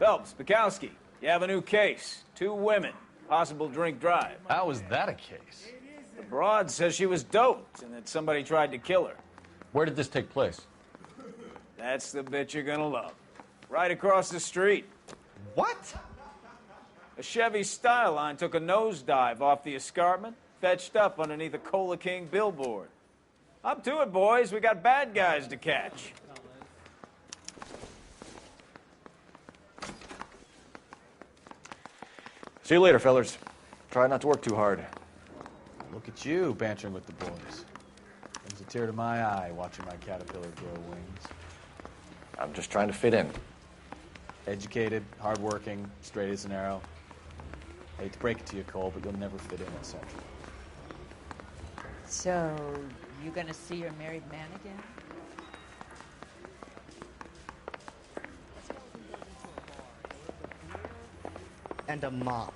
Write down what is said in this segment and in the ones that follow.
Phelps, Bukowski, you have a new case. 2 women, possible drink drive. How is that a case? The broad says she was doped and that somebody tried to kill her. Where did this take place? That's the bit you're gonna love. Right across the street. What? A Chevy Styline took a nosedive off the escarpment, fetched up underneath a Cola King billboard. Up to it, boys. We got bad guys to catch. See you later, fellers. Try not to work too hard. Look at you bantering with the boys. Brings a tear to my eye watching my caterpillar grow wings. I'm just trying to fit in. Educated, hardworking, straight as an arrow. Hate to break it to you, Cole, but you'll never fit in at Central. So, you gonna see your married man again? And a mop.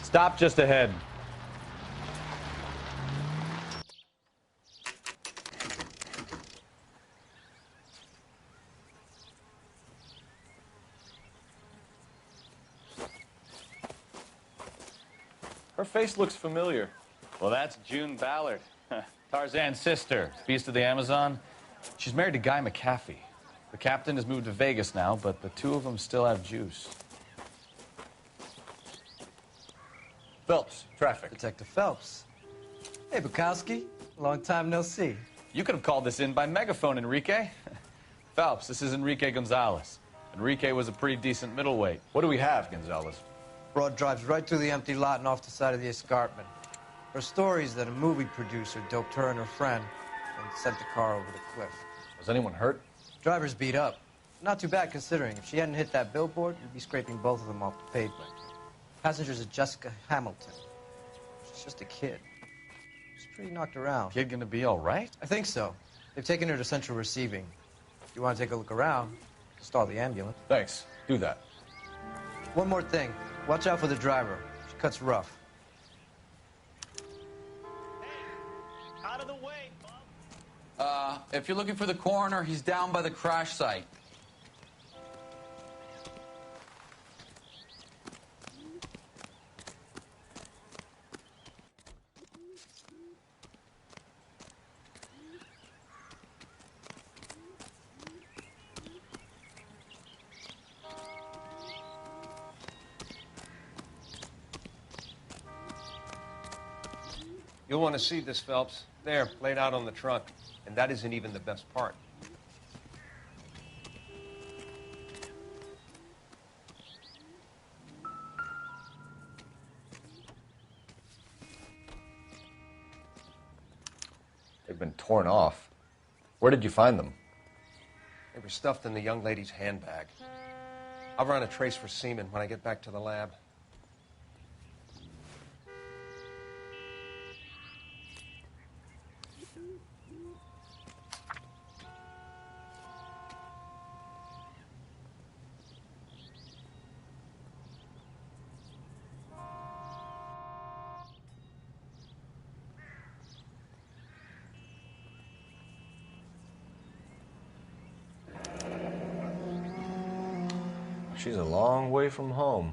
Stop just ahead. Her face looks familiar. Well, that's June Ballard, Tarzan's sister, beast of the Amazon. She's married to Guy McAfee. The captain has moved to Vegas now, but the 2 of them still have juice. Phelps, traffic. Detective Phelps. Hey, Bukowski. Long time no see. You could have called this in by megaphone, Enrique. Phelps, this is Enrique Gonzalez. Enrique was a pretty decent middleweight. What do we have, Gonzalez? Broad drives right through the empty lot and off the side of the escarpment. Her story is that a movie producer doped her and her friend and sent the car over the cliff. Was anyone hurt? Driver's beat up. Not too bad considering. If she hadn't hit that billboard, we'd be scraping both of them off the pavement. Passenger's at Jessica Hamilton. She's just a kid. She's pretty knocked around. Kid gonna be all right? I think so. They've taken her to Central Receiving. If you want to take a look around, stall the ambulance. Thanks. Do that. One more thing. Watch out for the driver. She cuts rough. Out of the way, Bob. If you're looking for the coroner, he's down by the crash site. You'll want to see this, Phelps. There, laid out on the trunk. And that isn't even the best part. They've been torn off. Where did you find them? They were stuffed in the young lady's handbag. I'll run a trace for semen when I get back to the lab. She's a long way from home.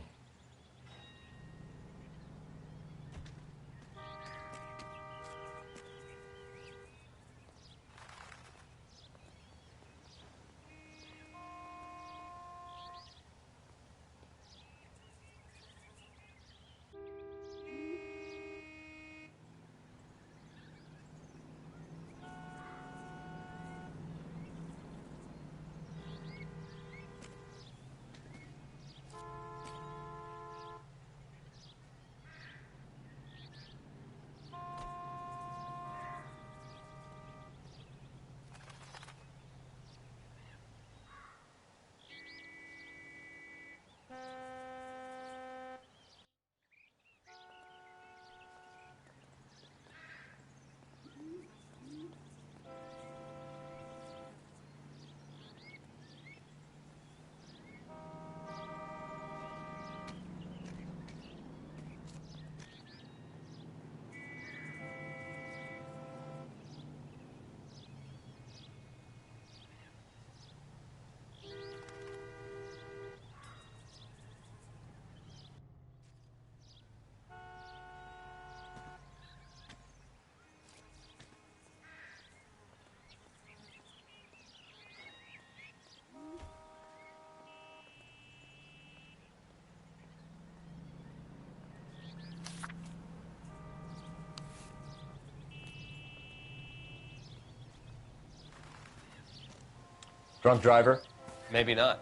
Drunk driver? Maybe not.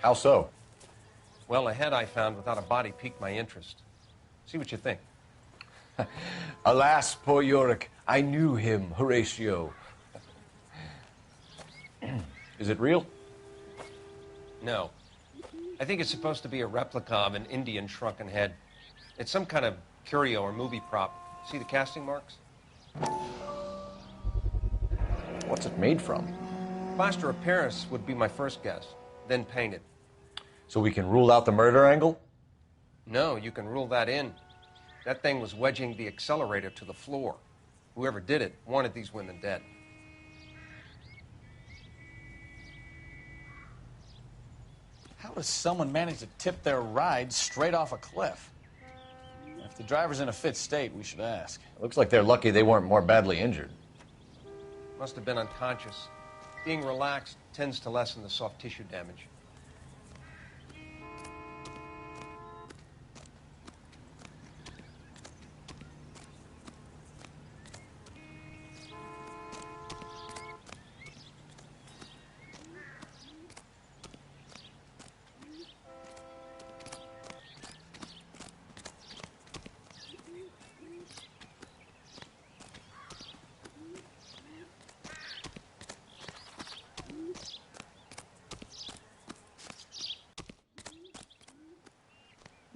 How so? Well, a head I found without a body piqued my interest. See what you think. Alas, poor Yorick, I knew him, Horatio. Is it real? No. I think it's supposed to be a replica of an Indian shrunken head. It's some kind of curio or movie prop. See the casting marks? What's it made from? Plaster of Paris would be my first guess, then painted. So we can rule out the murder angle? No, you can rule that in. That thing was wedging the accelerator to the floor. Whoever did it wanted these women dead. How does someone manage to tip their ride straight off a cliff? If the driver's in a fit state, we should ask. Looks like they're lucky they weren't more badly injured. Must have been unconscious. Being relaxed tends to lessen the soft tissue damage.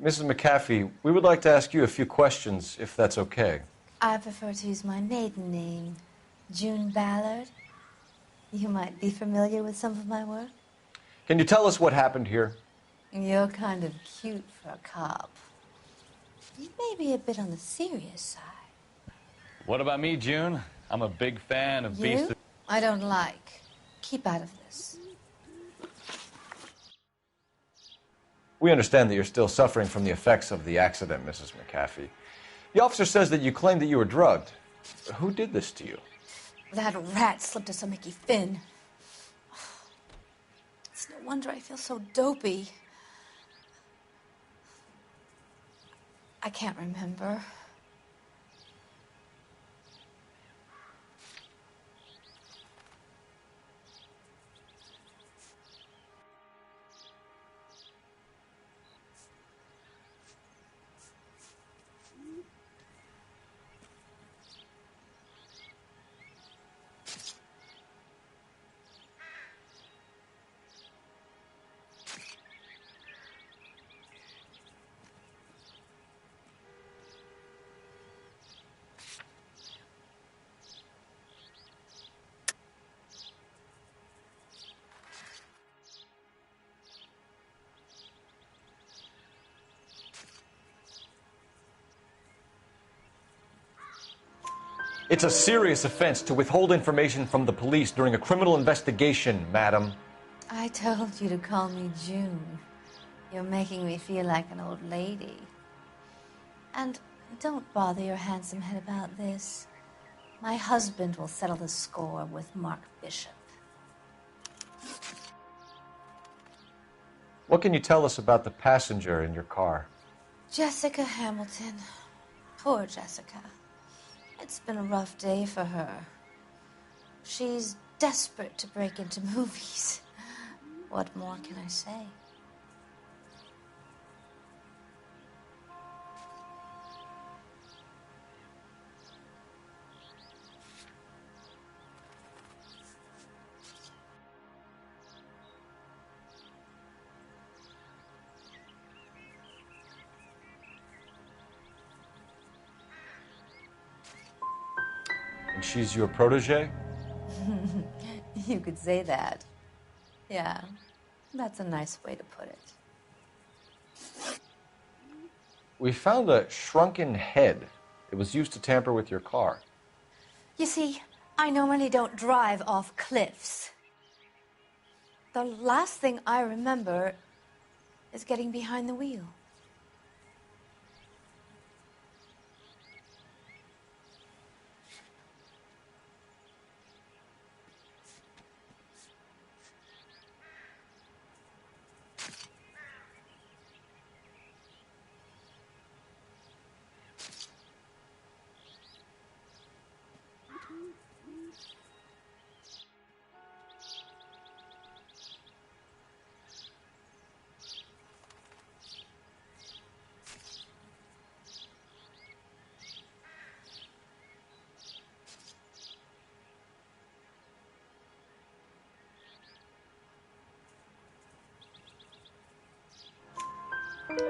Mrs. McAfee, we would like to ask you a few questions, if that's okay. I prefer to use my maiden name, June Ballard. You might be familiar with some of my work. Can you tell us what happened here? You're kind of cute for a cop. You may be a bit on the serious side. What about me, June? I'm a big fan of Beast. You? I don't like. Keep out of this. We understand that you're still suffering from the effects of the accident, Mrs. McAfee. The officer says that you claimed that you were drugged. Who did this to you? That rat slipped us a Mickey Finn. It's no wonder I feel so dopey. I can't remember. It's a serious offense to withhold information from the police during a criminal investigation, madam. I told you to call me June. You're making me feel like an old lady. And don't bother your handsome head about this. My husband will settle the score with Mark Bishop. What can you tell us about the passenger in your car? Jessica Hamilton. Poor Jessica. It's been a rough day for her. She's desperate to break into movies. What more can I say? And she's your protege? You could say that. Yeah, that's a nice way to put it. We found a shrunken head. It was used to tamper with your car. You see, I normally don't drive off cliffs. The last thing I remember is getting behind the wheel.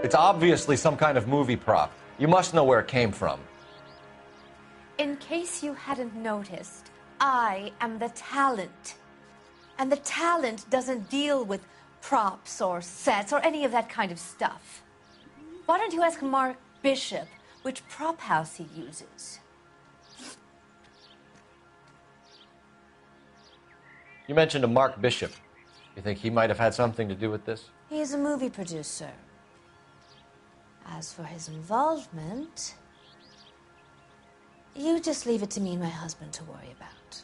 It's obviously some kind of movie prop. You must know where it came from. In case you hadn't noticed, I am the talent. And the talent doesn't deal with props or sets or any of that kind of stuff. Why don't you ask Mark Bishop which prop house he uses? You mentioned a Mark Bishop. You think he might have had something to do with this? He's a movie producer. As for his involvement, you just leave it to me and my husband to worry about.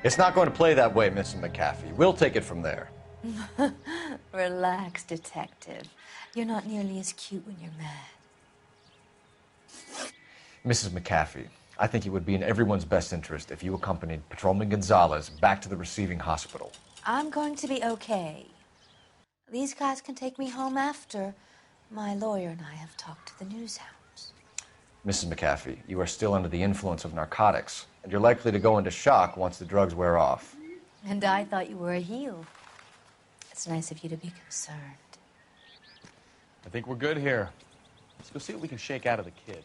It's not going to play that way, Mrs. McAfee. We'll take it from there. Relax, detective. You're not nearly as cute when you're mad. Mrs. McAfee, I think it would be in everyone's best interest if you accompanied Patrolman Gonzalez back to the receiving hospital. I'm going to be okay. These guys can take me home after my lawyer and I have talked to the news hounds. Mrs. McAfee, you are still under the influence of narcotics, and you're likely to go into shock once the drugs wear off. And I thought you were a heel. It's nice of you to be concerned. I think we're good here. Let's go see what we can shake out of the kid.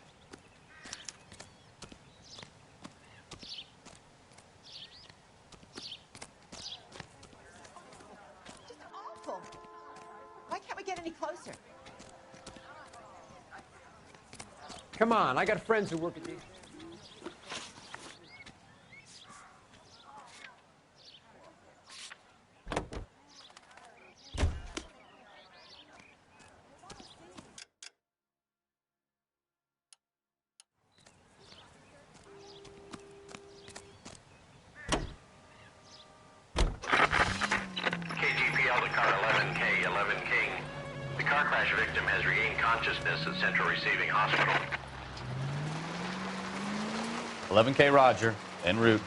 Just awful. Why can't we get any closer? Come on, I got friends who work at these. KGPL to car 11K, 11 King. The car crash victim has regained consciousness at Central Receiving Hospital. 11K Roger, en route.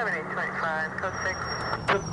7825, code 6.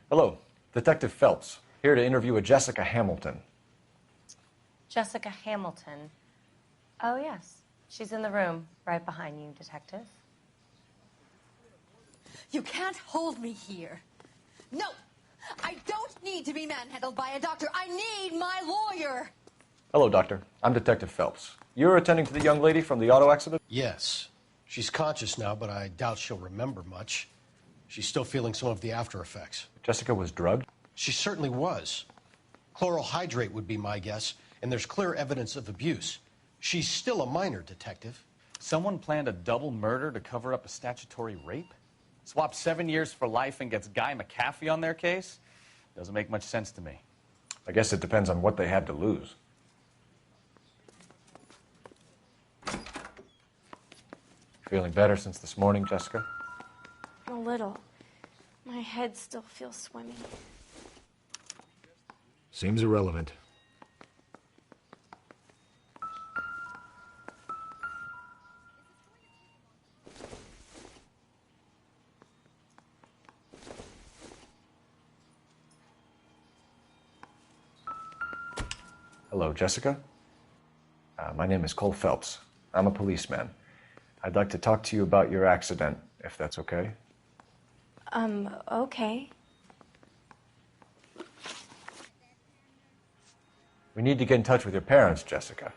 Hello, Detective Phelps, here to interview a Jessica Hamilton. Jessica Hamilton. Oh, yes. She's in the room right behind you, Detective. You can't hold me here. No! I don't need to be manhandled by a doctor. I need my lawyer! Hello, Doctor. I'm Detective Phelps. You're attending to the young lady from the auto accident? Yes. She's conscious now, but I doubt she'll remember much. She's still feeling some of the after effects. Jessica was drugged? She certainly was. Chloral hydrate would be my guess, and there's clear evidence of abuse. She's still a minor, Detective. Someone planned a double murder to cover up a statutory rape? Swapped 7 years for life and gets Guy McAfee on their case? Doesn't make much sense to me. I guess it depends on what they had to lose. Feeling better since this morning, Jessica? A little. My head still feels swimmy. Seems irrelevant. Hello, Jessica. My name is Cole Phelps. I'm a policeman. I'd like to talk to you about your accident, if that's okay. Okay. We need to get in touch with your parents, Jessica,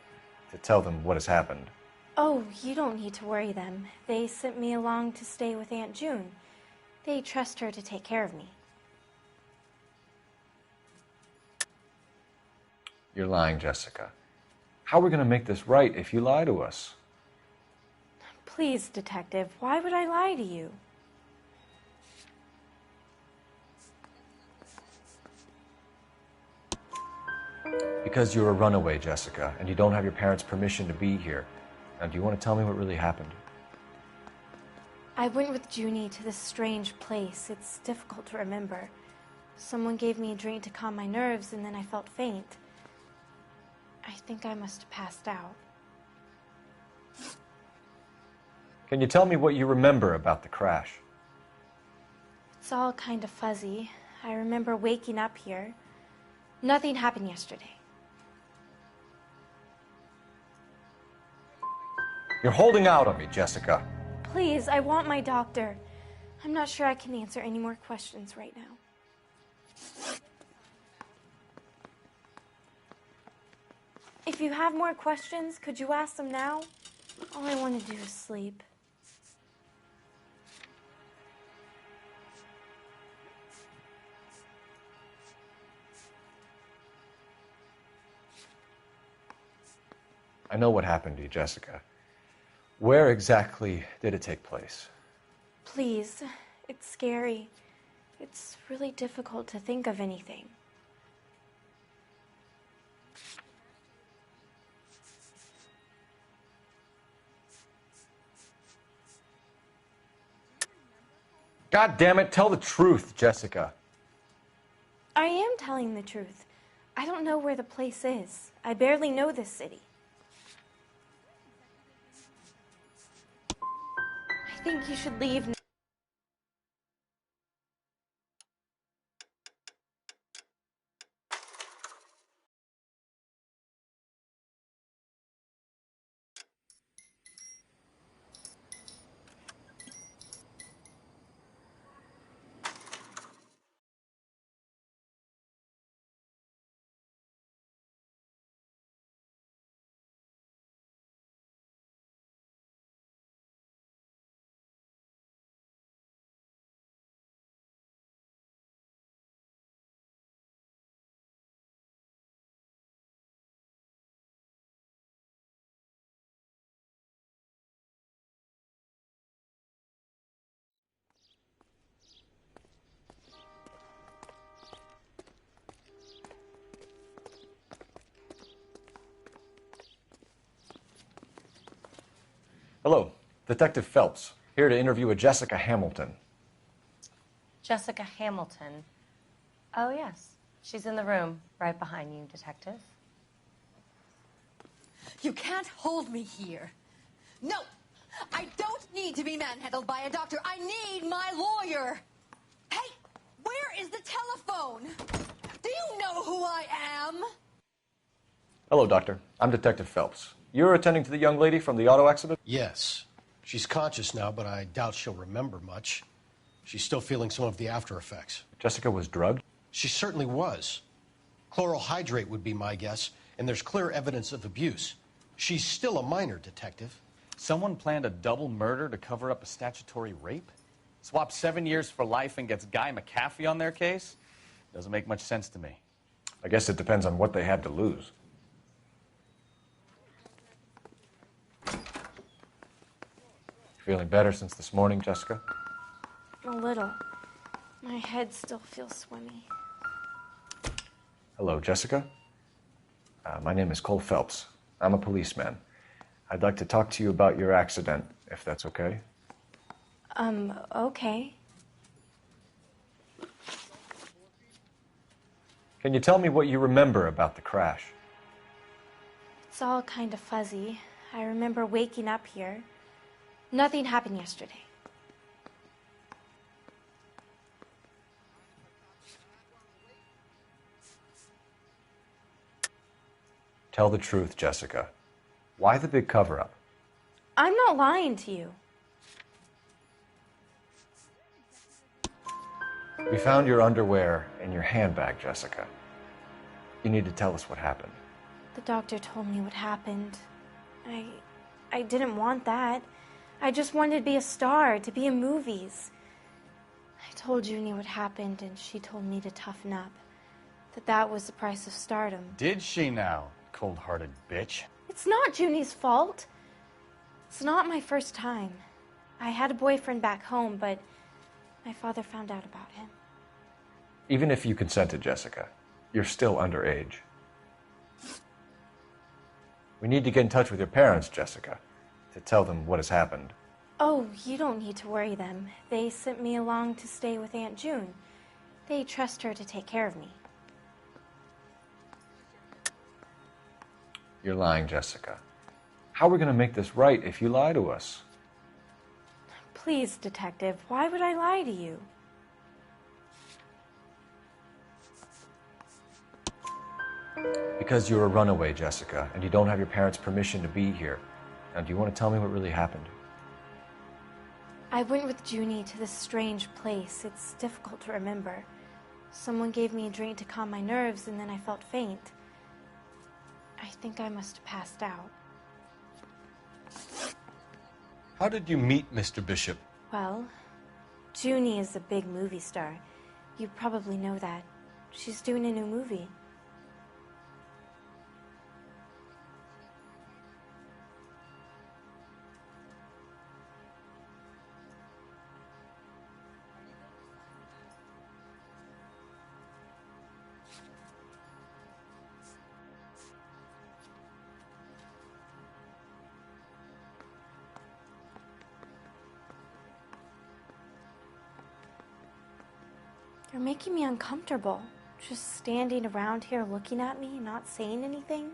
to tell them what has happened. Oh, you don't need to worry them. They sent me along to stay with Aunt June. They trust her to take care of me. You're lying, Jessica. How are we going to make this right if you lie to us? Please, Detective, why would I lie to you? Because you're a runaway, Jessica, and you don't have your parents' permission to be here. Now, do you want to tell me what really happened? I went with Junie to this strange place. It's difficult to remember. Someone gave me a drink to calm my nerves, and then I felt faint. I think I must have passed out. Can you tell me what you remember about the crash? It's all kind of fuzzy. I remember waking up here. Nothing happened yesterday. You're holding out on me, Jessica. Please, I want my doctor. I'm not sure I can answer any more questions right now. If you have more questions, could you ask them now? All I want to do is sleep. I know what happened to you, Jessica. Where exactly did it take place? Please, it's scary. It's really difficult to think of anything. God damn it, tell the truth, Jessica. I am telling the truth. I don't know where the place is. I barely know this city. I think you should leave now. Hello, Detective Phelps, here to interview a Jessica Hamilton. Jessica Hamilton. Oh, yes. She's in the room right behind you, Detective. You can't hold me here. No! I don't need to be manhandled by a doctor. I need my lawyer. Hey, where is the telephone? Do you know who I am? Hello, Doctor. I'm Detective Phelps. You're attending to the young lady from the auto accident? Yes. She's conscious now, but I doubt she'll remember much. She's still feeling some of the after effects. Jessica was drugged? She certainly was. Chloral hydrate would be my guess, and there's clear evidence of abuse. She's still a minor, Detective. Someone planned a double murder to cover up a statutory rape? Swap 7 years for life and gets Guy McAfee on their case? Doesn't make much sense to me. I guess it depends on what they had to lose. Feeling better since this morning, Jessica? A little. My head still feels swimmy. Hello, Jessica. My name is Cole Phelps. I'm a policeman. I'd like to talk to you about your accident, if that's okay. Okay. Can you tell me what you remember about the crash? It's all kind of fuzzy. I remember waking up here. Nothing happened yesterday. Tell the truth, Jessica. Why the big cover-up? I'm not lying to you. We found your underwear in your handbag, Jessica. You need to tell us what happened. The doctor told me what happened. I didn't want that. I just wanted to be a star, to be in movies. I told Junie what happened, and she told me to toughen up. That was the price of stardom. Did she now, cold-hearted bitch? It's not Junie's fault. It's not my first time. I had a boyfriend back home, but my father found out about him. Even if you consented, Jessica, you're still underage. We need to get in touch with your parents, Jessica, to tell them what has happened. Oh, you don't need to worry them. They sent me along to stay with Aunt June. They trust her to take care of me. You're lying, Jessica. How are we going to make this right if you lie to us? Please, Detective, why would I lie to you? Because you're a runaway, Jessica, and you don't have your parents' permission to be here. Now, do you want to tell me what really happened? I went with Junie to this strange place. It's difficult to remember. Someone gave me a drink to calm my nerves, and then I felt faint. I think I must have passed out. How did you meet Mr. Bishop? Well, Junie is a big movie star. You probably know that. She's doing a new movie. You're making me uncomfortable. Just standing around here looking at me, not saying anything.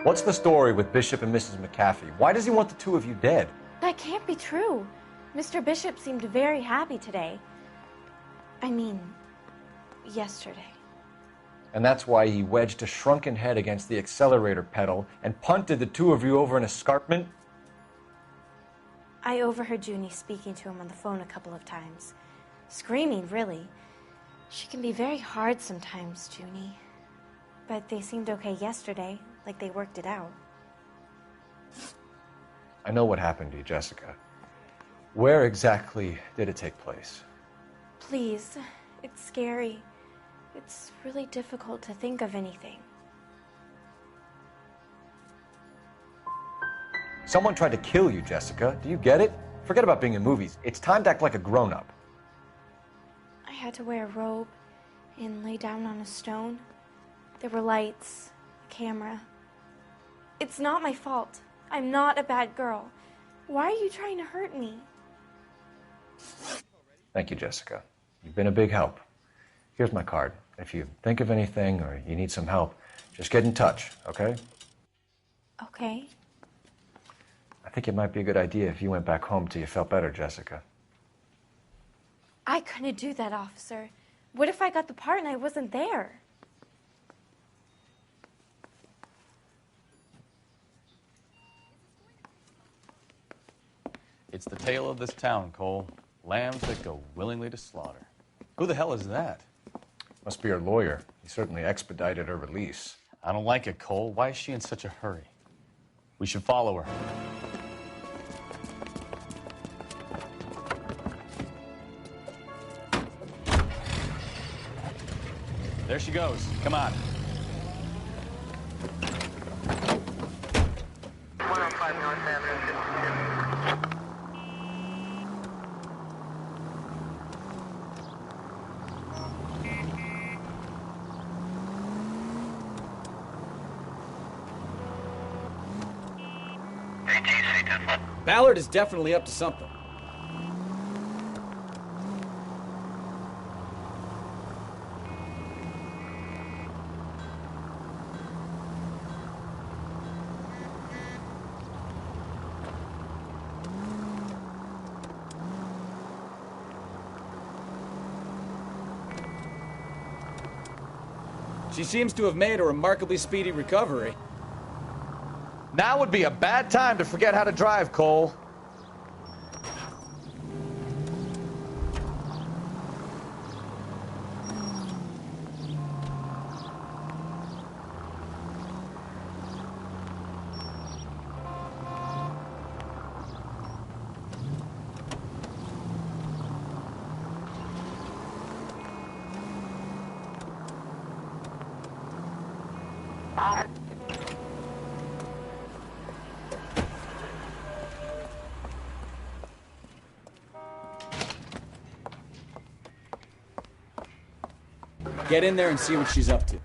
What's the story with Bishop and Mrs. McAfee? Why does he want the two of you dead? That can't be true. Mr. Bishop seemed very happy today. I mean, yesterday. And that's why he wedged a shrunken head against the accelerator pedal and punted the two of you over an escarpment? I overheard Junie speaking to him on the phone a couple of times. Screaming, really. She can be very hard sometimes, Junie. But they seemed okay yesterday, like they worked it out. I know what happened to you, Jessica. Where exactly did it take place? Please, it's scary. It's really difficult to think of anything. Someone tried to kill you, Jessica. Do you get it? Forget about being in movies. It's time to act like a grown-up. I had to wear a robe and lay down on a stone. There were lights, a camera. It's not my fault. I'm not a bad girl. Why are you trying to hurt me? Thank you, Jessica. You've been a big help. Here's my card. If you think of anything or you need some help, just get in touch, okay? Okay. I think it might be a good idea if you went back home till you felt better, Jessica. I couldn't do that, officer. What if I got the part and I wasn't there? It's the tale of this town, Cole. Lambs that go willingly to slaughter. Who the hell is that? Must be her lawyer. He certainly expedited her release. I don't like it, Cole. Why is she in such a hurry? We should follow her. There she goes. Come on. 105 North Avenue, 52. Ballard is definitely up to something. She seems to have made a remarkably speedy recovery. Now would be a bad time to forget how to drive, Cole. Get in there and see what she's up to.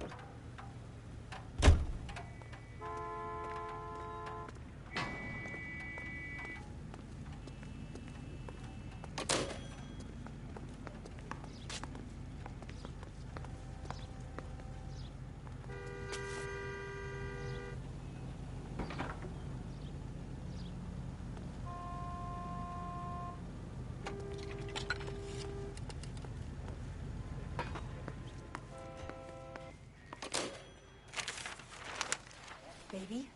Baby?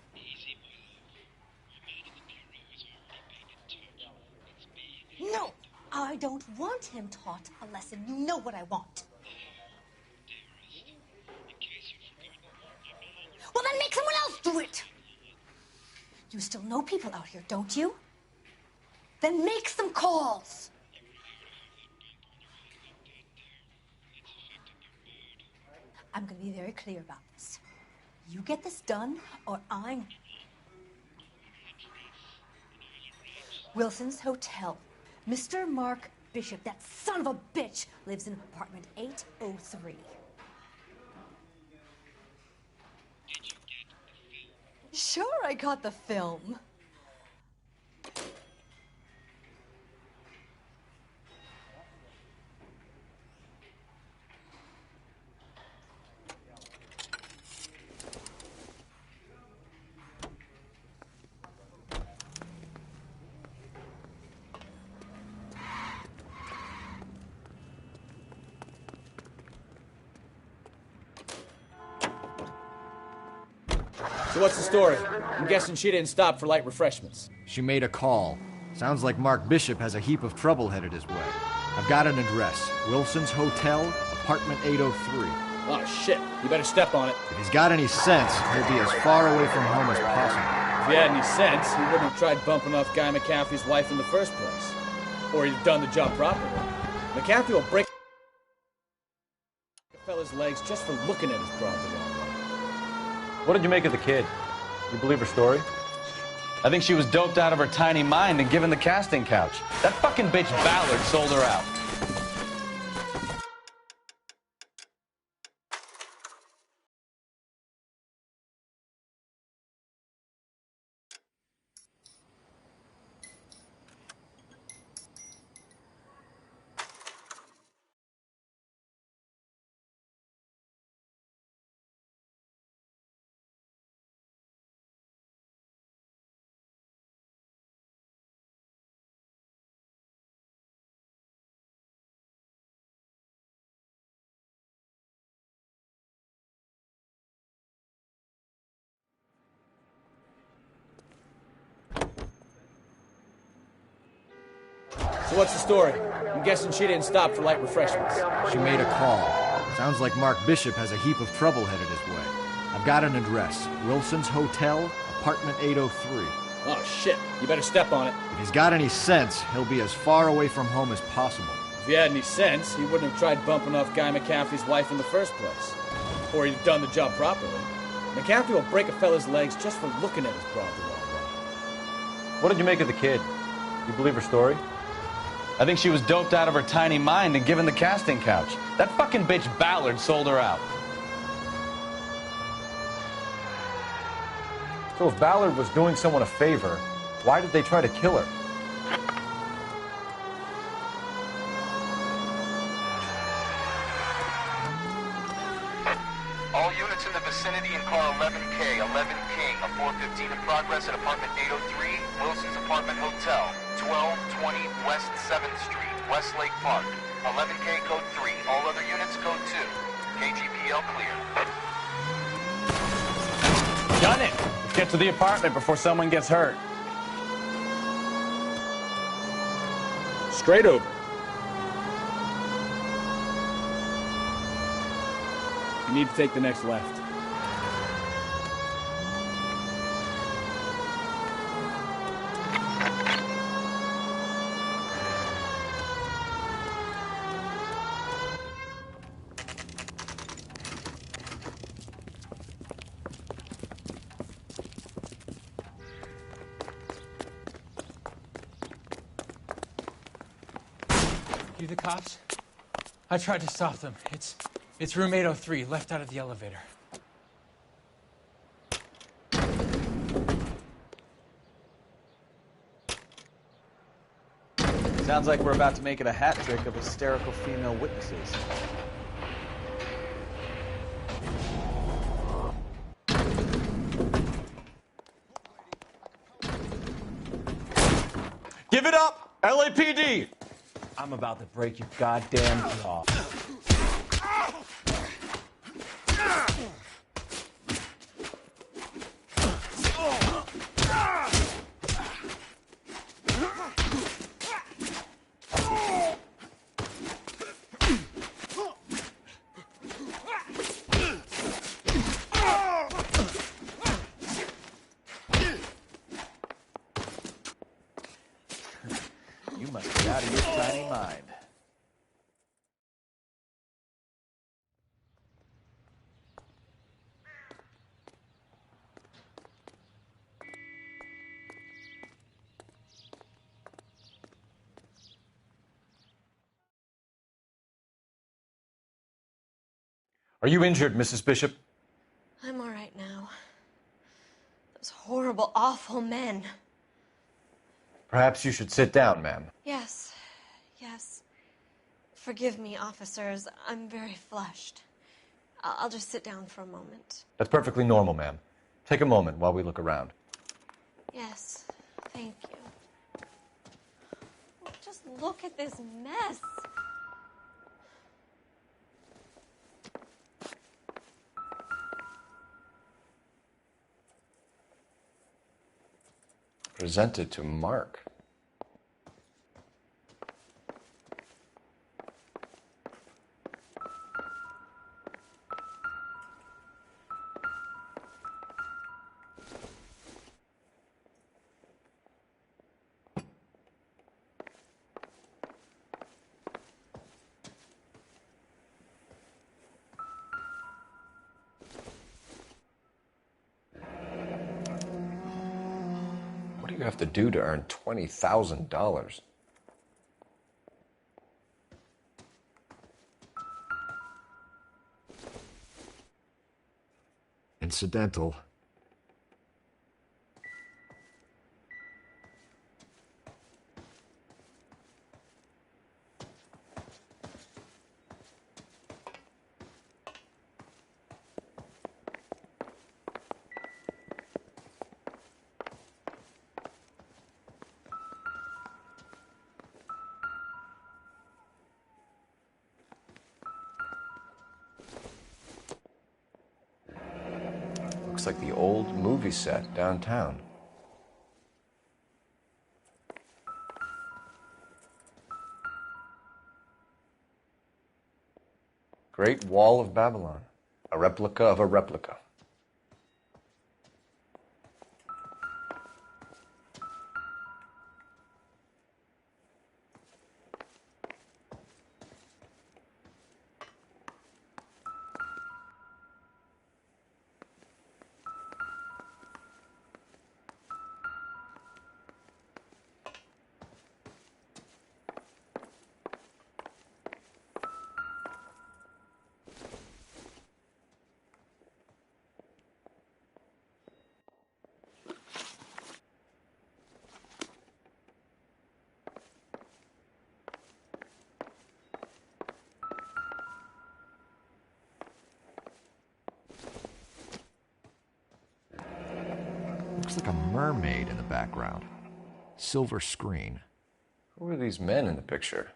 No! I don't want him taught a lesson. You know what I want. Well, then make someone else do it! You still know people out here, don't you? Then make some calls! I'm gonna be very clear about this. You get this done, or I'm... Wilson's Hotel. Mr. Mark Bishop, that son of a bitch, lives in apartment 803. Sure, I got the film. So what's the story? I'm guessing she didn't stop for light refreshments. She made a call. Sounds like Mark Bishop has a heap of trouble headed his way. I've got an address. Wilson's Hotel, apartment 803. Oh, shit. You better step on it. If he's got any sense, he'll be as far away from home as possible. If he had any sense, he wouldn't have tried bumping off Guy McCaffrey's wife in the first place. Or he'd have done the job properly. McCaffrey will break a fella's legs just for looking at his broad the wrong way. What did you make of the kid? You believe her story? I think she was doped out of her tiny mind and given the casting couch. That fucking bitch Ballard sold her out. So what's the story? I'm guessing she didn't stop for light refreshments. She made a call. Sounds like Mark Bishop has a heap of trouble headed his way. I've got an address. Wilson's Hotel, apartment 803. Oh, shit. You better step on it. If he's got any sense, he'll be as far away from home as possible. If he had any sense, he wouldn't have tried bumping off Guy McCaffrey's wife in the first place. Or he'd have done the job properly. McCaffrey will break a fella's legs just for looking at his broad the wrong way. What did you make of the kid? You believe her story? I think she was doped out of her tiny mind and given the casting couch. That fucking bitch Ballard sold her out. So if Ballard was doing someone a favor, why did they try to kill her? All units in the vicinity in car 11K, 11 King, a 415 in progress at apartment 803, Wilson's Apartment Hotel, 1220 West 7th Street, Westlake Park. 11K code 3, all other units code 2. KGPL clear. Done it! Let's get to the apartment before someone gets hurt. Straight over. You need to take the next left. You the cops? I tried to stop them. It's room 803, left out of the elevator. Sounds like we're about to make it a hat trick of hysterical female witnesses. Give it up! LAPD! I'm about to break your goddamn jaw. You must be out of your tiny mind. Are you injured, Mrs. Bishop? I'm all right now. Those horrible, awful men. Perhaps you should sit down, ma'am. Yes, yes. Forgive me, officers. I'm very flushed. I'll just sit down for a moment. That's perfectly normal, ma'am. Take a moment while we look around. Yes, thank you. Oh, just look at this mess. Presented to Mark. you have to do to earn $20,000? Incidental. Looks like the old movie set downtown. Great Wall of Babylon. A replica of a replica. Looks like a mermaid in the background. Silver screen. Who are these men in the picture?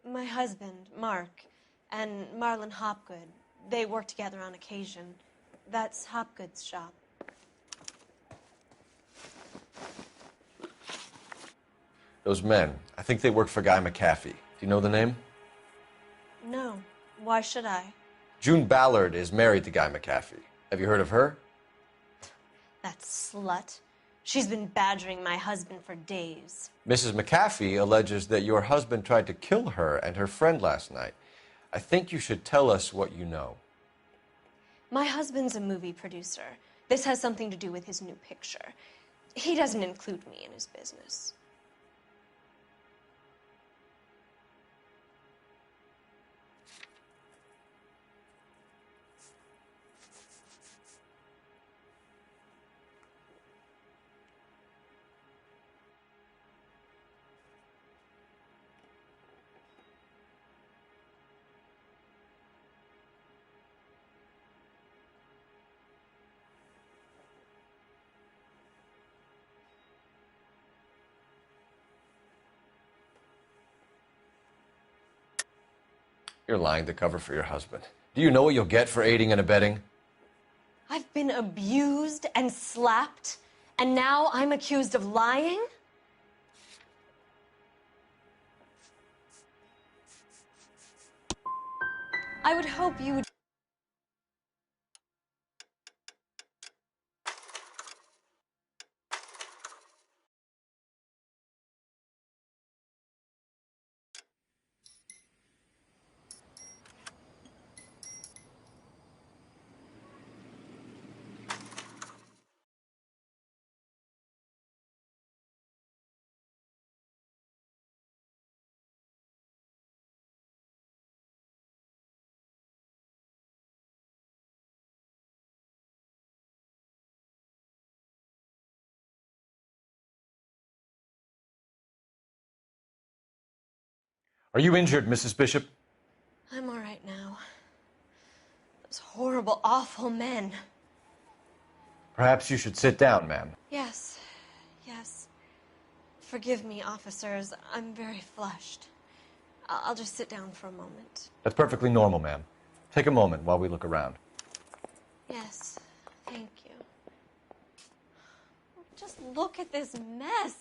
My husband, Mark, and Marlon Hopgood. They work together on occasion. That's Hopgood's shop. Those men, I think they work for Guy McAfee. Do you know the name? No. Why should I? June Ballard is married to Guy McAfee. Have you heard of her? That slut. She's been badgering my husband for days. Mrs. McAfee alleges that your husband tried to kill her and her friend last night. I think you should tell us what you know. My husband's a movie producer. This has something to do with his new picture. He doesn't include me in his business. You're lying to cover for your husband. Do you know what you'll get for aiding and abetting? I've been abused and slapped, and now I'm accused of lying? I would hope you would... Are you injured, Mrs. Bishop? I'm all right now. Those horrible, awful men. Perhaps you should sit down, ma'am. Yes, yes. Forgive me, officers. I'm very flushed. I'll just sit down for a moment. That's perfectly normal, ma'am. Take a moment while we look around. Yes, thank you. Just look at this mess.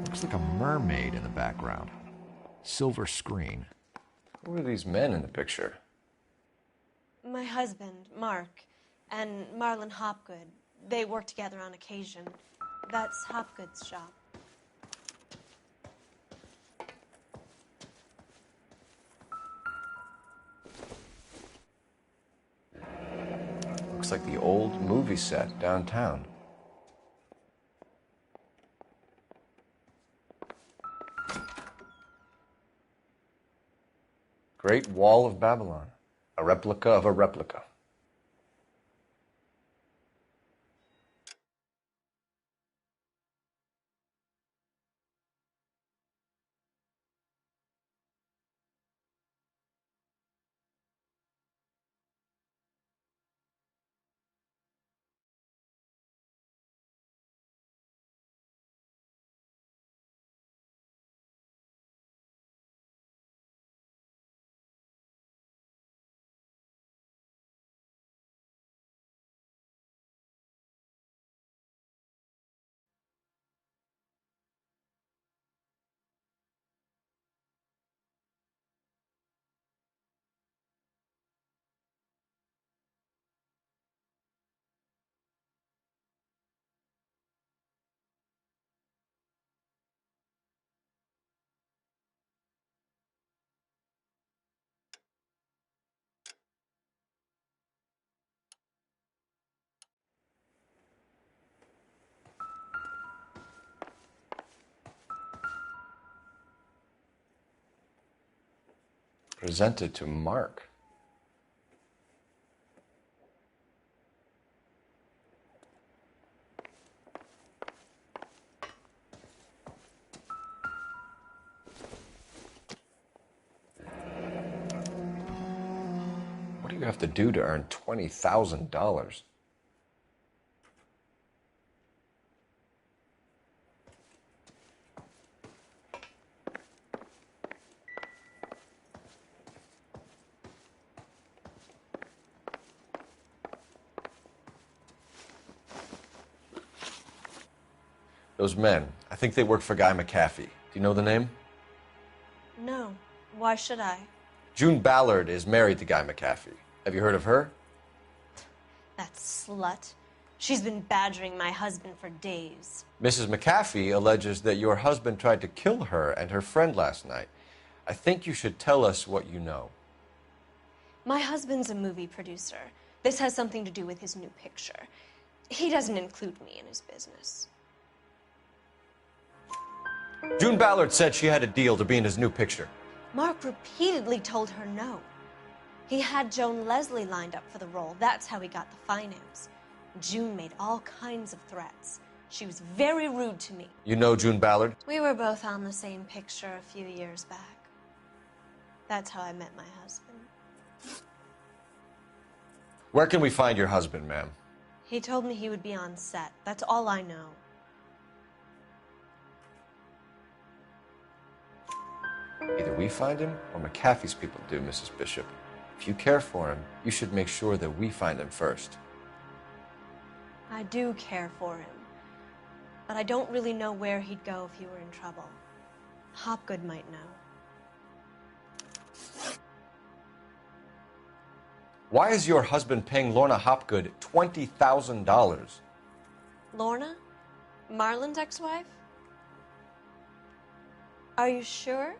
Looks like a mermaid in the background. Silver screen. Who are these men in the picture? My husband, Mark, and Marlon Hopgood. They work together on occasion. That's Hopgood's shop. Looks like the old movie set downtown. Great Wall of Babylon, a replica of a replica. Presented to Mark. What do you have to do to earn $20,000? Those men, I think they work for Guy McAfee. Do you know the name? No. Why should I? June Ballard is married to Guy McAfee. Have you heard of her? That slut. She's been badgering my husband for days. Mrs. McAfee alleges that your husband tried to kill her and her friend last night. I think you should tell us what you know. My husband's a movie producer. This has something to do with his new picture. He doesn't include me in his business. June Ballard said she had a deal to be in his new picture. Mark repeatedly told her no. He had Joan Leslie lined up for the role. That's how he got the finance. June made all kinds of threats. She was very rude to me. You know June Ballard? We were both on the same picture a few years back. That's how I met my husband. Where can we find your husband, ma'am? He told me he would be on set. That's all I know. Either we find him or McAfee's people do, Mrs. Bishop. If you care for him, you should make sure that we find him first. I do care for him. But I don't really know where he'd go if he were in trouble. Hopgood might know. Why is your husband paying Lorna Hopgood $20,000? Lorna? Marlon's ex-wife? Are you sure?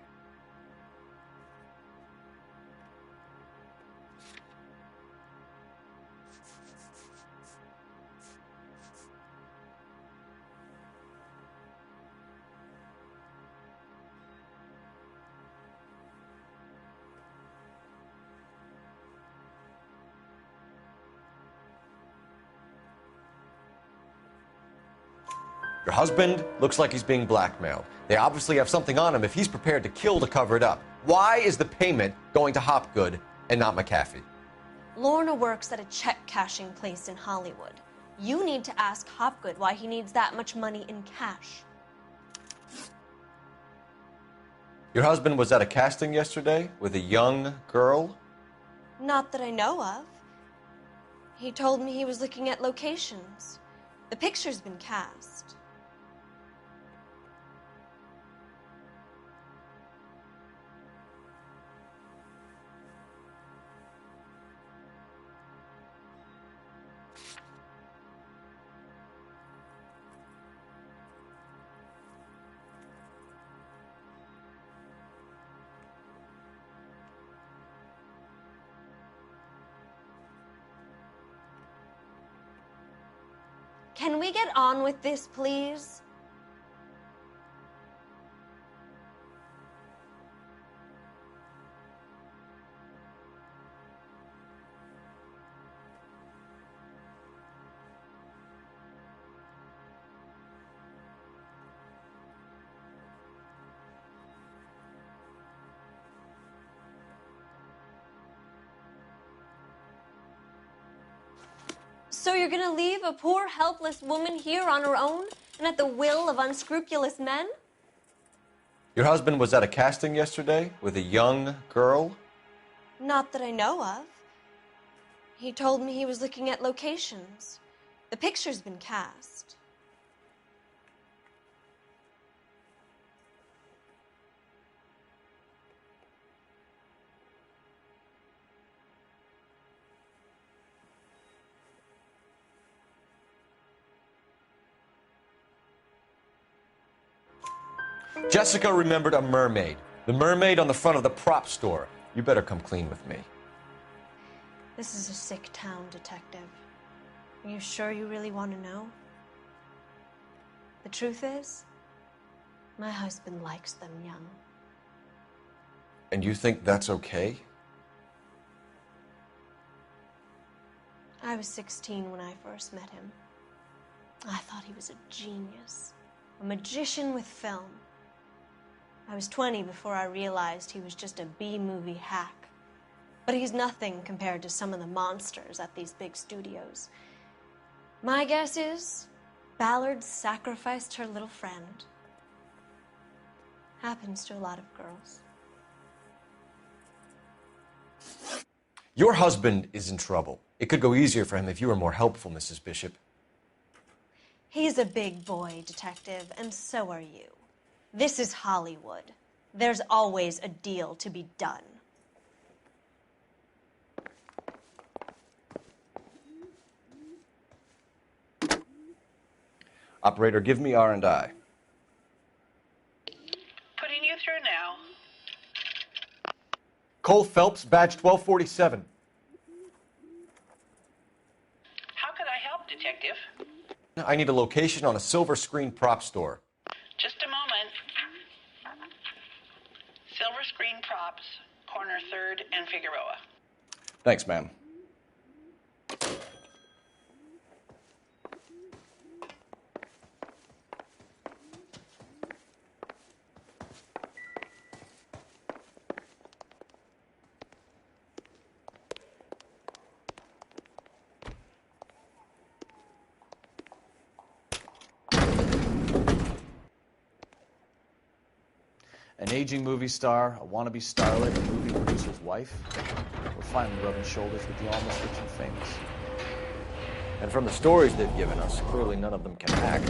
Your husband looks like he's being blackmailed. They obviously have something on him if he's prepared to kill to cover it up. Why is the payment going to Hopgood and not McAfee? Lorna works at a check-cashing place in Hollywood. You need to ask Hopgood why he needs that much money in cash. Your husband was at a casting yesterday with a young girl? Not that I know of. He told me he was looking at locations. The picture's been cast. Can we get on with this, please? So you're gonna leave a poor, helpless woman here on her own and at the will of unscrupulous men? Your husband was at a casting yesterday with a young girl? Not that I know of. He told me he was looking at locations. The picture's been cast. Jessica remembered a mermaid. The mermaid on the front of the prop store. You better come clean with me. This is a sick town, Detective. Are you sure you really want to know? The truth is, my husband likes them young. And you think that's okay? I was 16 when I first met him. I thought he was a genius, a magician with film. I was 20 before I realized he was just a B-movie hack. But he's nothing compared to some of the monsters at these big studios. My guess is Ballard sacrificed her little friend. Happens to a lot of girls. Your husband is in trouble. It could go easier for him if you were more helpful, Mrs. Bishop. He's a big boy, Detective, and so are you. This is Hollywood. There's always a deal to be done. Operator, give me R&I. Putting you through now. Cole Phelps, badge 1247. How could I help, Detective? I need a location on a silver screen prop store. Just a moment. Silver Screen Props, corner 3rd and Figueroa. Thanks, ma'am. An aging movie star, a wannabe starlet, a movie producer's wife. We're finally rubbing shoulders with the almost rich and famous. And from the stories they've given us, clearly none of them can act.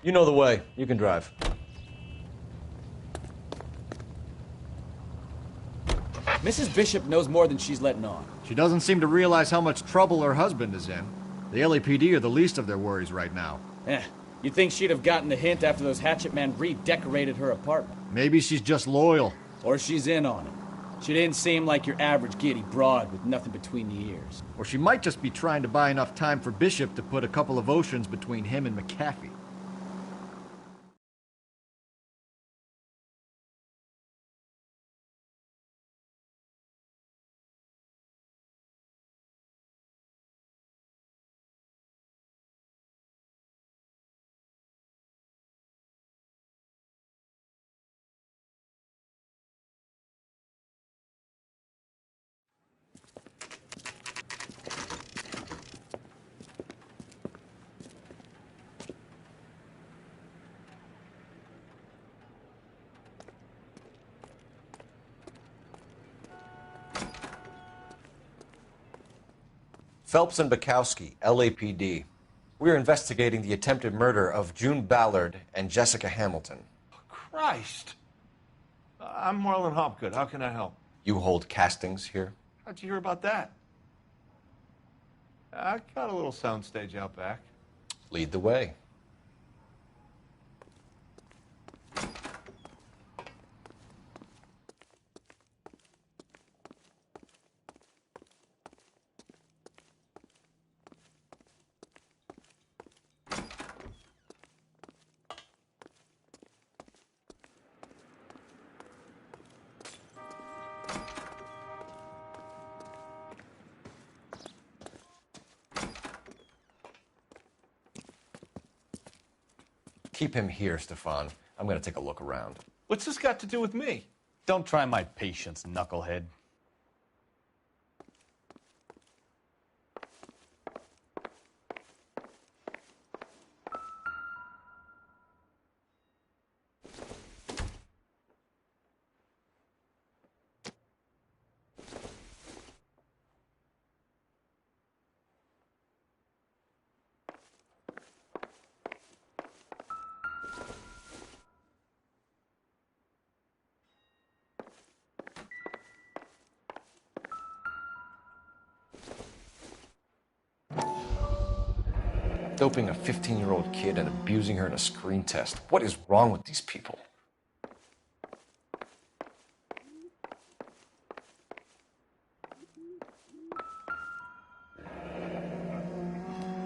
You know the way. You can drive. Mrs. Bishop knows more than she's letting on. She doesn't seem to realize how much trouble her husband is in. The LAPD are the least of their worries right now. You'd think she'd have gotten the hint after those hatchet men redecorated her apartment. Maybe she's just loyal. Or she's in on it. She didn't seem like your average giddy broad with nothing between the ears. Or she might just be trying to buy enough time for Bishop to put a couple of oceans between him and McAfee. Phelps and Bukowski, LAPD. We're investigating the attempted murder of June Ballard and Jessica Hamilton. Christ. I'm Marlon Hopgood. How can I help? You hold castings here? How'd you hear about that? I got a little soundstage out back. Lead the way. Keep him here, Stefan. I'm going to take a look around. What's this got to do with me? Don't try my patience, knucklehead. Doping a 15-year-old kid and abusing her in a screen test. What is wrong with these people?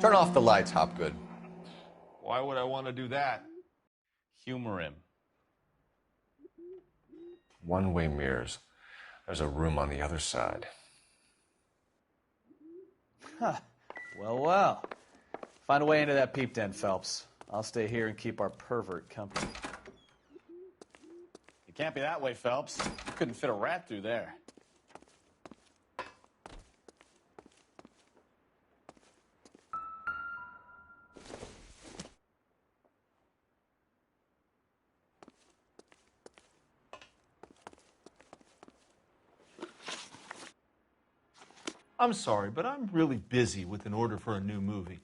Turn off the lights, Hopgood. Why would I want to do that? Humor him. One-way mirrors. There's a room on the other side. Huh. Well, well. Find a way into that peep den, Phelps. I'll stay here and keep our pervert company. It can't be that way, Phelps. You couldn't fit a rat through there. I'm sorry, but I'm really busy with an order for a new movie.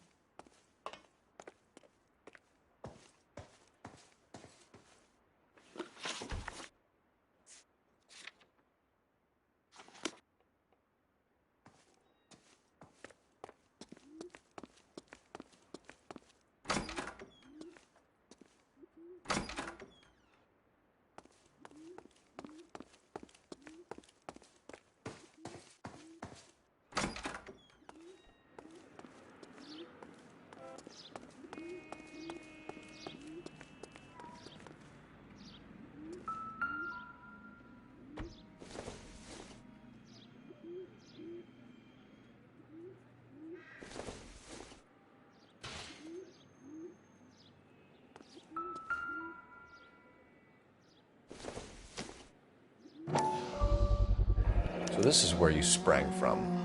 So this is where you sprang from.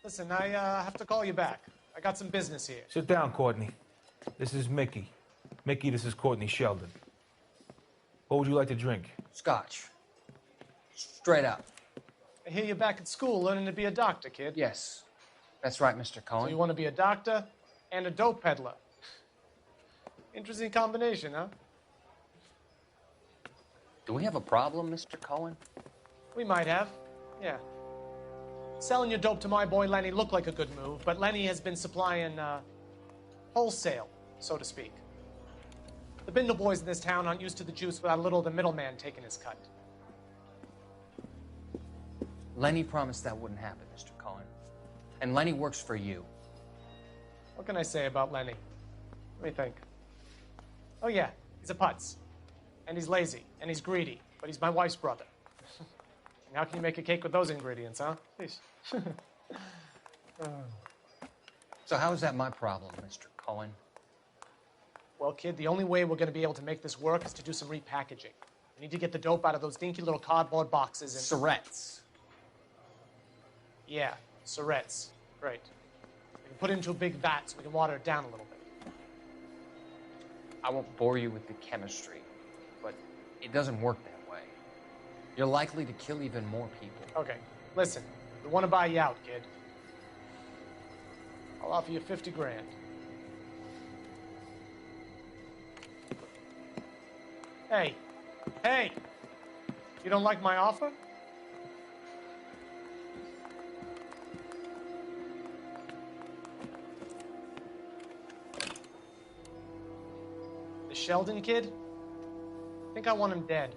Listen, I have to call you back. I got some business here. Sit down, Courtney. This is Mickey. Mickey, this is Courtney Sheldon. What would you like to drink? Scotch. Straight up. I hear you're back at school learning to be a doctor, kid. Yes. That's right, Mr. Cohen. So you want to be a doctor and a dope peddler. Interesting combination, huh? Do we have a problem, Mr. Cohen? We might have, yeah. Selling your dope to my boy Lenny looked like a good move, but Lenny has been supplying, wholesale, so to speak. The Bindle boys in this town aren't used to the juice without a little of the middleman taking his cut. Lenny promised that wouldn't happen, Mr. Cohen. And Lenny works for you. What can I say about Lenny? Let me think. Oh yeah, he's a putz. And he's lazy, and he's greedy, but he's my wife's brother. And how can you make a cake with those ingredients, huh? Please. So how is that my problem, Mr. Cohen? Well, kid, the only way we're going to be able to make this work is to do some repackaging. We need to get the dope out of those dinky little cardboard boxes and... Surrettes. Yeah, Surrettes. Great. We can put it into a big vat so we can water it down a little bit. I won't bore you with the chemistry, but it doesn't work that way. You're likely to kill even more people. Okay, listen. We want to buy you out, kid. I'll offer you 50 grand. Hey, hey! You don't like my offer? The Sheldon kid? I think I want him dead.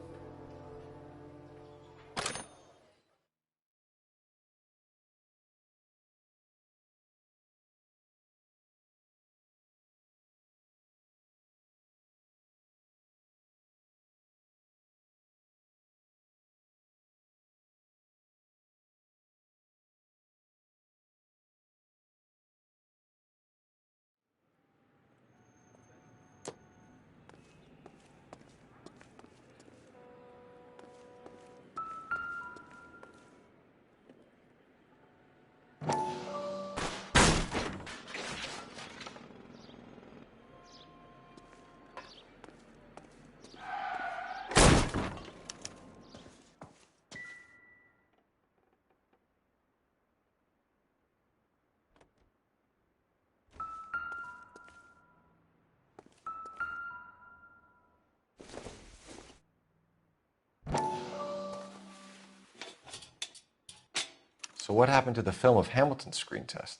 So what happened to the film of Hamilton's screen test?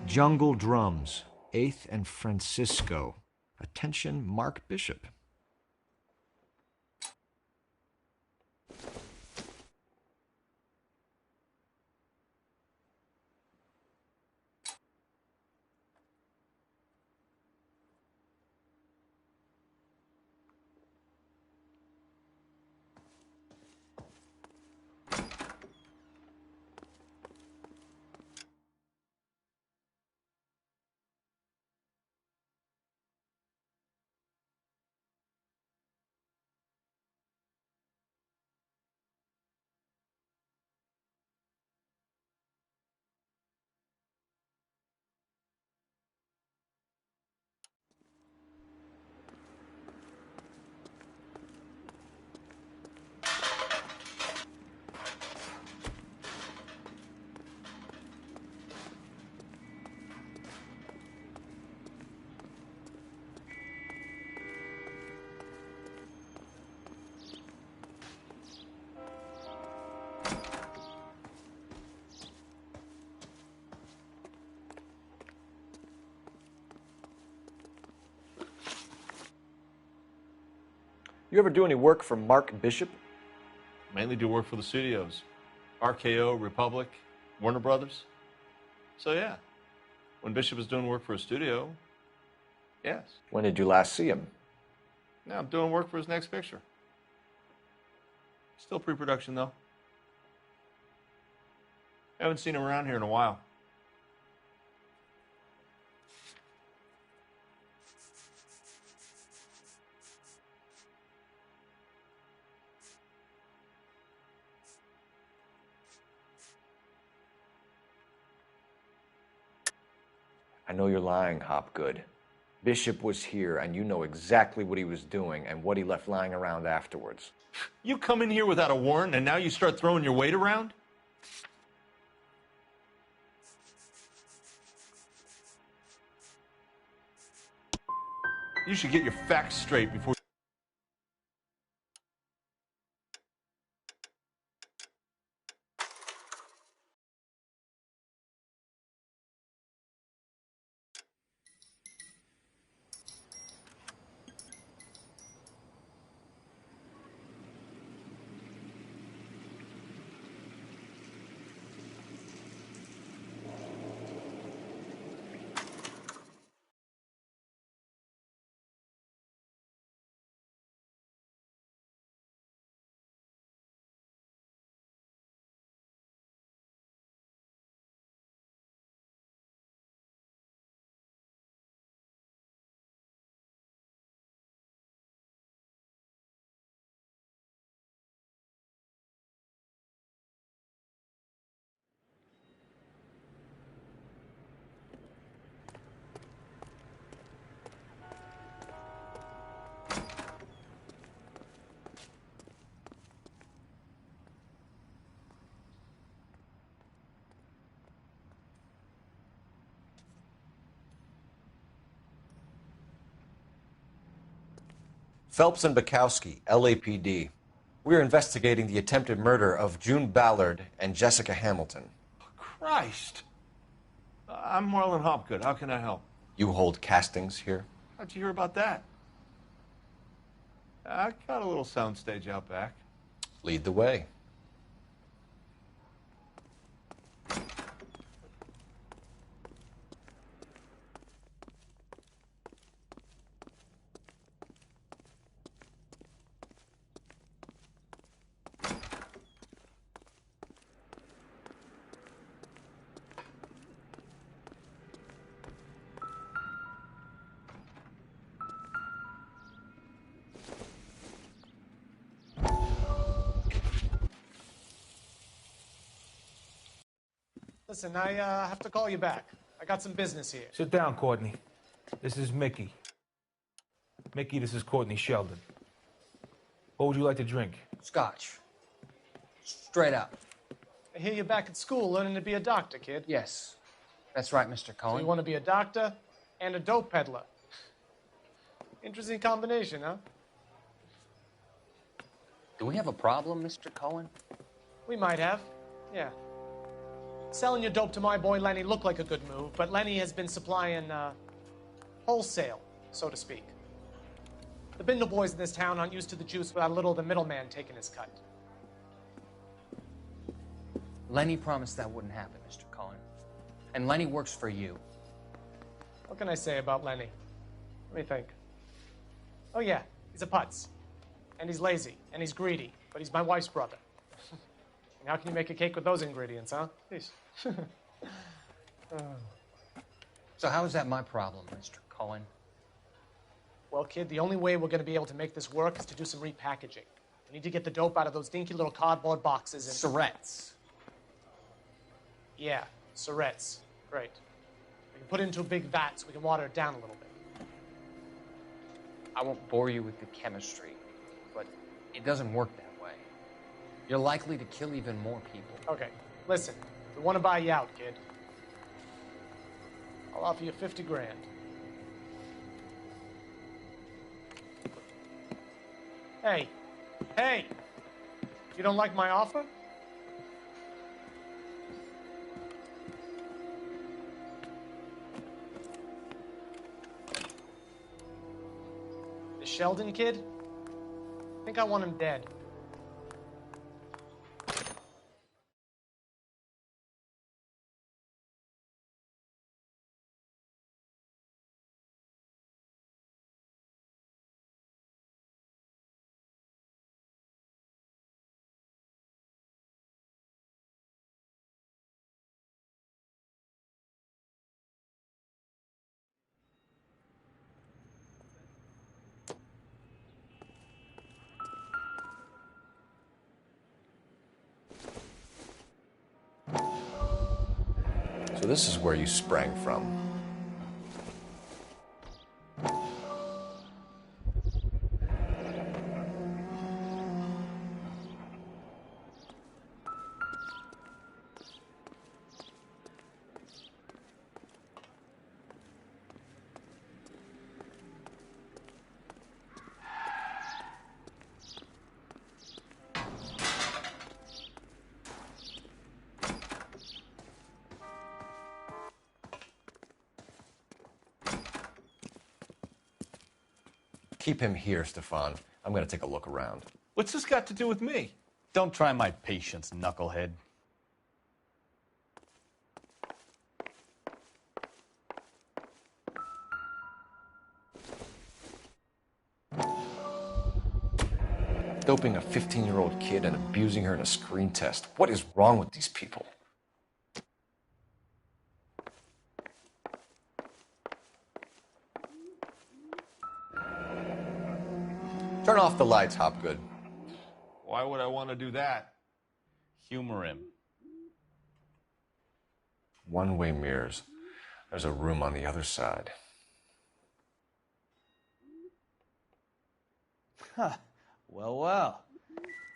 Jungle Drums, 8th and Francisco. Attention, Mark Bishop. You ever do any work for Mark Bishop? Mainly do work for the studios. RKO, Republic, Warner Brothers. So yeah, when Bishop is doing work for a studio, yes. When did you last see him? Now I'm doing work for his next picture. Still pre-production though. Haven't seen him around here in a while. I know you're lying, Hopgood. Bishop was here, and you know exactly what he was doing and what he left lying around afterwards. You come in here without a warrant, and now you start throwing your weight around? You should get your facts straight before... Phelps and Bukowski, LAPD. We're investigating the attempted murder of June Ballard and Jessica Hamilton. Christ. I'm Marlon Hopgood. How can I help? You hold castings here? How'd you hear about that? I got a little soundstage out back. Lead the way. Listen, I have to call you back. I got some business here. Sit down, Courtney. This is Mickey. Mickey, this is Courtney Sheldon. What would you like to drink? Scotch. Straight up. I hear you're back at school learning to be a doctor, kid. Yes. That's right, Mr. Cohen. So you want to be a doctor and a dope peddler. Interesting combination, huh? Do we have a problem, Mr. Cohen? We might have, yeah. Selling your dope to my boy Lenny looked like a good move, but Lenny has been supplying, wholesale, so to speak. The Bindle boys in this town aren't used to the juice without a little of the middleman taking his cut. Lenny promised that wouldn't happen, Mr. Cohen. And Lenny works for you. What can I say about Lenny? Let me think. Oh yeah, he's a putz. And he's lazy, and he's greedy, but he's my wife's brother. And how can you make a cake with those ingredients, huh? Please. So how is that my problem, Mr. Cohen? Well, kid, the only way we're going to be able to make this work is to do some repackaging. We need to get the dope out of those dinky little cardboard boxes and... Surrettes. Yeah, Surrettes. Great. We can put it into a big vat so we can water it down a little bit. I won't bore you with the chemistry, but it doesn't work that way. You're likely to kill even more people. Okay, listen. We want to buy you out, kid. I'll offer you 50 grand. Hey! You don't like my offer? The Sheldon kid? I think I want him dead. So this is where you sprang from. Keep him here, Stefan. I'm going to take a look around. What's this got to do with me? Don't try my patience, knucklehead. Doping a 15-year-old kid and abusing her in a screen test. What is wrong with these people? Turn off the lights, Hopgood. Why would I want to do that? Humor him. One-way mirrors. There's a room on the other side. Huh. Well.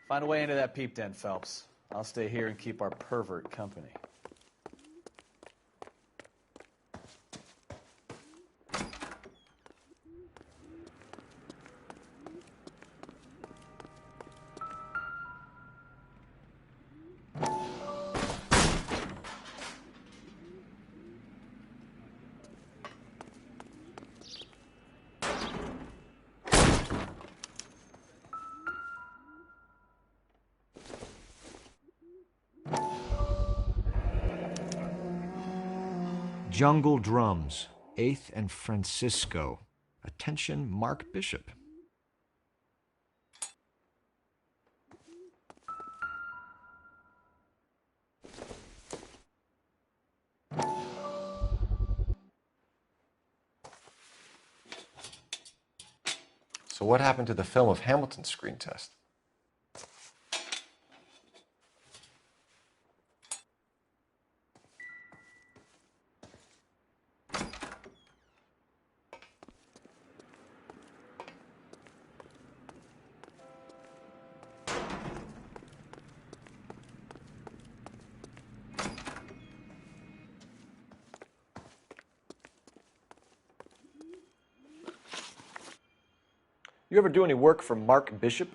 Find a way into that peep den, Phelps. I'll stay here and keep our pervert company. Jungle Drums, 8th and Francisco. Attention, Mark Bishop. So what happened to the film of Hamilton's screen test? You ever do any work for Mark Bishop?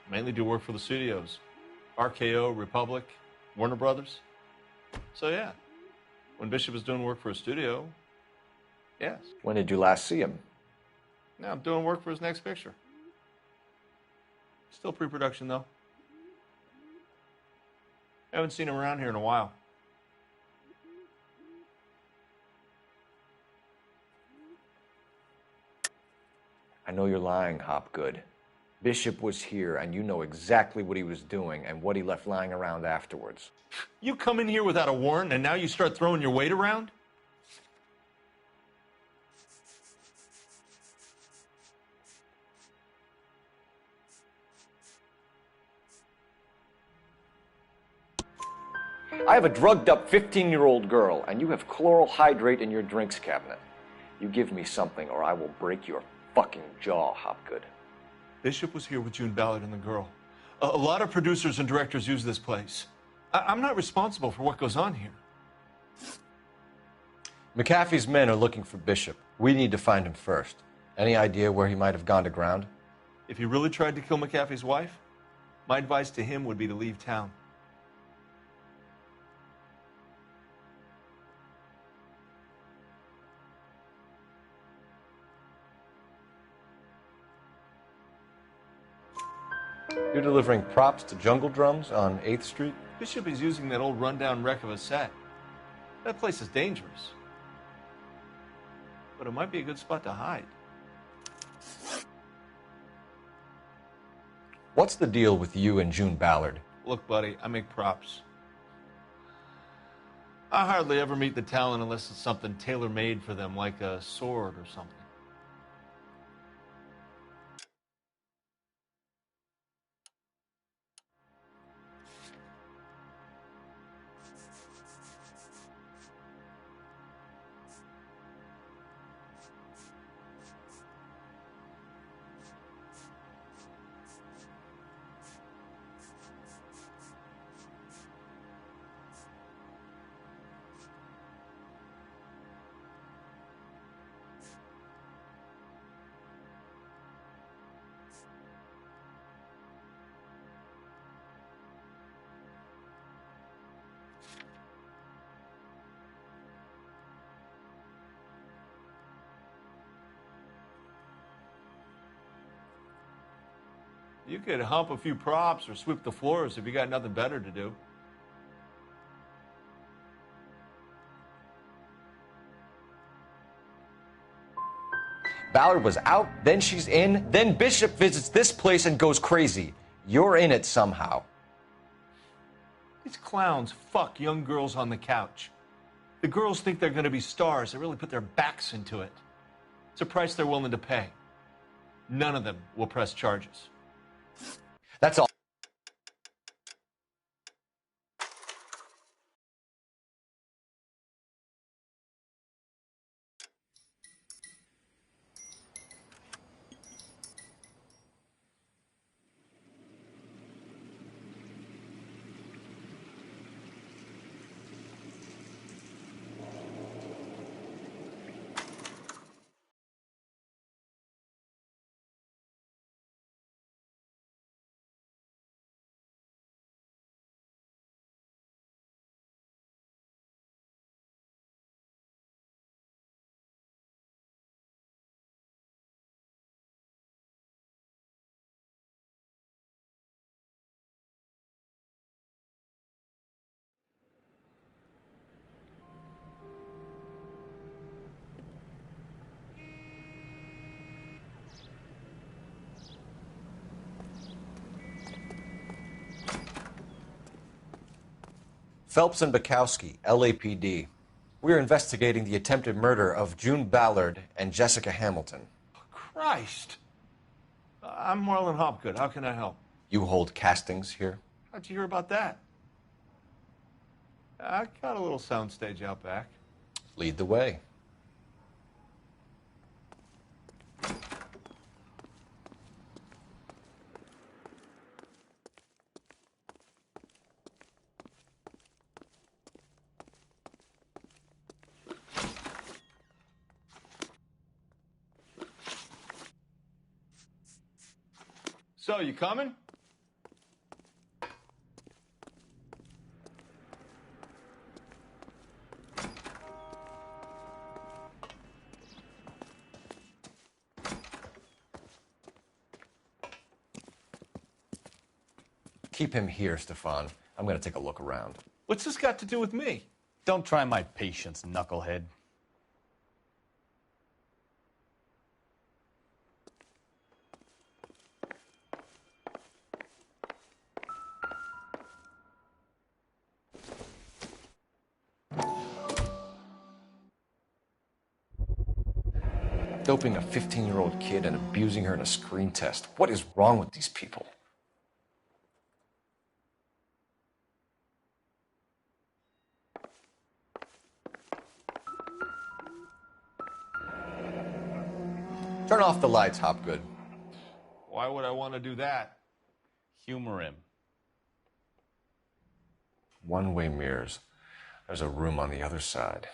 Mainly do work for the studios. RKO, Republic, Warner Brothers. So yeah, when Bishop is doing work for a studio, yes. When did you last see him? Now I'm doing work for his next picture. Still pre-production though. Haven't seen him around here in a while. I know you're lying, Hopgood. Bishop was here, and you know exactly what he was doing and what he left lying around afterwards. You come in here without a warrant, and now you start throwing your weight around? I have a drugged-up 15-year-old girl, and you have chloral hydrate in your drinks cabinet. You give me something, or I will break your fucking jaw, Hopgood. Bishop was here with June Ballard and the girl. A lot of producers and directors use this place. I'm not responsible for what goes on here. McAfee's men are looking for Bishop. We need to find him first. Any idea where he might have gone to ground? If he really tried to kill McAfee's wife, my advice to him would be to leave town. You're delivering props to Jungle Drums on 8th Street? Bishop is using that old rundown wreck of a set. That place is dangerous. But it might be a good spot to hide. What's the deal with you and June Ballard? Look, buddy, I make props. I hardly ever meet the talent unless it's something tailor-made for them, like a sword or something. You could hump a few props or sweep the floors if you got nothing better to do. Ballard was out, then she's in, then Bishop visits this place and goes crazy. You're in it somehow. These clowns fuck young girls on the couch. The girls think they're going to be stars. They really put their backs into it. It's a price they're willing to pay. None of them will press charges. That's all. Phelps and Bukowski, LAPD. We're investigating the attempted murder of June Ballard and Jessica Hamilton. Christ. I'm Marlon Hopgood. How can I help? You hold castings here? How'd you hear about that? I got a little soundstage out back. Lead the way. So, you coming? Keep him here, Stefan. I'm going to take a look around. What's this got to do with me? Don't try my patience, knucklehead. Doping a 15-year-old kid and abusing her in a screen test. What is wrong with these people? Turn off the lights, Hopgood. Why would I want to do that? Humor him. One-way mirrors. There's a room on the other side.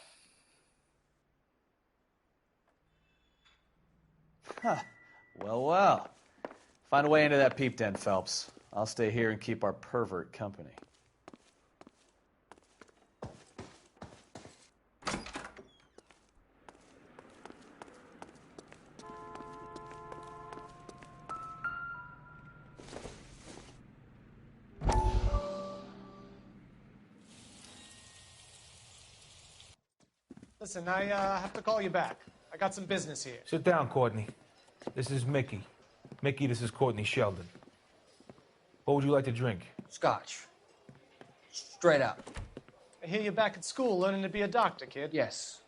Huh. Well. Find a way into that peep den, Phelps. I'll stay here and keep our pervert company. Listen, I have to call you back. I got some business here. Sit down, Courtney. This is Mickey. Mickey, this is Courtney Sheldon. What would you like to drink? Scotch. Straight up. I hear you're back at school learning to be a doctor, kid. Yes.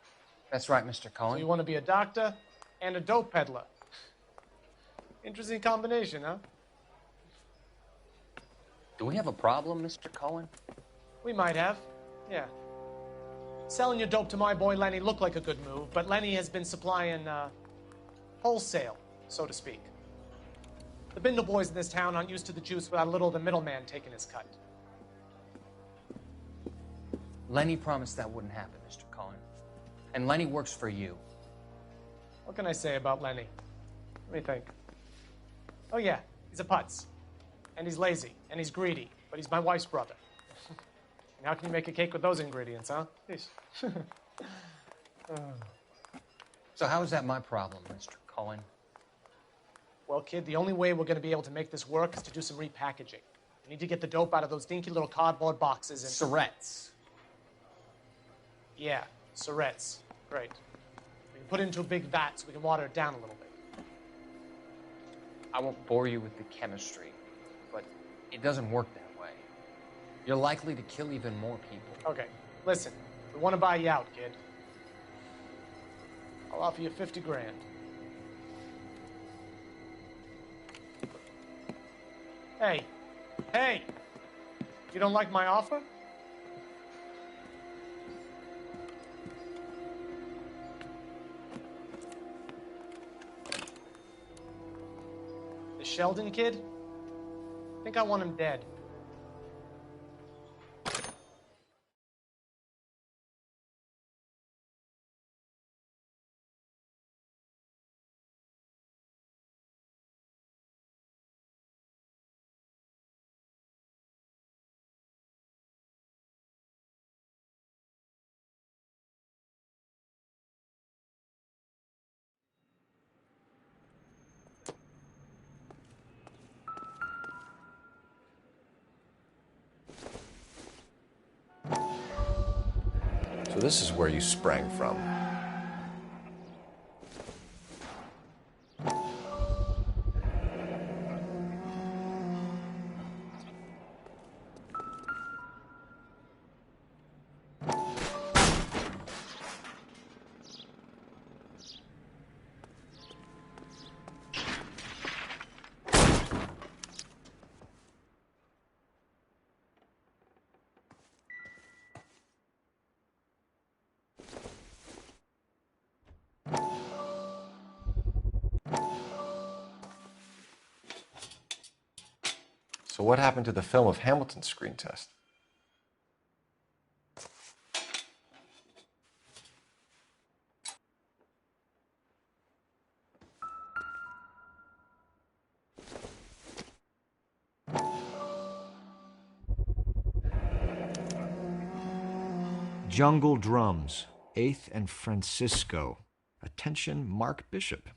That's right, Mr. So Cohen. you want to be a doctor and a dope peddler. Interesting combination, huh? Do we have a problem, Mr. Cohen? We might have. Yeah. Selling your dope to my boy Lenny looked like a good move, but Lenny has been supplying, wholesale, so to speak. The Bindle boys in this town aren't used to the juice without a little of the middleman taking his cut. Lenny promised that wouldn't happen, Mr. Cohen. And Lenny works for you. What can I say about Lenny? Let me think. Oh yeah, he's a putz. And he's lazy, and he's greedy, but he's my wife's brother. And how can you make a cake with those ingredients, huh? So how is that my problem, Mr. Cohen? Well, kid, the only way we're going to be able to make this work is to do some repackaging. We need to get the dope out of those dinky little cardboard boxes and... Surrettes. Yeah, Surrettes. Great. We can put it into a big vat so we can water it down a little bit. I won't bore you with the chemistry, but it doesn't work that way. You're likely to kill even more people. Okay, listen. We want to buy you out, kid. I'll offer you 50 grand. Hey! You don't like my offer? The Sheldon kid? I think I want him dead. So this is where you sprang from. So what happened to the film of Hamilton's screen test? Jungle Drums, 8th and Francisco. Attention, Mark Bishop.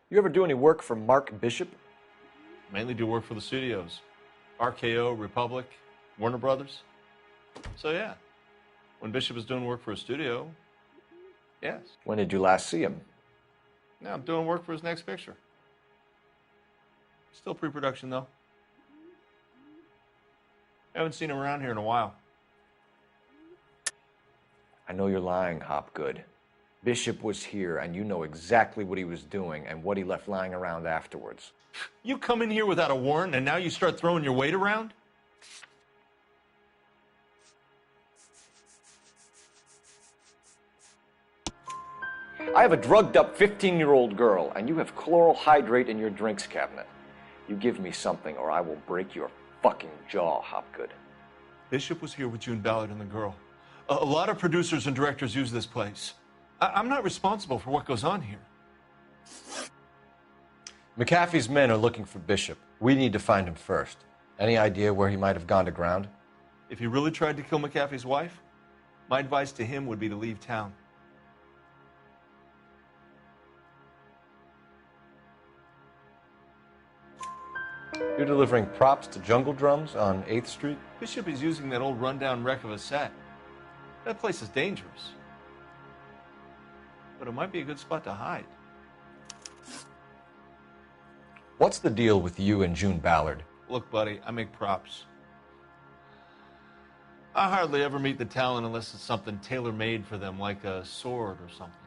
You ever do any work for Mark Bishop? Mainly do work for the studios. RKO, Republic, Warner Brothers. So yeah, when Bishop is doing work for a studio, yes. When did you last see him? Now I'm doing work for his next picture. Still pre-production though. Haven't seen him around here in a while. I know you're lying, Hopgood. Bishop was here, and you know exactly what he was doing and what he left lying around afterwards. You come in here without a warrant, and now you start throwing your weight around? I have a drugged-up 15-year-old girl, and you have chloral hydrate in your drinks cabinet. You give me something, or I will break your fucking jaw, Hopgood. Bishop was here with June Ballard and the girl. A lot of producers and directors use this place. I'm not responsible for what goes on here. McAfee's men are looking for Bishop. We need to find him first. Any idea where he might have gone to ground? If he really tried to kill McAfee's wife, my advice to him would be to leave town. You're delivering props to Jungle Drums on 8th Street? Bishop is using that old rundown wreck of a set. That place is dangerous. But it might be a good spot to hide. What's the deal with you and June Ballard? Look, buddy, I make props. I hardly ever meet the talent unless it's something tailor-made for them, like a sword or something.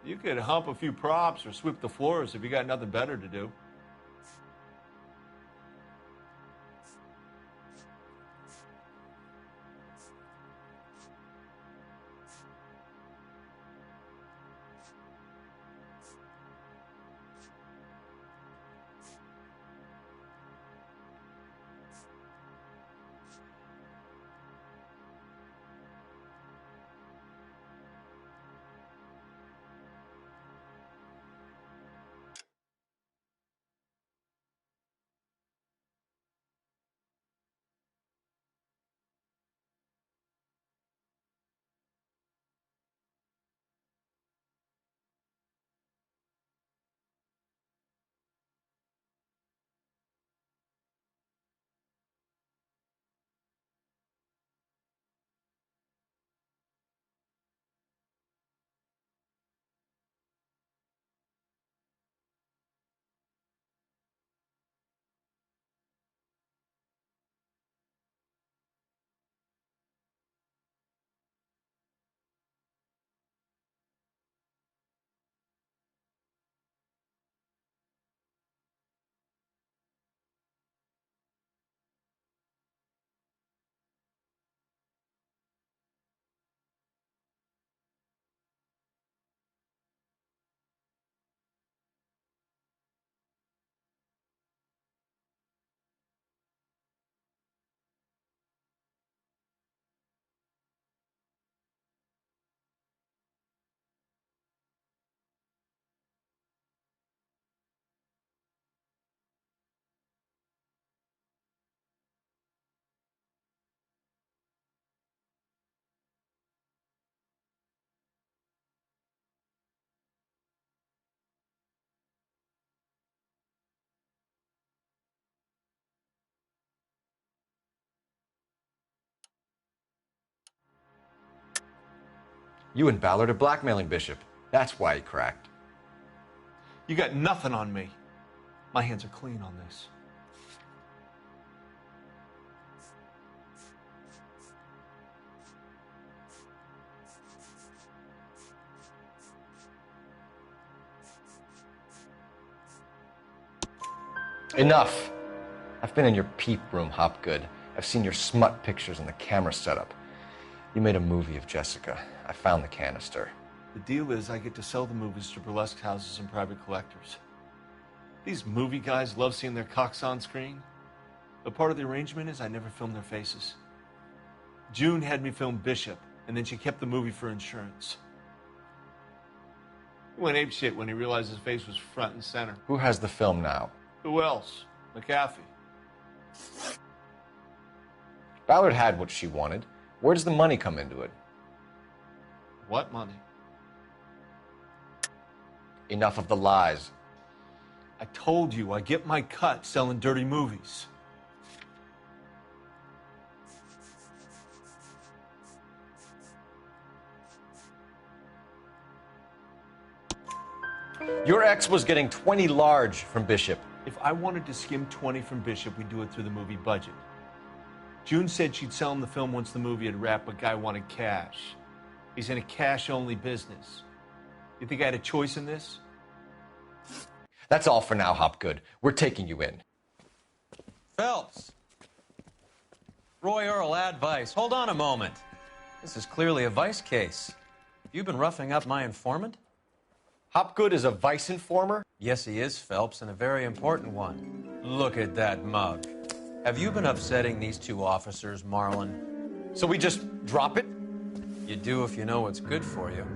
You could hump a few props or sweep the floors if you got nothing better to do. You and Ballard are blackmailing Bishop. That's why he cracked. You got nothing on me. My hands are clean on this. Enough. I've been in your peep room, Hopgood. I've seen your smut pictures and the camera setup. You made a movie of Jessica. I found the canister. The deal is I get to sell the movies to burlesque houses and private collectors. These movie guys love seeing their cocks on screen. But part of the arrangement is I never film their faces. June had me film Bishop, and then she kept the movie for insurance. He went apeshit when he realized his face was front and center. Who has the film now? Who else? McAfee. Ballard had what she wanted. Where does the money come into it? What money? Enough of the lies. I told you I get my cut selling dirty movies. Your ex was getting 20 large from Bishop. If I wanted to skim 20 from Bishop, we'd do it through the movie budget. June said she'd sell him the film once the movie had wrapped, but Guy wanted cash. He's in a cash-only business. You think I had a choice in this? That's all for now, Hopgood. We're taking you in. Phelps. Roy Earl, ad vice. Hold on a moment. This is clearly a vice case. You've been roughing up my informant? Hopgood is a vice informer? Yes, he is, Phelps, and a very important one. Look at that mug. Have you been upsetting these two officers, Marlon? So we just drop it? You do if you know what's good for you.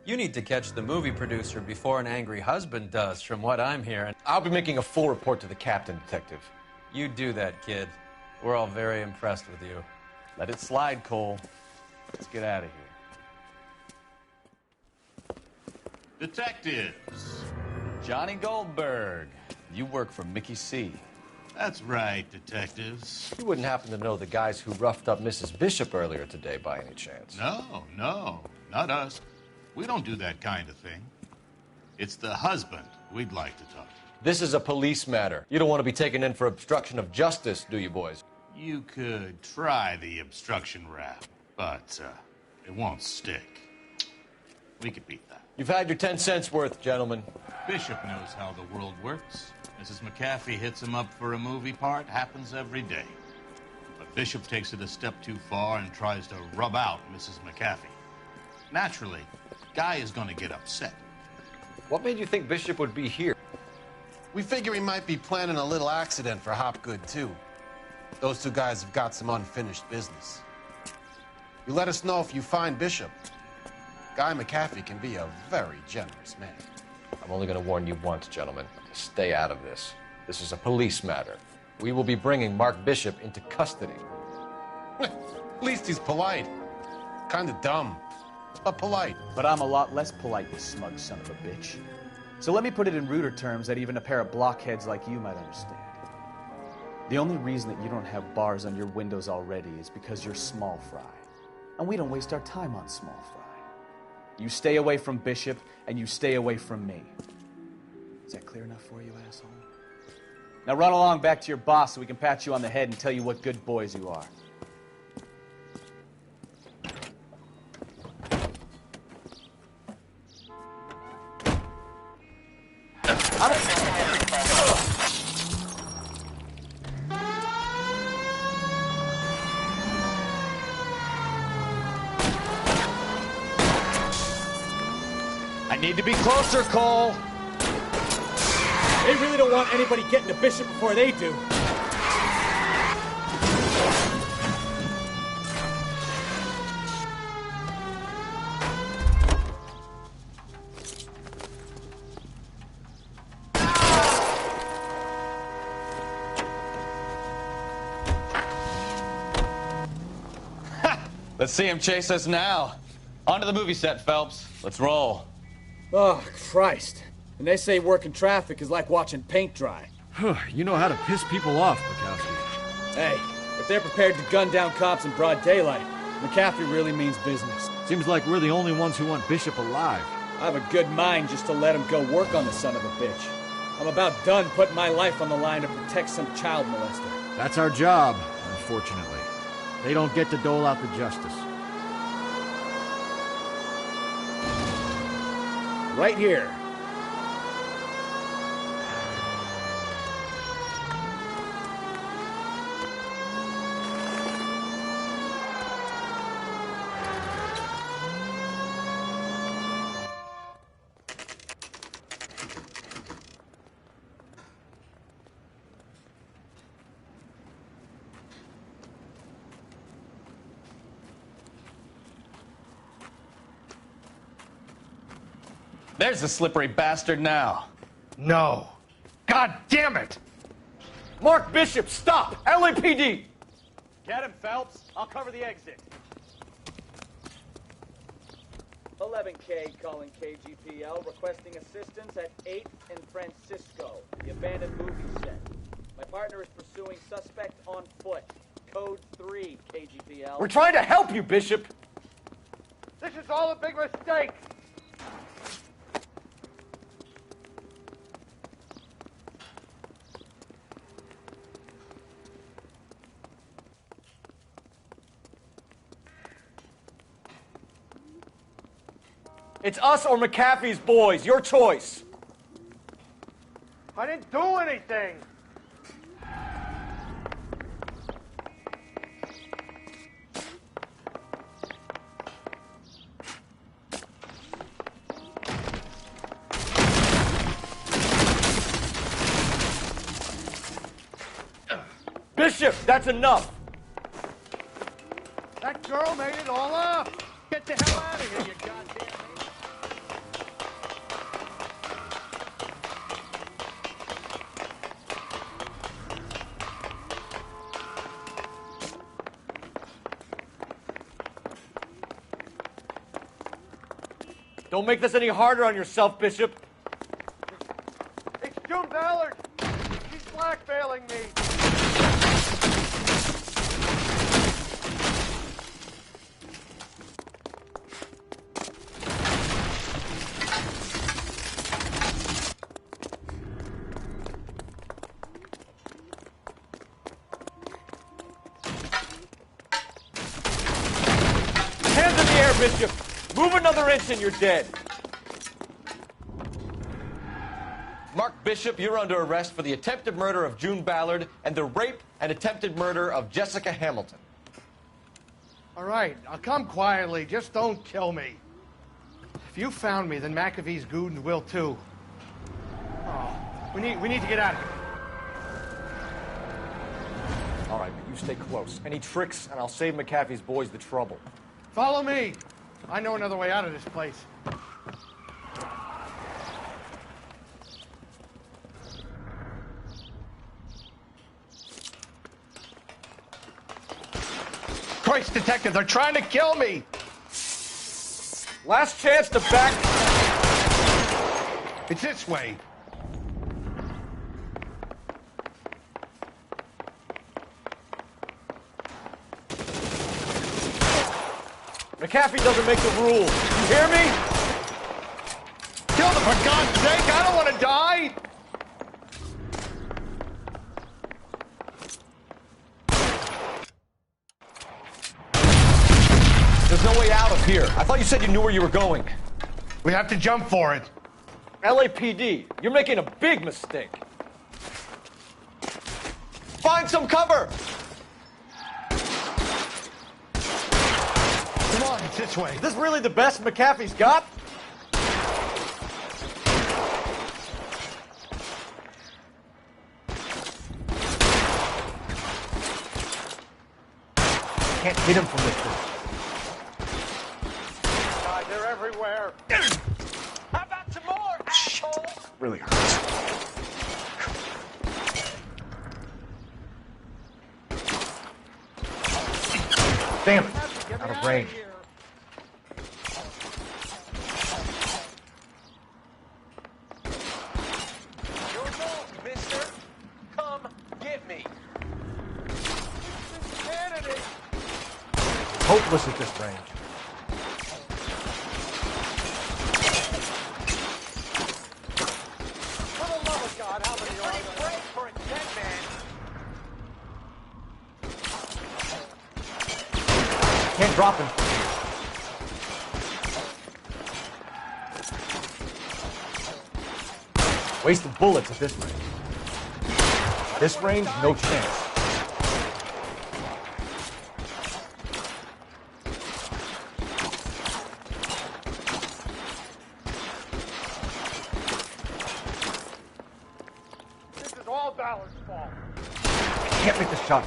You need to catch the movie producer before an angry husband does, from what I'm hearing. I'll be making a full report to the captain, Detective. You do that, kid. We're all very impressed with you. Let it slide, Cole. Let's get out of here. Detectives. Johnny Goldberg. You work for Mickey C. That's right, detectives. You wouldn't happen to know the guys who roughed up Mrs. Bishop earlier today by any chance? No, not us. We don't do that kind of thing. It's the husband we'd like to talk to. This is a police matter. You don't want to be taken in for obstruction of justice, do you, boys? You could try the obstruction rap, but it won't stick. We could beat that. You've had your 10 cents worth, gentlemen. Bishop knows how the world works. Mrs. McAfee hits him up for a movie part. Happens every day. But Bishop takes it a step too far and tries to rub out Mrs. McAfee. Naturally, Guy is going to get upset. What made you think Bishop would be here? We figure he might be planning a little accident for Hopgood, too. Those two guys have got some unfinished business. You let us know if you find Bishop. Guy McAfee can be a very generous man. I'm only going to warn you once, gentlemen. Stay out of this. This is a police matter. We will be bringing Mark Bishop into custody. At least he's polite. Kind of dumb, but polite. But I'm a lot less polite, you smug son of a bitch. So let me put it in ruder terms that even a pair of blockheads like you might understand. The only reason that you don't have bars on your windows already is because you're small fry. And we don't waste our time on small fry. You stay away from Bishop, and you stay away from me. Is that clear enough for you, asshole? Now run along back to your boss so we can pat you on the head and tell you what good boys you are. Need to be closer, Cole. They really don't want anybody getting to Bishop before they do. Let's see him chase us now. Onto the movie set, Phelps. Let's roll. Oh, Christ. And they say working traffic is like watching paint dry. You know how to piss people off, Bukowski. Hey, if they're prepared to gun down cops in broad daylight, McAfee really means business. Seems like we're the only ones who want Bishop alive. I have a good mind just to let him go work on the son of a bitch. I'm about done putting my life on the line to protect some child molester. That's our job, unfortunately. They don't get to dole out the justice. Right here. There's the slippery bastard now. No. God damn it! Mark Bishop, stop! LAPD! Get him, Phelps. I'll cover the exit. 11K calling KGPL, requesting assistance at 8th and Francisco, the abandoned movie set. My partner is pursuing suspect on foot. Code 3, KGPL. We're trying to help you, Bishop! This is all a big mistake! It's us or McAfee's boys. Your choice. I didn't do anything! Bishop, that's enough. That girl made it all up! Get the hell out of here, you goddamn... Don't make this any harder on yourself, Bishop. It's June Ballard! She's blackmailing me! Hands in the air, Bishop! Move another inch and you're dead. Mark Bishop, you're under arrest for the attempted murder of June Ballard and the rape and attempted murder of Jessica Hamilton. All right, I'll come quietly. Just don't kill me. If you found me, then McAfee's goons will too. Oh, we need to get out of here. All right, but you stay close. Any tricks, and I'll save McAfee's boys the trouble. Follow me. I know another way out of this place. Christ, detective, they're trying to kill me! Last chance to back... It's this way. McAfee doesn't make the rules. You hear me? Kill them, for God's sake! I don't want to die! There's no way out of here. I thought you said you knew where you were going. We have to jump for it. LAPD, you're making a big mistake. Find some cover! Come on, it's this way. Is this really the best McAfee's got? Can't hit him from this point. God, they're everywhere. How about some more, asshole? Really hurts. Damn it. Out of range. Your fault, mister. Come get me. Hopeless at this range. Can't drop him. Wasting bullets at this range. This range, no chance. This is all Ballard's fault. Can't make the shot.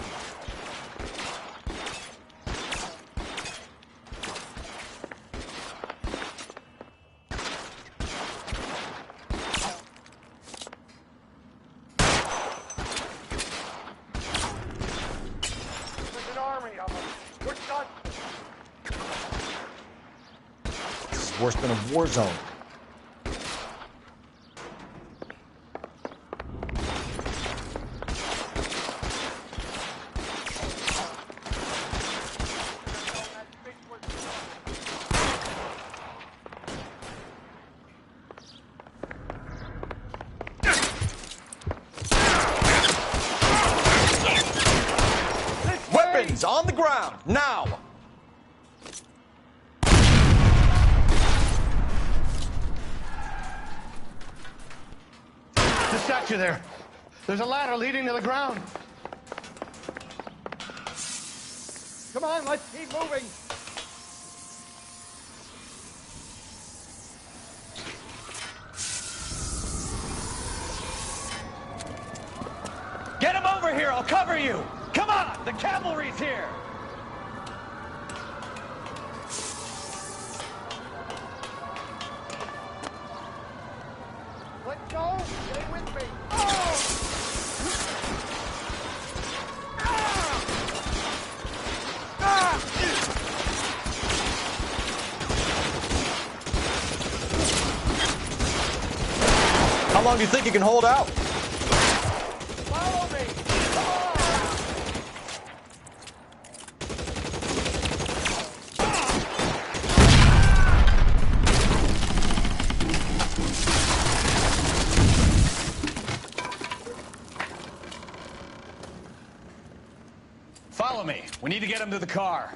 There's an army of them. We're done. This is worse than a war zone. Weapons on the ground, now! Just got you there. There's a ladder leading to the ground. Come on, let's keep moving. Get him over here, I'll cover you! Come on, the cavalry's here! Let go. Stay with me. How long do you think you can hold out? Follow me. Follow me. We need to get him to the car.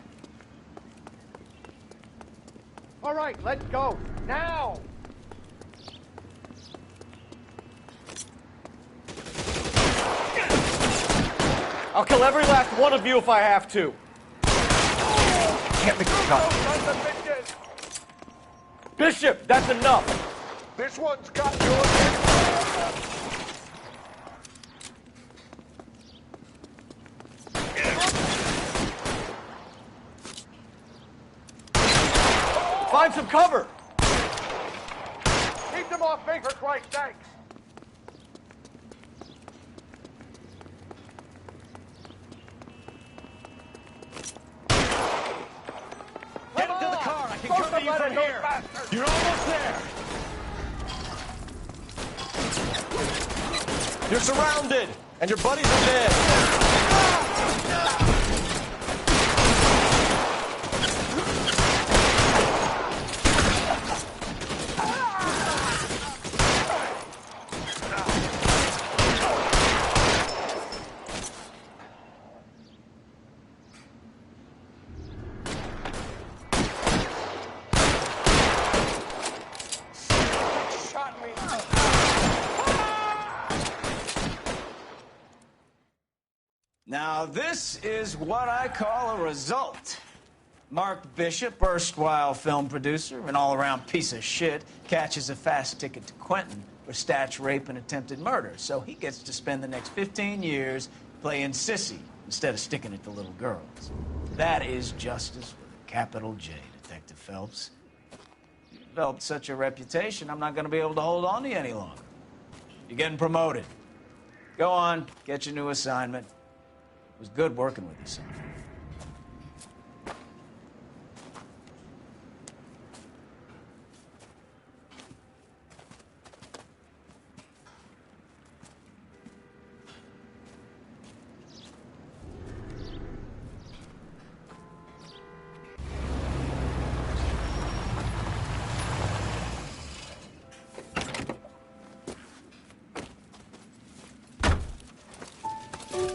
All right, let's go. Now. I'll kill every last one of you if I have to. Can't make the shot. Bishop, that's enough. This one's got yours. Find some cover. Keep them off me, for Christ's sakes. Get him to the car. I can cover you from here. You're almost there. You're surrounded, and your buddies are dead. Shot me. Now, this is what I call a result. Mark Bishop, erstwhile film producer, an all-around piece of shit, catches a fast ticket to Quentin for statch, rape, and attempted murder. So he gets to spend the next 15 years playing sissy instead of sticking it to little girls. That is justice with a capital J, Detective Phelps. You developed such a reputation, I'm not going to be able to hold on to you any longer. You're getting promoted. Go on, get your new assignment. It was good working with you, son.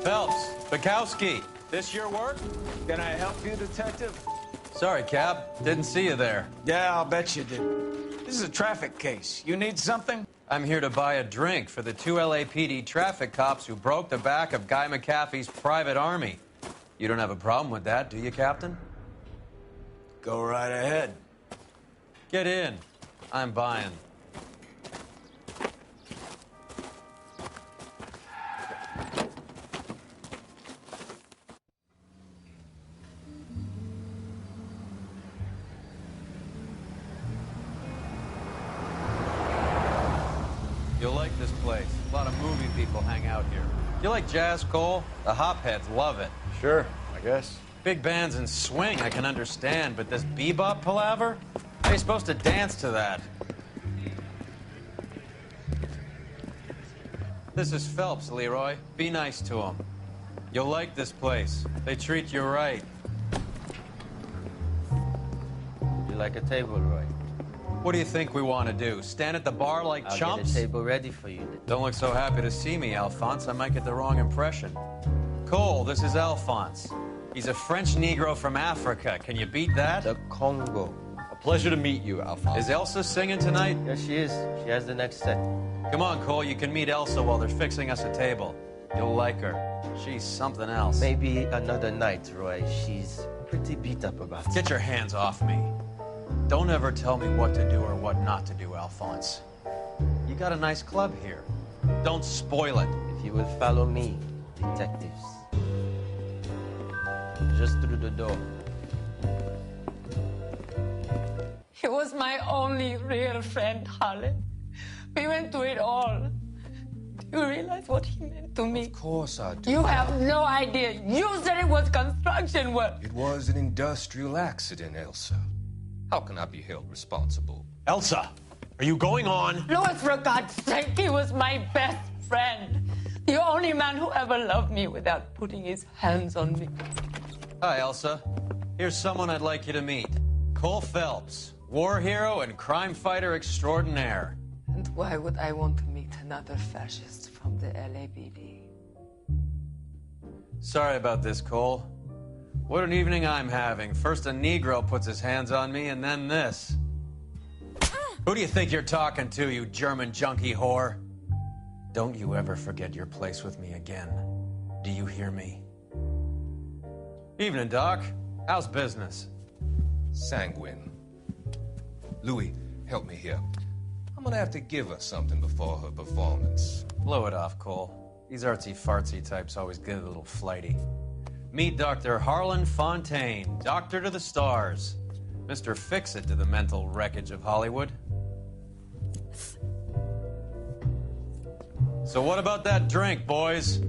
Phelps, Bukowski, this your work? Can I help you, Detective? Sorry, Cap. Didn't see you there. Yeah, I'll bet you did. This is a traffic case. You need something? I'm here to buy a drink for the 2 LAPD traffic cops who broke the back of Guy McAfee's private army. You don't have a problem with that, do you, Captain? Go right ahead. Get in. I'm buying. You'll like this place. A lot of movie people hang out here. You like jazz, Cole? The hopheads love it. Sure, I guess. Big bands and swing, I can understand, but this bebop palaver? How are you supposed to dance to that? This is Phelps, Leroy. Be nice to him. You'll like this place. They treat you right. You like a table, Roy? What do you think we want to do? Stand at the bar like I'll chumps? get a table ready for you. Don't look so happy to see me, Alphonse. I might get the wrong impression. Cole, this is Alphonse. He's a French Negro from Africa. Can you beat that? The Congo. A pleasure to meet you, Alphonse. Is Elsa singing tonight? Yes, she is. She has the next set. Come on, Cole. You can meet Elsa while they're fixing us a table. You'll like her. She's something else. Maybe another night, Roy. She's pretty beat up about it. Get your hands off me. Don't ever tell me what to do or what not to do, Alphonse. You got a nice club here. Don't spoil it. If you will follow me, detectives. Just through the door. He was my only real friend, Harlan. We went through it all. Do you realize what he meant to me? Of course I do. You have no idea. You said it was construction work. It was an industrial accident, Elsa. How can I be held responsible? Elsa, are you going on? Louis, for God's sake, he was my best friend. The only man who ever loved me without putting his hands on me. Hi, Elsa. Here's someone I'd like you to meet. Cole Phelps, war hero and crime fighter extraordinaire. And why would I want to meet another fascist from the LAPD? Sorry about this, Cole. What an evening I'm having. First a Negro puts his hands on me, and then this. Who do you think you're talking to, you German junkie whore? Don't you ever forget your place with me again. Do you hear me? Evening, Doc. How's business? Sanguine. Louis, help me here. I'm gonna have to give her something before her performance. Blow it off, Cole. These artsy-fartsy types always get a little flighty. Meet Dr. Harlan Fontaine, doctor to the stars. Mr. Fix-It to the mental wreckage of Hollywood. So what about that drink, boys?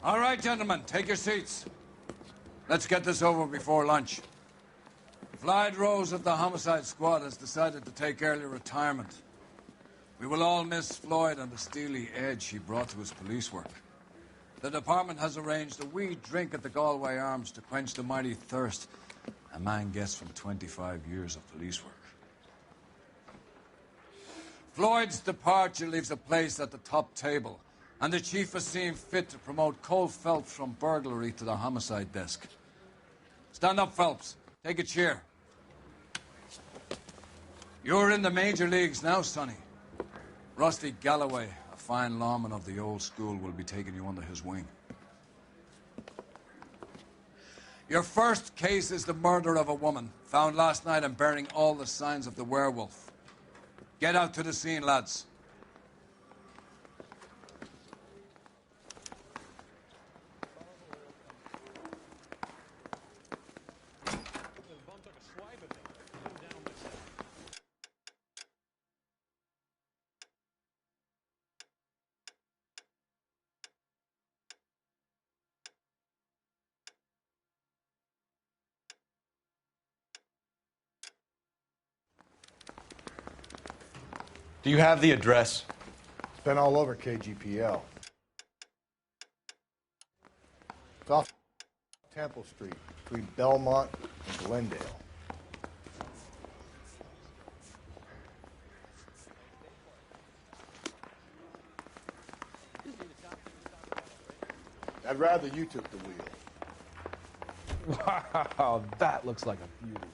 All right, gentlemen, take your seats. Let's get this over before lunch. Floyd Rose of the Homicide Squad has decided to take early retirement. We will all miss Floyd and the steely edge he brought to his police work. The department has arranged a wee drink at the Galway Arms to quench the mighty thirst a man gets from 25 years of police work. Floyd's departure leaves a place at the top table, and the chief has seen fit to promote Cole Phelps from burglary to the homicide desk. Stand up, Phelps. Take a chair. You're in the major leagues now, Sonny. Rusty Galloway, a fine lawman of the old school, will be taking you under his wing. Your first case is the murder of a woman, found last night and bearing all the signs of the werewolf. Get out to the scene, lads. Do you have the address? It's been all over KGPL. It's off Temple Street, between Belmont and Glendale. I'd rather you took the wheel. Wow, that looks like a beauty.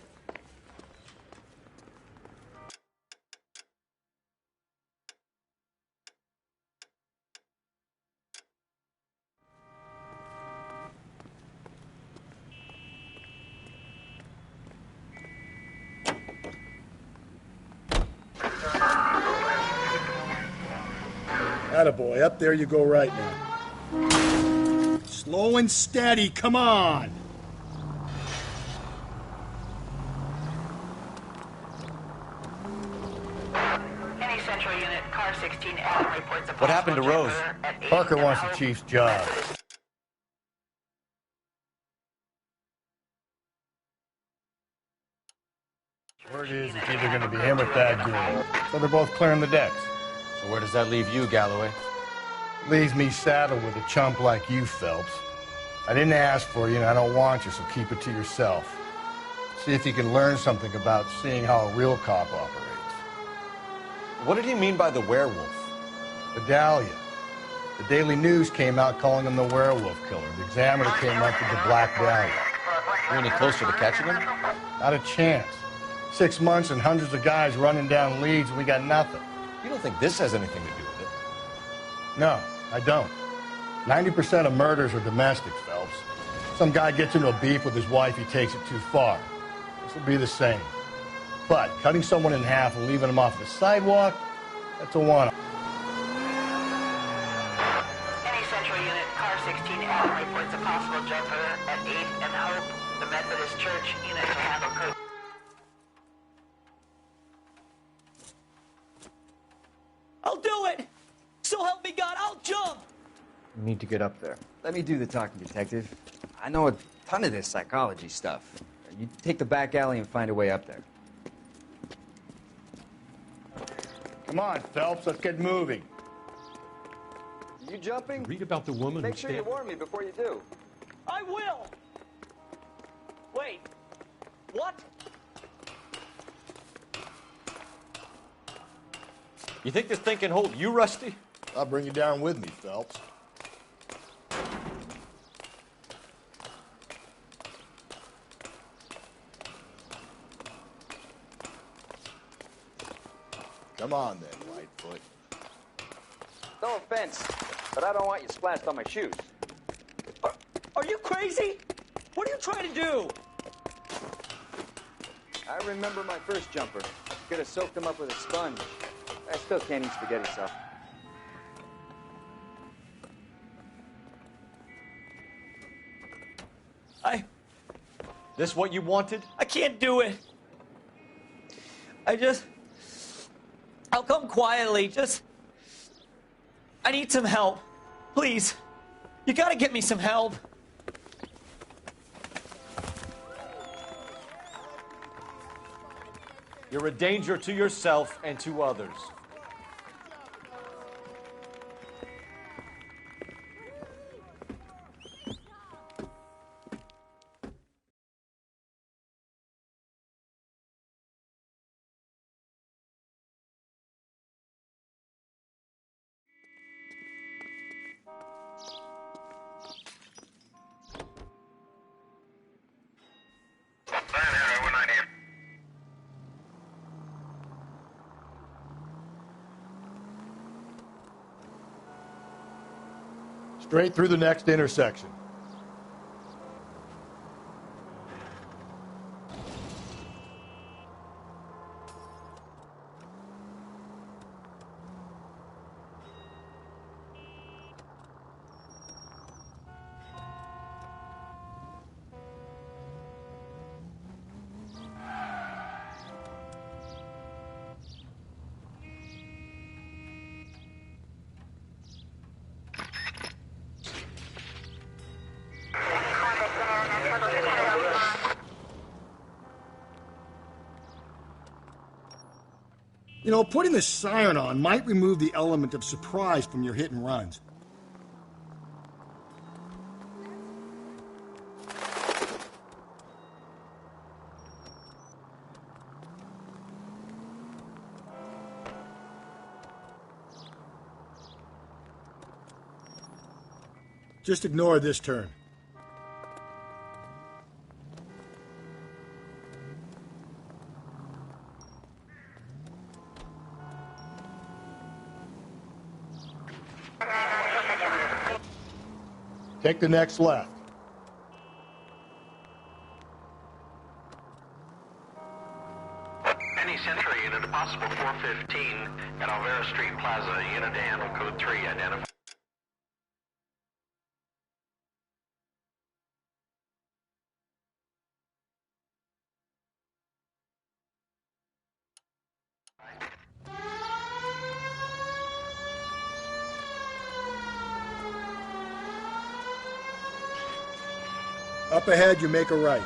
Attaboy, up there you go right now. Slow and steady, come on! Any central unit, car 16 Adam reports a What happened to Rose? Parker wants the chief's job. Word is it's either going to be him or that girl. So they're both clearing the decks. So where does that leave you, Galloway? Leaves me saddled with a chump like you, Phelps. I didn't ask for you, and I don't want you, so keep it to yourself. See if you can learn something about seeing how a real cop operates. What did he mean by the werewolf? The Dahlia. The Daily News came out calling him the werewolf killer. The Examiner came up with the Black Dahlia. Are you any closer to catching him? Not a chance. 6 months and hundreds of guys running down leads, and we got nothing. You don't think this has anything to do with it? No, I don't. 90% of murders are domestic, Phelps. Some guy gets into a beef with his wife, he takes it too far. This will be the same. But cutting someone in half and leaving them off the sidewalk, that's a one. Any central unit, car 16 Adam reports a possible jumper at 8th and Hope, the Methodist Church unit to handle code. I'll do it! So help me God, I'll jump! You need to get up there. Let me do the talking, detective. I know a ton of this psychology stuff. You take the back alley and find a way up there. Come on, Phelps, let's get moving. You jumping? Read about the woman Make sure you warn me before you do. I will! Wait, what? You think this thing can hold you, Rusty? I'll bring you down with me, Phelps. Come on then, Lightfoot. No offense, but I don't want you splashed on my shoes. Are you crazy? What are you trying to do? I remember my first jumper. Could have soaked him up with a sponge. I still can't eat spaghetti sauce. This what you wanted? I can't do it. I'll come quietly. I need some help. Please. You gotta get me some help. You're a danger to yourself and to others. Straight through the next intersection. You know, putting the siren on might remove the element of surprise from your hit and runs. Just ignore this turn. Take the next left. Any Century unit, a possible 415 at Alvera Street Plaza, unit to handle code 3, identify. Up ahead, you make a right.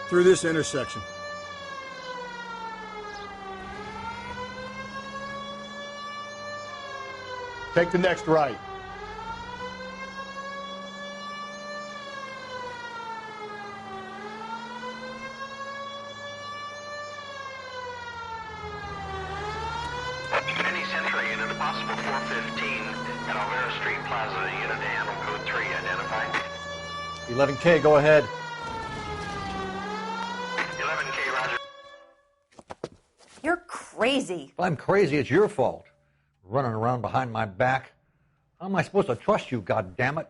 Through this intersection. Take the next right. Any Century unit, a possible 415 at Alvera Street Plaza, unit to handle code 3, identify. 11K, go ahead. 11K, roger. You're crazy. If I'm crazy, it's your fault. Running around behind my back. How am I supposed to trust you, goddammit?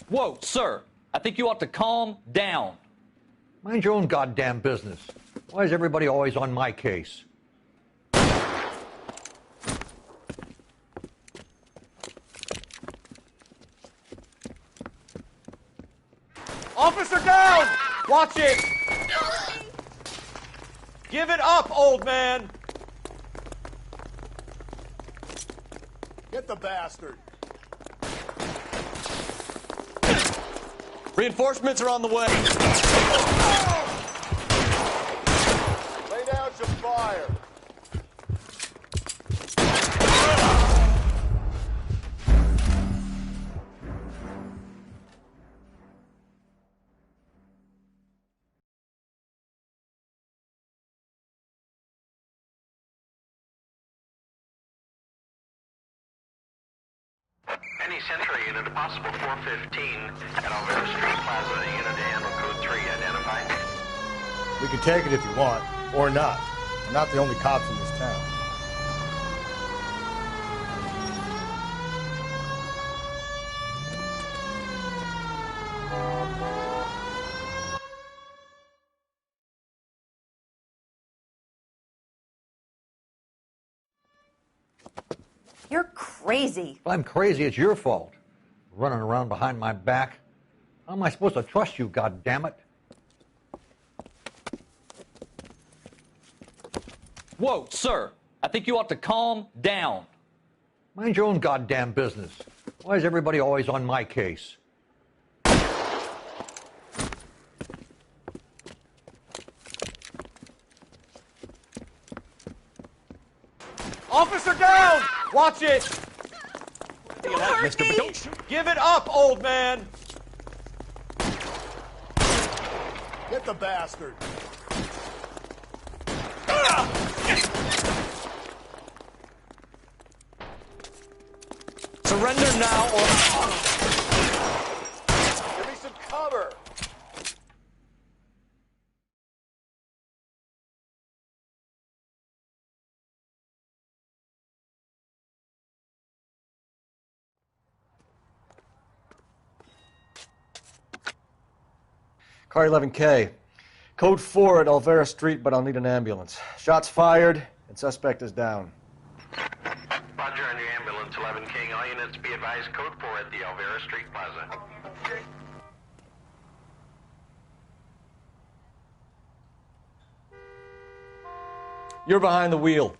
Whoa, sir. I think you ought to calm down. Mind your own goddamn business. Why is everybody always on my case? Officer down! Watch it! Give it up, old man! Get the bastard. Reinforcements are on the way. Lay down some fire. Any Central unit, a possible 415 at Alvera Street Plaza, unit to handle code 3, identified. We can take it if you want, or not. We're not the only cops in this town. You're crazy. If I'm crazy, it's your fault. Running around behind my back. How am I supposed to trust you, goddammit? Whoa, sir. I think you ought to calm down. Mind your own goddamn business. Why is everybody always on my case? Officer down! Watch it! Don't hurt Mister, me. but don't shoot. Give it up, old man! Get the bastard. Surrender now or... Give me some cover! Car 11K. Code 4 at Alvera Street, but I'll need an ambulance. Shots fired, and suspect is down. Roger on your ambulance, 11 King. All units be advised, code 4 at the Alvera Street Plaza. You're behind the wheel.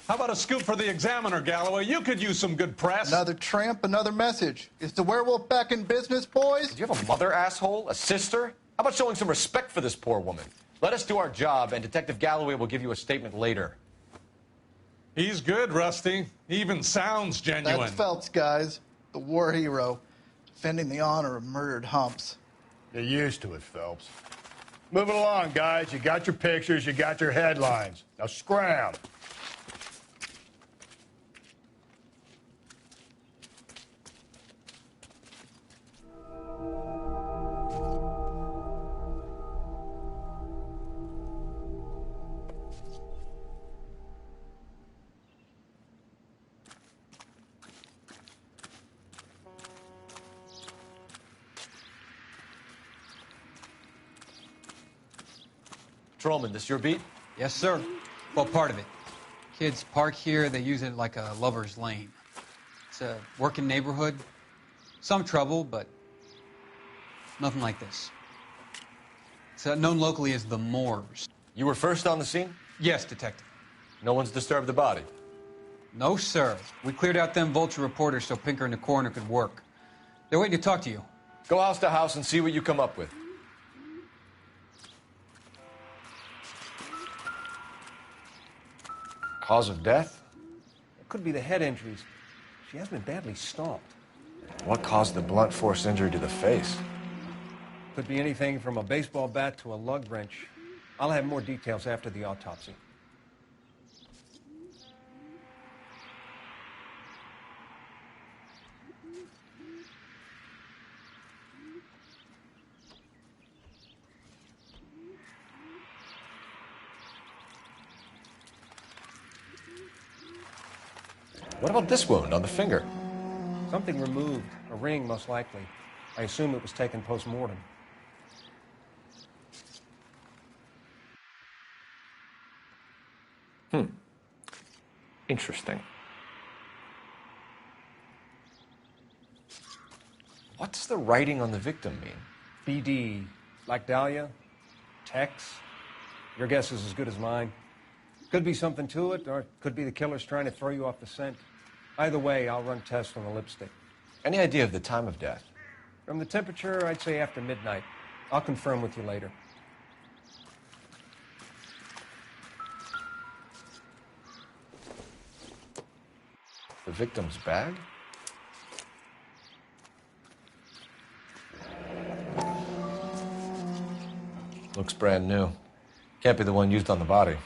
How about a scoop for the Examiner, Galloway? You could use some good press. Another tramp, another message. Is the werewolf back in business, boys? Do you have a mother, asshole? A sister? How about showing some respect for this poor woman? Let us do our job, and Detective Galloway will give you a statement later. He's good, Rusty. He even sounds genuine. That's Phelps, guys. The war hero. Defending the honor of murdered humps. Get used to it, Phelps. Move it along, guys. You got your pictures, you got your headlines. Now scram. Patrolman, this your beat? Yes, sir. Well, part of it. Kids park here, they use it like a lover's lane. It's a working neighborhood. Some trouble, but nothing like this. It's known locally as the Moors. You were first on the scene? Yes, detective. No one's disturbed the body? No, sir. We cleared out them vulture reporters so Pinker and the coroner could work. They're waiting to talk to you. Go house to house and see what you come up with. Cause of death? It could be the head injuries. She has been badly stomped. What caused the blunt force injury to the face? Could be anything from a baseball bat to a lug wrench. I'll have more details after the autopsy. What about this wound on the finger? Something removed. A ring, most likely. I assume it was taken post-mortem. Interesting. What does the writing on the victim mean? BD. Like Dahlia? Tex? Your guess is as good as mine. Could be something to it, or it could be the killer's trying to throw you off the scent. Either way, I'll run tests on the lipstick. Any idea of the time of death? From the temperature, I'd say after midnight. I'll confirm with you later. The victim's bag? Looks brand new. Can't be the one used on the body.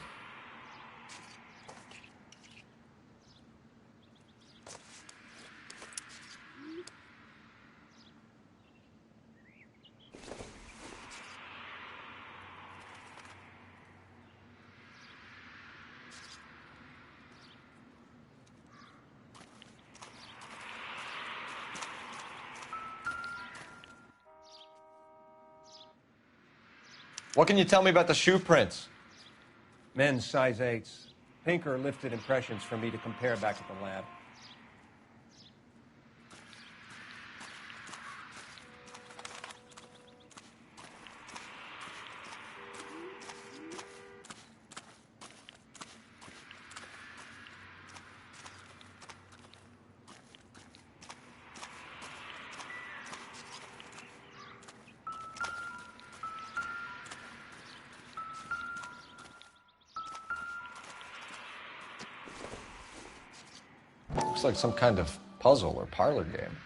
What can you tell me about the shoe prints? Men's size 8s. Pink or lifted impressions for me to compare back at the lab. Looks like some kind of puzzle or parlor game.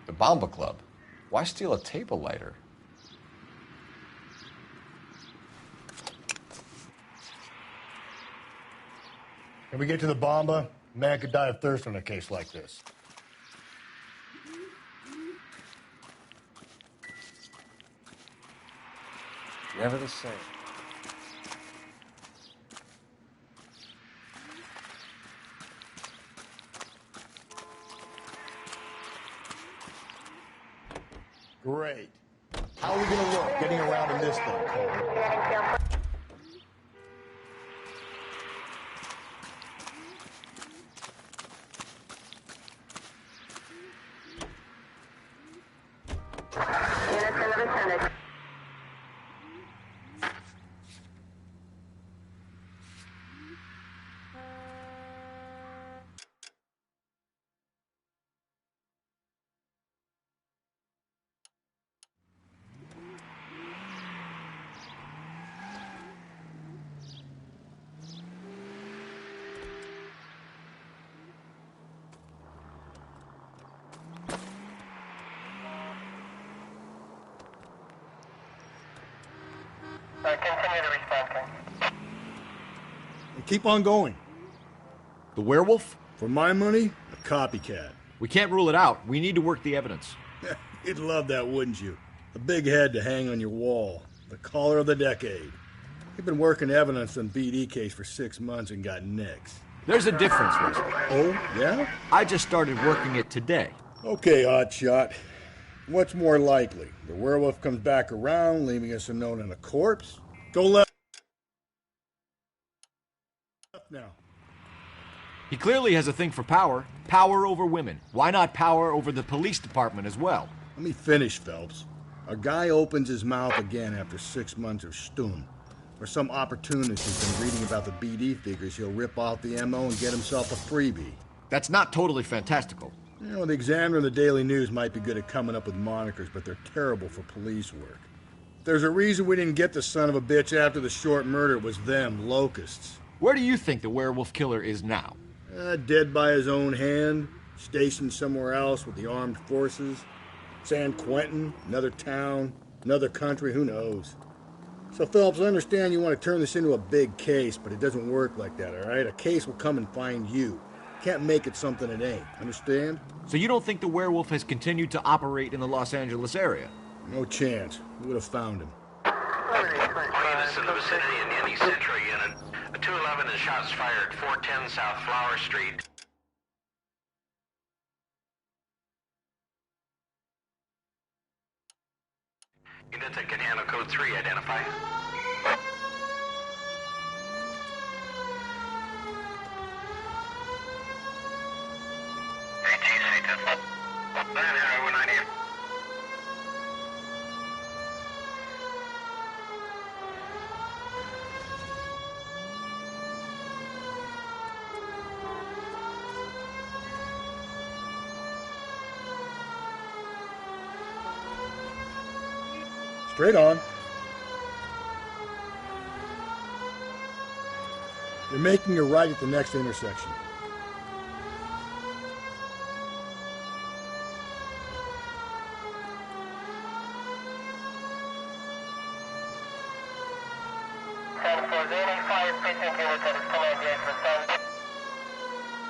The Bomba Club. Why steal a table lighter? Can we get to the Bomba? Man could die of thirst on a case like this. Never the same. Great. How are we going to work getting around in this thing, Cole? Continue to respond, Keep on going. The werewolf? For my money, a copycat. We can't rule it out. We need to work the evidence. You'd love that, wouldn't you? A big head to hang on your wall. The caller of the decade. You've been working evidence on BD case for 6 months and got nicks. There's a difference, Rusty. Oh, yeah? I just started working it today. Okay, hotshot. What's more likely? The werewolf comes back around, leaving us a note and a corpse? Go left now. He clearly has a thing for power. Power over women. Why not power over the police department as well? Let me finish, Phelps. A guy opens his mouth again after 6 months of stun. Or some opportunist who's been reading about the BD figures, he'll rip off the MO and get himself a freebie. That's not totally fantastical. You know, the Examiner and the Daily News might be good at coming up with monikers, but they're terrible for police work. There's a reason we didn't get the son of a bitch after the short murder. It was them, locusts. Where do you think the werewolf killer is now? Dead by his own hand, stationed somewhere else with the armed forces. San Quentin, another town, another country, who knows? So, Phelps, I understand you want to turn this into a big case, but it doesn't work like that, all right? A case will come and find you. Can't make it something it ain't, understand? So you don't think the werewolf has continued to operate in the Los Angeles area? No chance. We would have found him. All units in the vicinity in any Central unit. A 211 and shots fired, 410 South Flower Street. Units that can handle code 3, identify. ATC 10. We're not here. Straight on. You're making a right at the next intersection.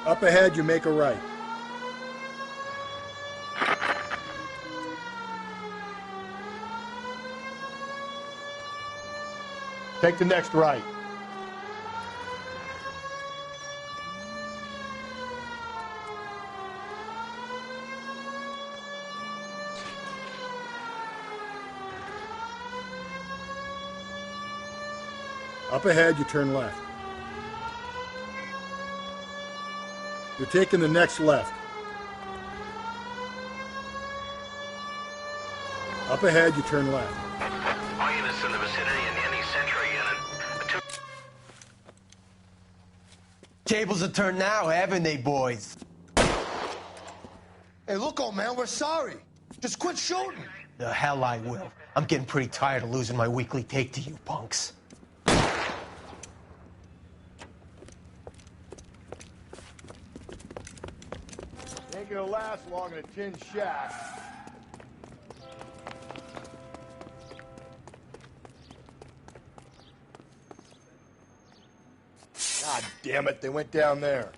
Up ahead, you make a right. Take the next right. Up ahead, you turn left. You're taking the next left. Up ahead, you turn left. All units in the vicinity and any Central unit. Tables are turned now, haven't they, boys? Hey, look, old man, we're sorry. Just quit shooting. The hell I will. I'm getting pretty tired of losing my weekly take to you punks. Ain't gonna last long in a tin shack. God damn it, they went down there.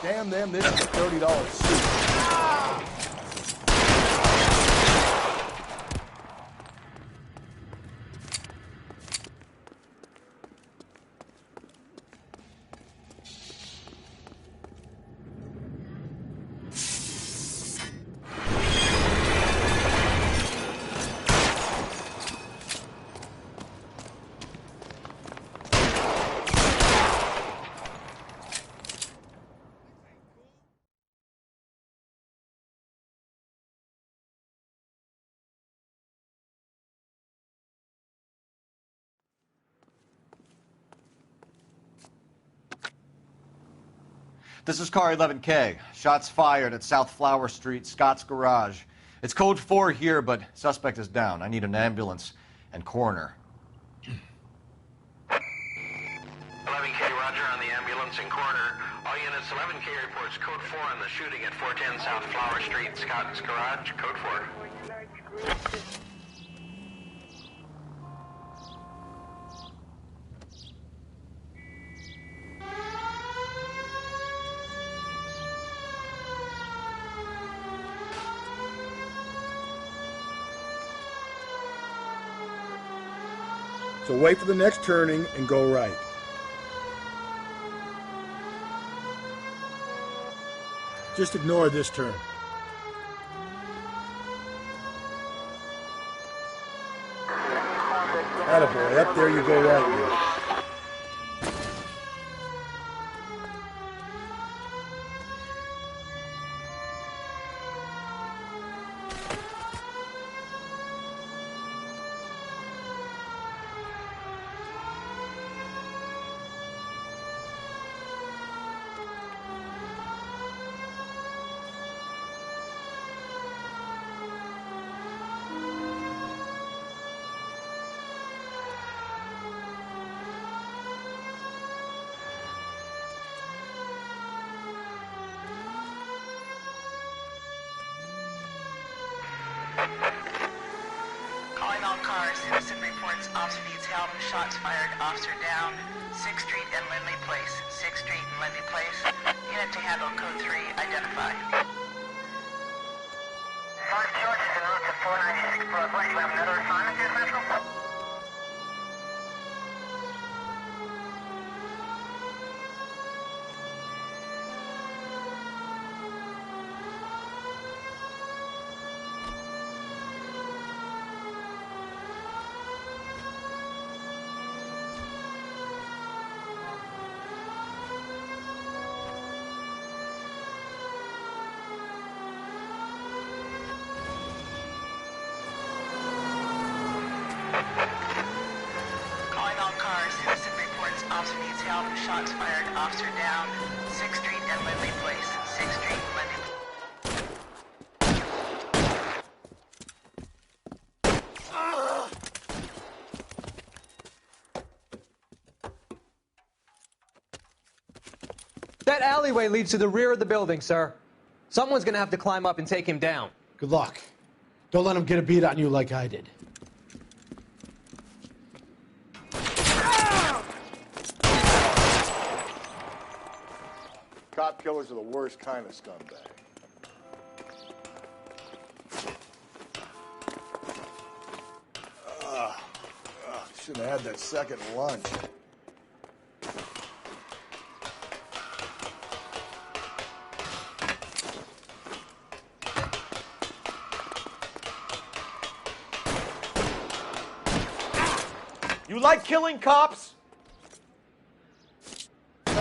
Damn them, this is a $30 suit. This is car 11K. Shots fired at South Flower Street, Scott's Garage. It's code 4 here, but suspect is down. I need an ambulance and coroner. 11K, roger on the ambulance and coroner. All units, 11K reports code 4 on the shooting at 410 South Flower Street, Scott's Garage, code 4. So wait for the next turning and go right. Just ignore this turn. Attaboy, up there you go right. Calling all cars. Citizen reports officer needs help. Shots fired. Officer down. 6th Street and Lindley Place. 6th Street and Lindley Place. Unit to handle code 3. Identify. First George is en route to 496 Broadway. You have another assignment here, Central? Calling all cars. Citizen reports officer needs help. Shots fired. Officer down. 6th Street and Lindley Place. 6th Street and Lindley Place. That alleyway leads to the rear of the building, sir. Someone's gonna have to climb up and take him down. Good luck. Don't let him get a beat on you like I did. Cop killers are the worst kind of scumbag. Should have had that second lunch. You like killing cops? Won't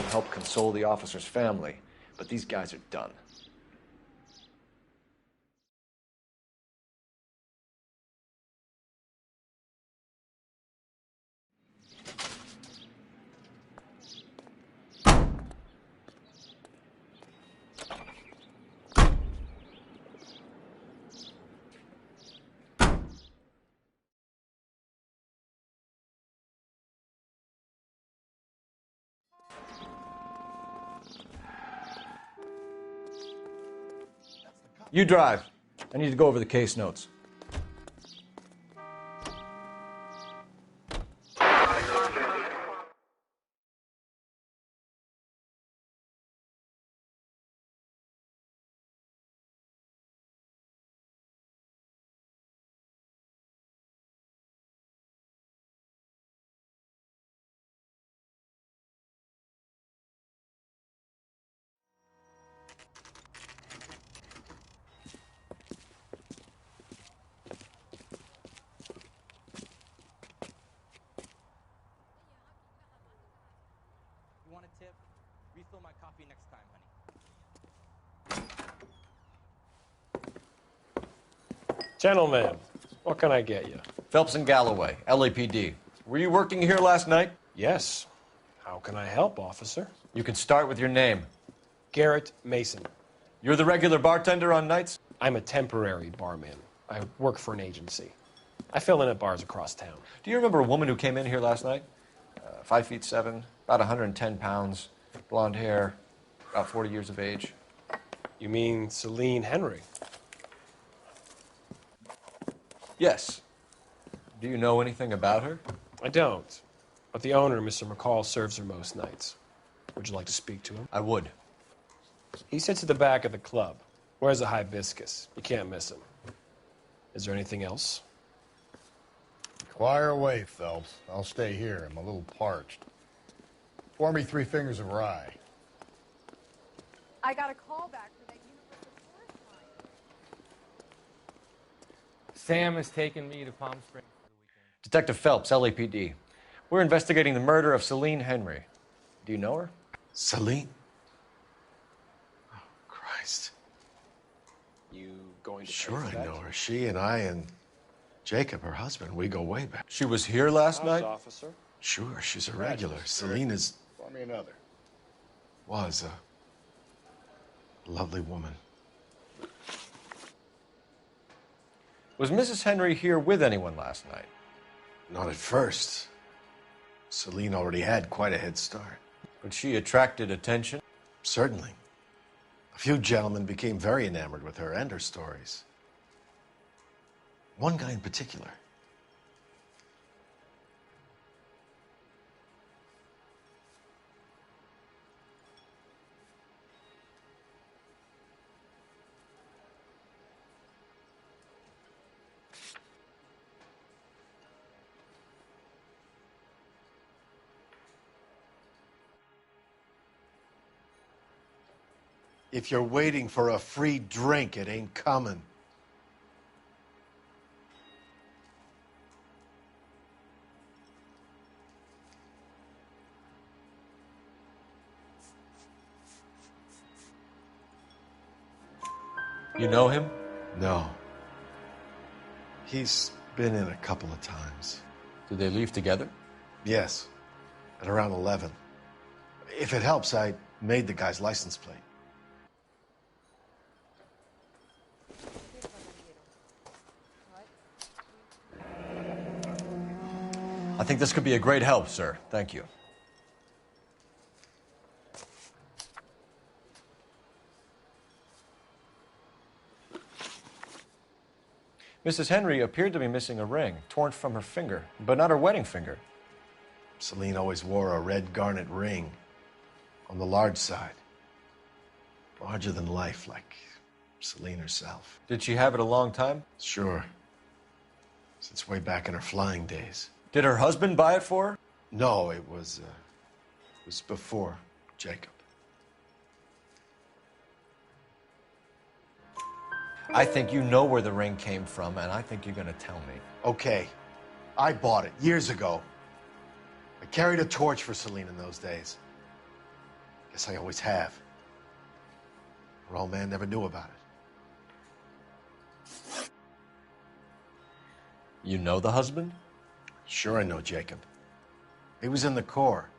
help console the officer's family, but these guys are done. You drive. I need to go over the case notes. You want a tip? Refill my coffee next time, honey. Gentlemen, what can I get you? Phelps and Galloway, LAPD. Were you working here last night? Yes. How can I help, officer? You can start with your name. Garrett Mason. You're the regular bartender on nights? I'm a temporary barman. I work for an agency. I fill in at bars across town. Do you remember a woman who came in here last night? 5'7", about 110 pounds, blonde hair, about 40 years of age. You mean Celine Henry? Yes. Do you know anything about her? I don't. But the owner, Mr. McCall, serves her most nights. Would you like to speak to him? I would. He sits at the back of the club. Wears a hibiscus. You can't miss him. Is there anything else? Fire away, Phelps. I'll stay here. I'm a little parched. Pour me 3 fingers of rye. I got a call back for that universal forest line. Sam has taken me to Palm Springs for the weekend. Detective Phelps, LAPD. We're investigating the murder of Celine Henry. Do you know her? Celine? Oh, Christ. You going to Sure, pay for I that? know her. She and I and Jacob, her husband, we go way back. She was here last night? Officer. Sure, she's a regular. Celine is... Pour me another. was a lovely woman. Was Mrs. Henry here with anyone last night? Not at first. Celine already had quite a head start. But she attracted attention? Certainly. A few gentlemen became very enamored with her and her stories. One guy in particular. If you're waiting for a free drink, it ain't coming. You know him? No. He's been in a couple of times. Did they leave together? Yes. At around 11. If it helps, I made the guy's license plate. I think this could be a great help, sir. Thank you. Mrs. Henry appeared to be missing a ring, torn from her finger, but not her wedding finger. Celine always wore a red garnet ring on the large side. Larger than life, like Celine herself. Did she have it a long time? Sure. Since way back in her flying days. Did her husband buy it for her? No, it was before Jacob. I think you know where the ring came from, and I think you're going to tell me. Okay. I bought it years ago. I carried a torch for Celine in those days. Guess I always have. Her old man never knew about it. You know the husband? Sure I know Jacob. He was in the Corps.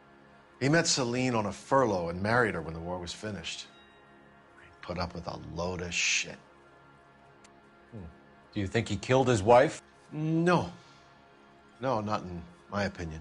He met Celine on a furlough and married her when the war was finished. He put up with a load of shit. Do you think he killed his wife? No. No, not in my opinion.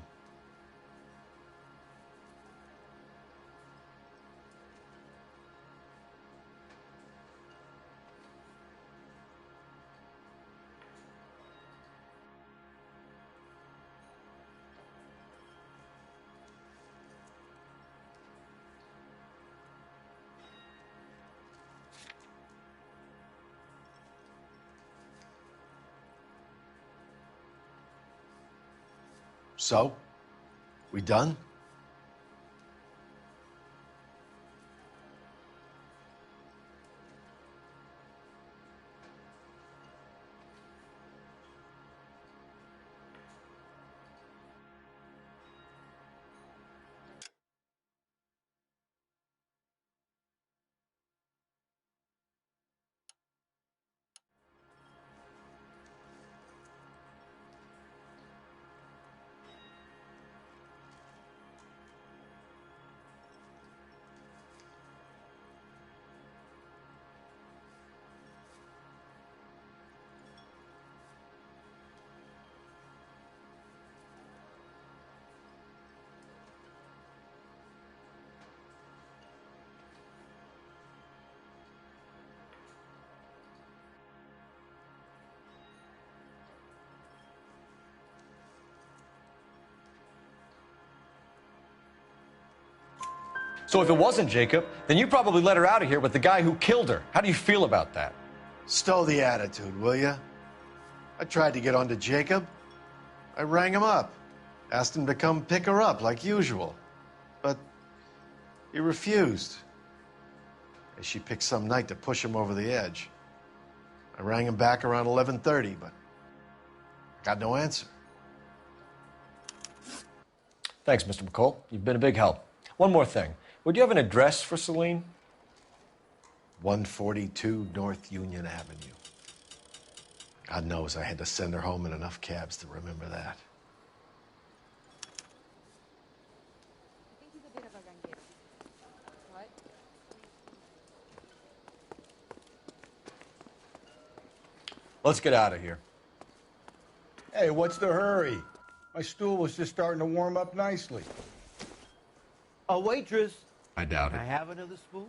So, we done? So if it wasn't Jacob, then you probably let her out of here with the guy who killed her. How do you feel about that? Stow the attitude, will ya? I tried to get onto Jacob. I rang him up. Asked him to come pick her up like usual. But he refused. And she picked some night to push him over the edge. I rang him back around 11:30, but I got no answer. Thanks, Mr. McCall. You've been a big help. One more thing. Would you have an address for Celine? 142 North Union Avenue. God knows I had to send her home in enough cabs to remember that. I think he's a bit of a renegade. What? Let's get out of here. Hey, what's the hurry? My stool was just starting to warm up nicely. A waitress. I doubt Can it. I have another spoon?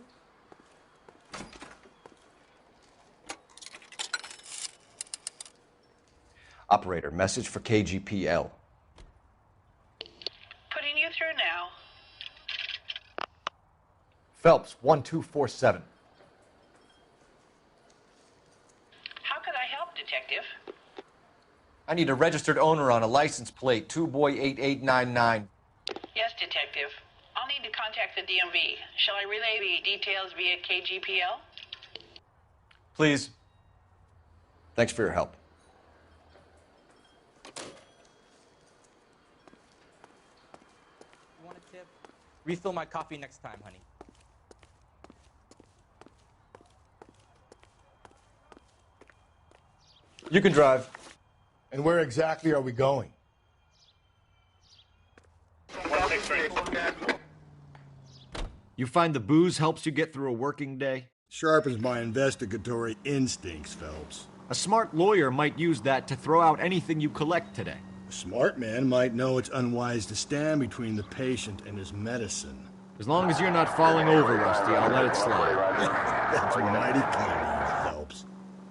Operator, message for KGPL. Putting you through now. Phelps, 1247. How could I help, Detective? I need a registered owner on a license plate, 2boy8899. Yes, Detective. I'll need to contact the DMV. Shall I relay the details via KGPL? Please. Thanks for your help. You want a tip? Refill my coffee next time, honey. You can drive. And where exactly are we going? You find the booze helps you get through a working day? Sharpens my investigatory instincts, Phelps. A smart lawyer might use that to throw out anything you collect today. Smart man might know it's unwise to stand between the patient and his medicine. As long as you're not falling over, Rusty, I'll let it slide. That's mighty kind of you, Phelps.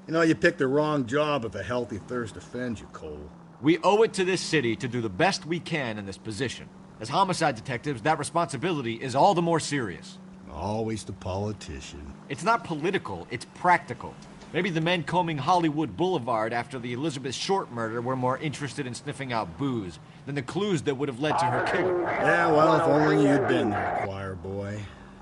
You know, you picked the wrong job if a healthy thirst offends you, Cole. We owe it to this city to do the best we can in this position. As homicide detectives, that responsibility is all the more serious. Always the politician. It's not political, it's practical. Maybe the men combing Hollywood Boulevard after the Elizabeth Short murder were more interested in sniffing out booze than the clues that would have led to her killing. Yeah, well, if only you'd been there, choir boy.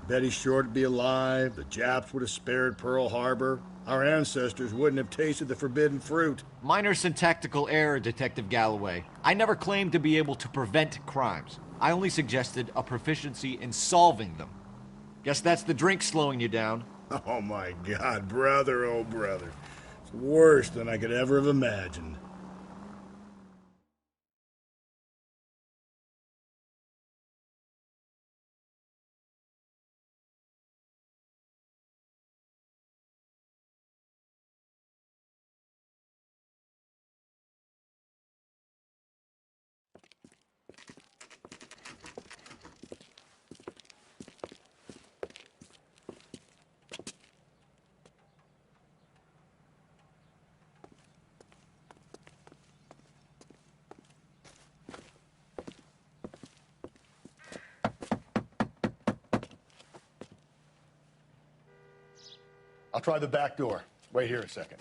Betty Short would be alive, the Japs would have spared Pearl Harbor, our ancestors wouldn't have tasted the forbidden fruit. Minor syntactical error, Detective Galloway. I never claimed to be able to prevent crimes. I only suggested a proficiency in solving them. Guess that's the drink slowing you down. Oh my God, brother, oh brother. It's worse than I could ever have imagined. I'll try the back door. Wait here a second.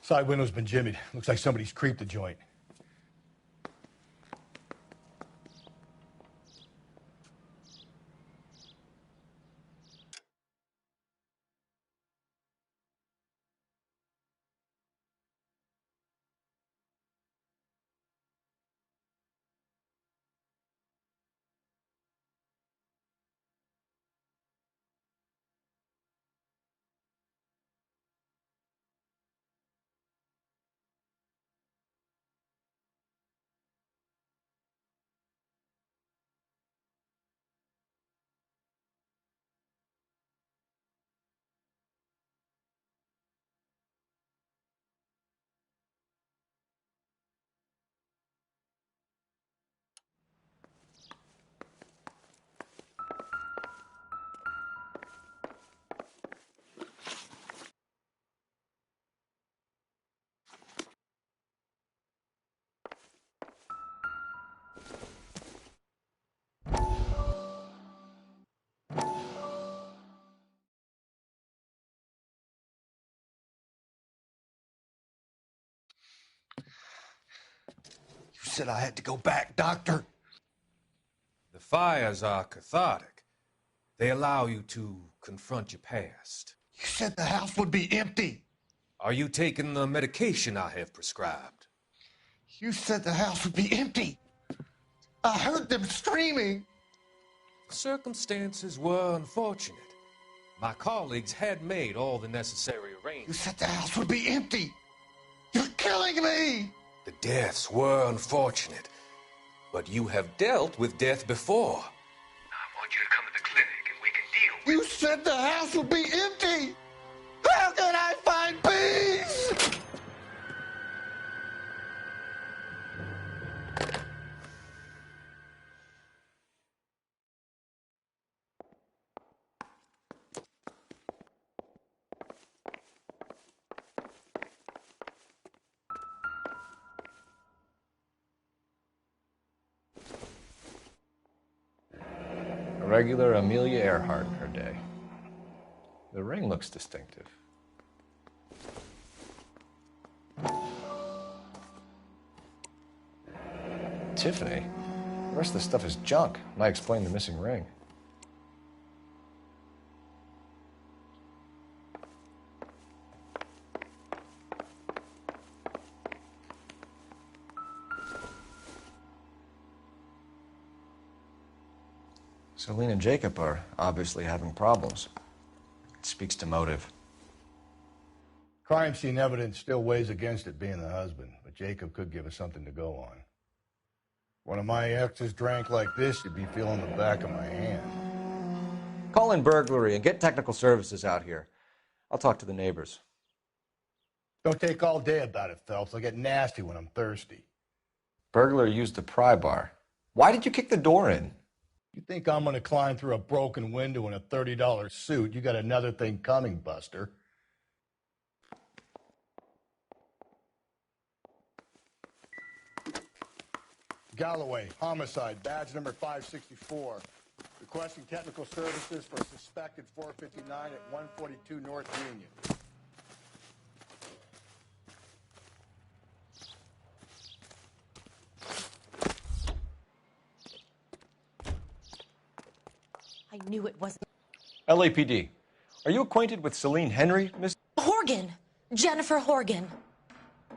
Side window's been jimmied. Looks like somebody's creeped the joint. You said I had to go back, Doctor. The fires are cathartic. They allow you to confront your past. You said the house would be empty. Are you taking the medication I have prescribed? You said the house would be empty. I heard them screaming. Circumstances were unfortunate. My colleagues had made all the necessary You arrangements. said the house would be empty. You're killing me. The deaths were unfortunate, but you have dealt with death before. I want you to come to the clinic and we can deal with You said the house would be empty. How can I find peace? A regular Amelia Earhart in her day. The ring looks distinctive. Tiffany? The rest of the stuff is junk. Might explain the missing ring. Celine and Jacob are obviously having problems. It speaks to motive. Crime scene evidence still weighs against it being the husband, but Jacob could give us something to go on. One of my exes drank like this, you'd be feeling the back of my hand. Call in burglary and get technical services out here. I'll talk to the neighbors. Don't take all day about it, Phelps. I'll get nasty when I'm thirsty. Burglar used the pry bar. Why did you kick the door in? You think I'm going to climb through a broken window in a $30 suit? You got another thing coming, Buster. Galloway, homicide, badge number 564. Requesting technical services for suspected 459 at 142 North Union. I knew it wasn't. LAPD. Are you acquainted with Celine Henry, Miss? Horgan. Jennifer Horgan.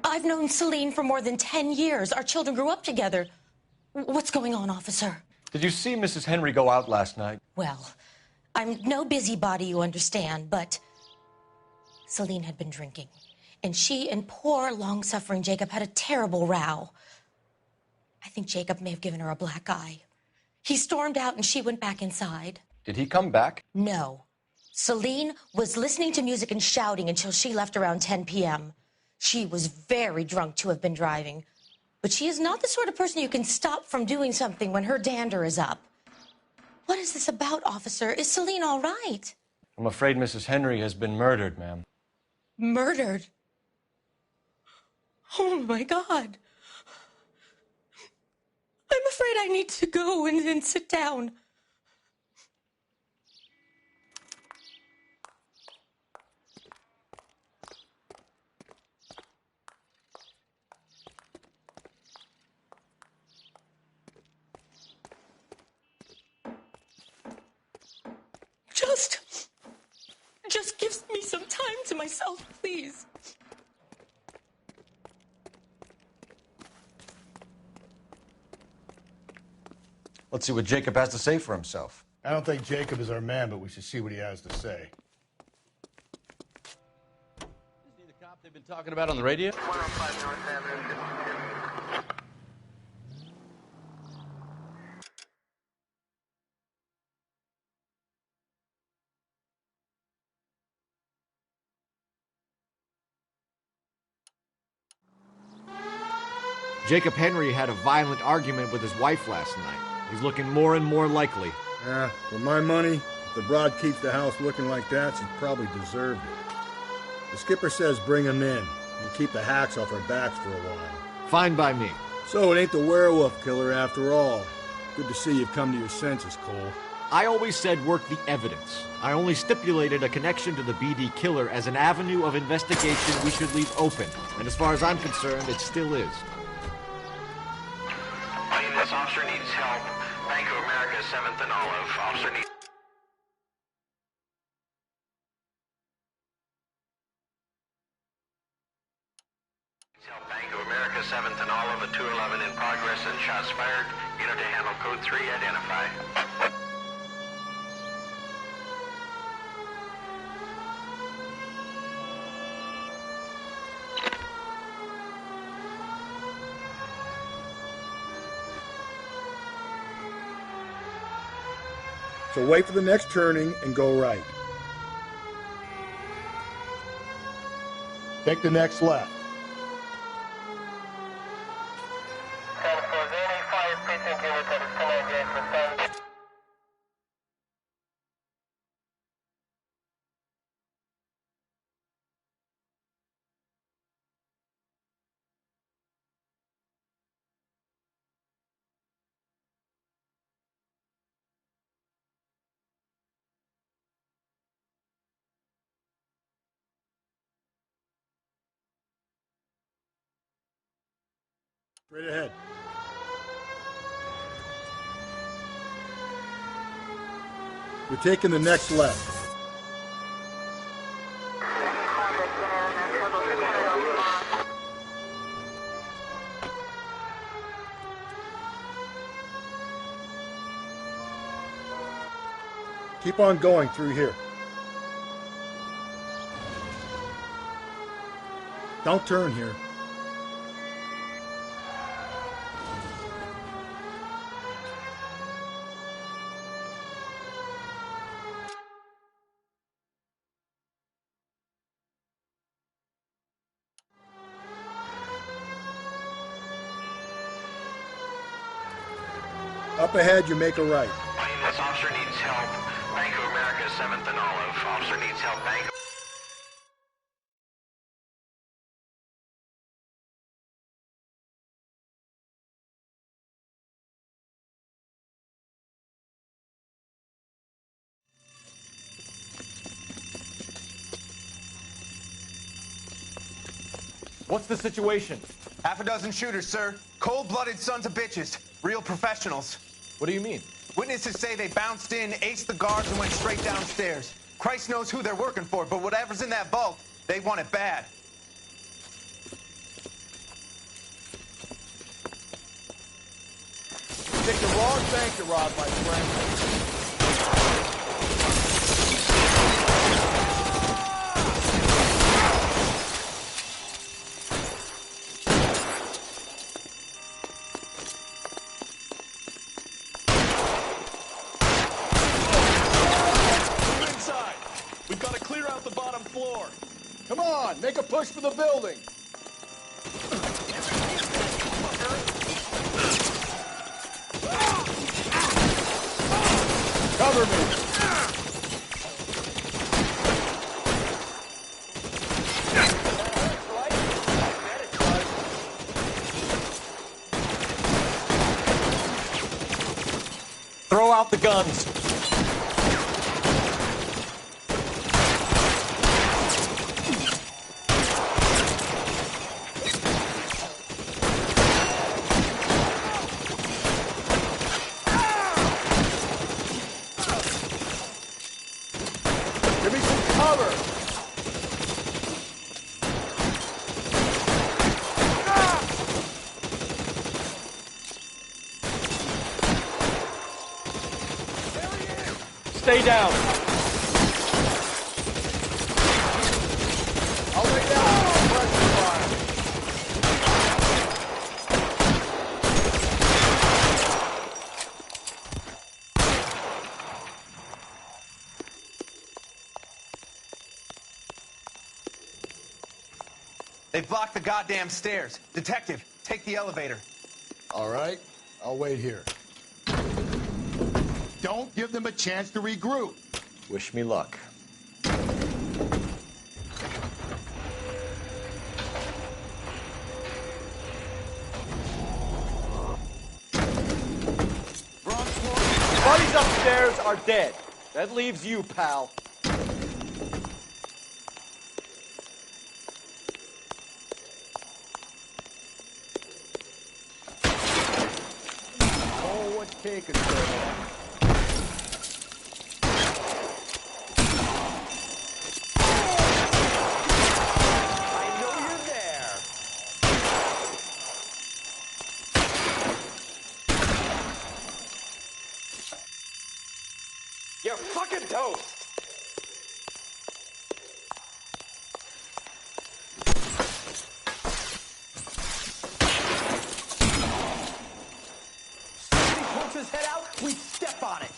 I've known Celine for more than 10 years. Our children grew up together. What's going on, officer? Did you see Mrs. Henry go out last night? Well, I'm no busybody, you understand, but Celine had been drinking. And she and poor, long-suffering Jacob had a terrible row. I think Jacob may have given her a black eye. He stormed out and she went back inside. Did he come back? No. Celine was listening to music and shouting until she left around 10 p.m. She was very drunk to have been driving. But she is not the sort of person you can stop from doing something when her dander is up. What is this about, officer? Is Celine all right? I'm afraid Mrs. Henry has been murdered, ma'am. Murdered? Oh, my God. I'm afraid I need to go and sit down. Just give me some time to myself, please. Let's see what Jacob has to say for himself. I don't think Jacob is our man, but we should see what he has to say. Isn't he the cop they've been talking about on the radio? 105 North Avenue. Jacob Henry had a violent argument with his wife last night. He's looking more and more likely. Yeah, for my money, if the broad keeps the house looking like that, she probably deserved it. The skipper says bring him in and keep the hacks off our backs for a while. Fine by me. So it ain't the werewolf killer after all. Good to see you've come to your senses, Cole. I always said work the evidence. I only stipulated a connection to the BD killer as an avenue of investigation we should leave open. And as far as I'm concerned, it still is. This officer needs help. Bank of America, 7th and Olive. Officer needs help. Bank of America, 7th and Olive, a 211 in progress and shots fired. Unit to handle code 3, identify. So wait for the next turning and go right. Take the next left. Straight ahead. You're taking the next left. Keep on going through here. Don't turn here. Up ahead, you make a right. All units, officer needs help. Bank of America, 7th and Olive. Officer needs help. Bank of... What's the situation? Half a dozen shooters, sir. Cold-blooded sons of bitches. Real professionals. What do you mean? Witnesses say they bounced in, aced the guards, and went straight downstairs. Christ knows who they're working for, but whatever's in that vault, they want it bad. Pick the wrong bank to rob, my friend. Come on, make a push for the building. Cover me. Throw out the guns. Give me some cover. Stay down. I'll lay down. Pressure fire. They've blocked the goddamn stairs. Detective, take the elevator. All right, I'll wait here. Don't give them a chance to regroup. Wish me luck. Buddies upstairs are dead. That leaves you, pal. Forward take control. I know you're there. You're fucking toast. His head out, we step on it.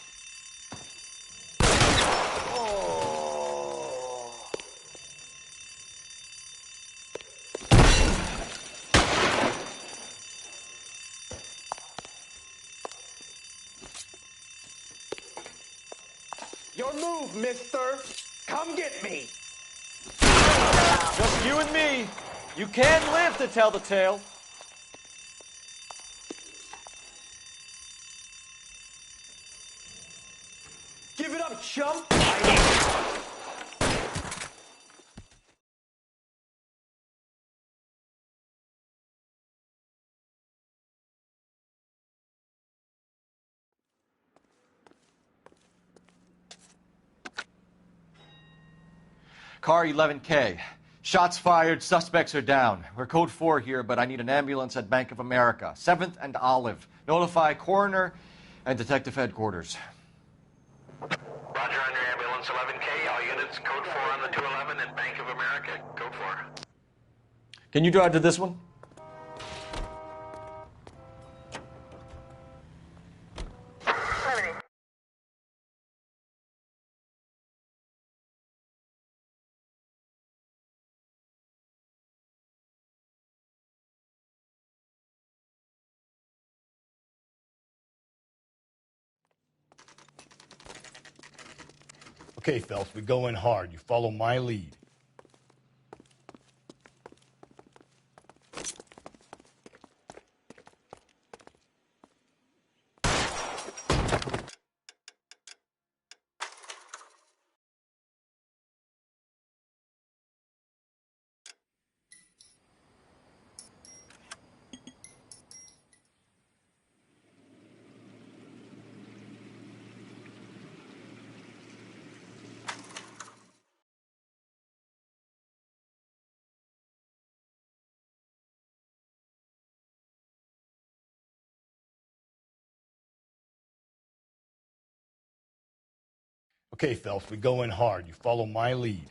Your move, mister. Come get me. Just you and me. You can live to tell the tale. Give it up, chump! Car 11K. Shots fired, suspects are down. We're code 4 here, but I need an ambulance at Bank of America. 7th and Olive. Notify coroner and detective headquarters. Roger on your ambulance 11K. All units, code 4 on the 211 and Bank of America, code 4. Can you drive to this one? Okay, Phelps, we go in hard. You follow my lead. Okay, Phelps, we go in hard. You follow my lead.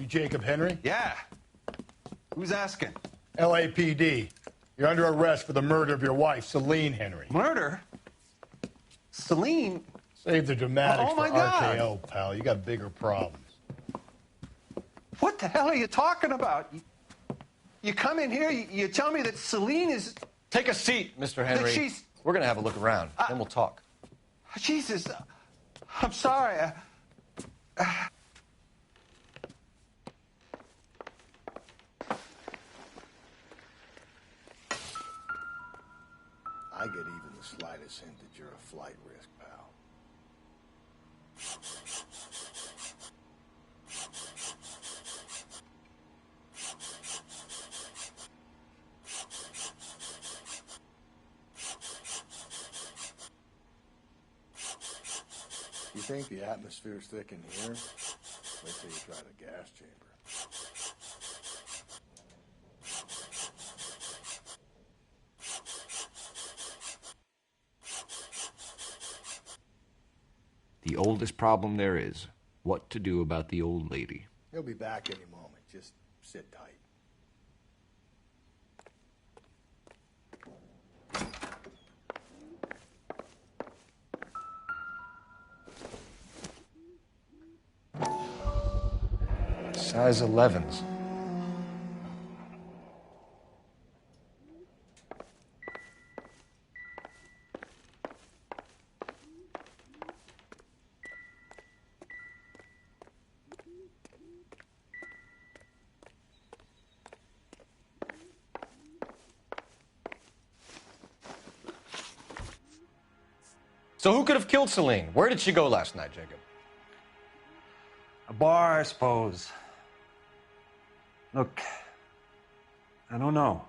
You Jacob Henry? Yeah. Who's asking? LAPD. You're under arrest for the murder of your wife, Celine Henry. Murder? Celine? Save the dramatics Oh, my for God. RKO, pal. You got bigger problems. What the hell are you talking about? You come in here, you tell me that Celine is... Take a seat, Mr. Henry. she's- We're going to have a look around, then we'll talk. Jesus, I'm sorry. I get even the slightest hint that you're a flight risk, pal. You think the atmosphere's thick in here? Wait till you try the gas chamber. The oldest problem there is, what to do about the old lady. He'll be back any moment. Just sit tight. Size 11s. So who could have killed Celine? Where did she go last night, Jacob? A bar, I suppose. Look, I don't know.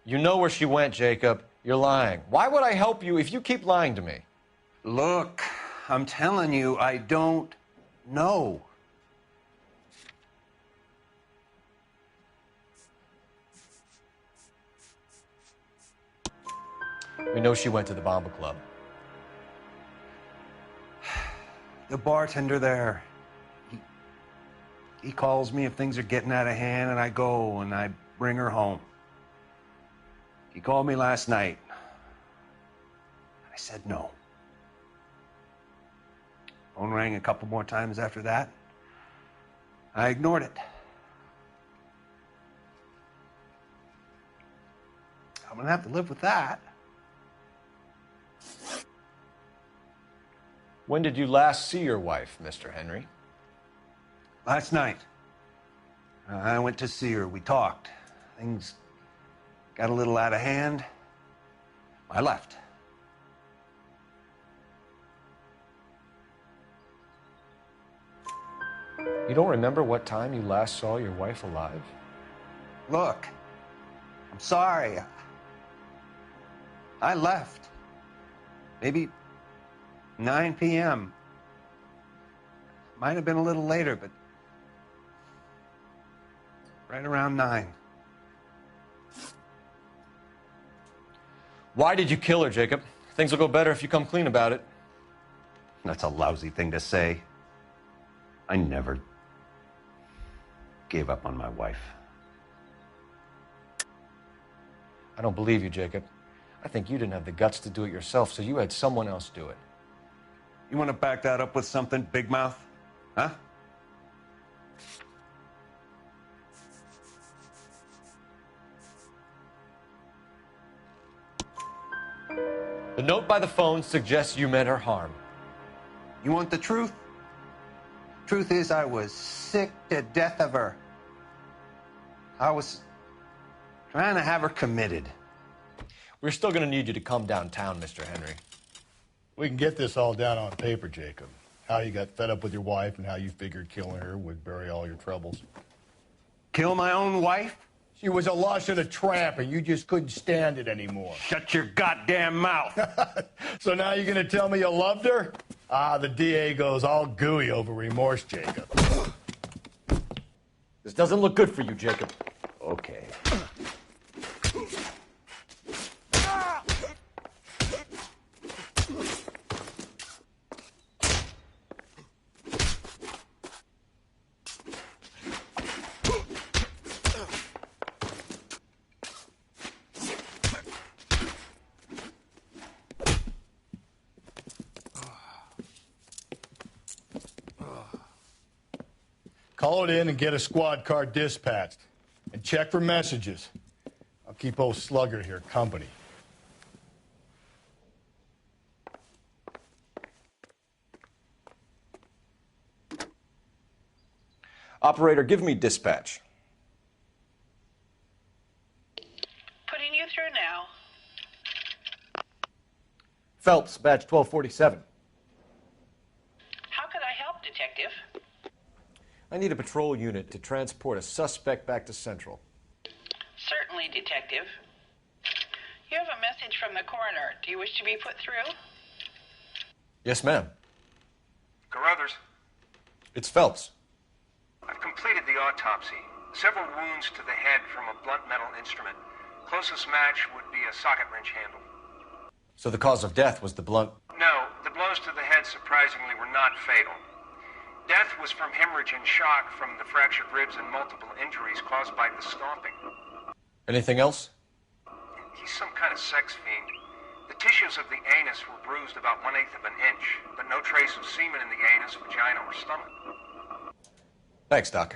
You know where she went, Jacob. You're lying. Why would I help you if you keep lying to me? Look, I'm telling you, I don't know. We know she went to the Bomba Club. The bartender there, he calls me if things are getting out of hand, and I go and I bring her home. He called me last night. I said no. Phone rang a couple more times after that. I ignored it. I'm gonna have to live with that. When did you last see your wife, Mr. Henry? Last night. I went to see her. We talked. Things got a little out of hand. I left. You don't remember what time you last saw your wife alive? Look, I'm sorry. I left. Maybe 9 p.m. Might have been a little later, but right around 9. Why did you kill her, Jacob? Things will go better if you come clean about it. That's a lousy thing to say. I never gave up on my wife. I don't believe you, Jacob. I think you didn't have the guts to do it yourself, so you had someone else do it. You want to back that up with something, Big Mouth? Huh? The note by the phone suggests you meant her harm. You want the truth? Truth is, I was sick to death of her. I was trying to have her committed. We're still going to need you to come downtown, Mr. Henry. We can get this all down on paper, Jacob. How you got fed up with your wife and how you figured killing her would bury all your troubles. Kill my own wife? She was a lush and a tramp, and you just couldn't stand it anymore. Shut your goddamn mouth. So now you're going to tell me you loved her? Ah, the DA goes all gooey over remorse, Jacob. This doesn't look good for you, Jacob. Okay. Call it in and get a squad car dispatched. And check for messages. I'll keep old Slugger here company. Operator, give me dispatch. Putting you through now. Phelps, badge 1247. How could I help, Detective? I need a patrol unit to transport a suspect back to Central. Certainly, Detective. You have a message from the coroner. Do you wish to be put through? Yes, ma'am. Carruthers, It's Phelps. I've completed the autopsy. Several wounds to the head from a blunt metal instrument. Closest match would be a socket wrench handle. So the cause of death was the blunt. No, the blows to the head surprisingly were not fatal. Death was from hemorrhage and shock from the fractured ribs and multiple injuries caused by the stomping. Anything else? He's some kind of sex fiend. The tissues of the anus were bruised about 1/8 of an inch, but no trace of semen in the anus, vagina, or stomach. Thanks, Doc.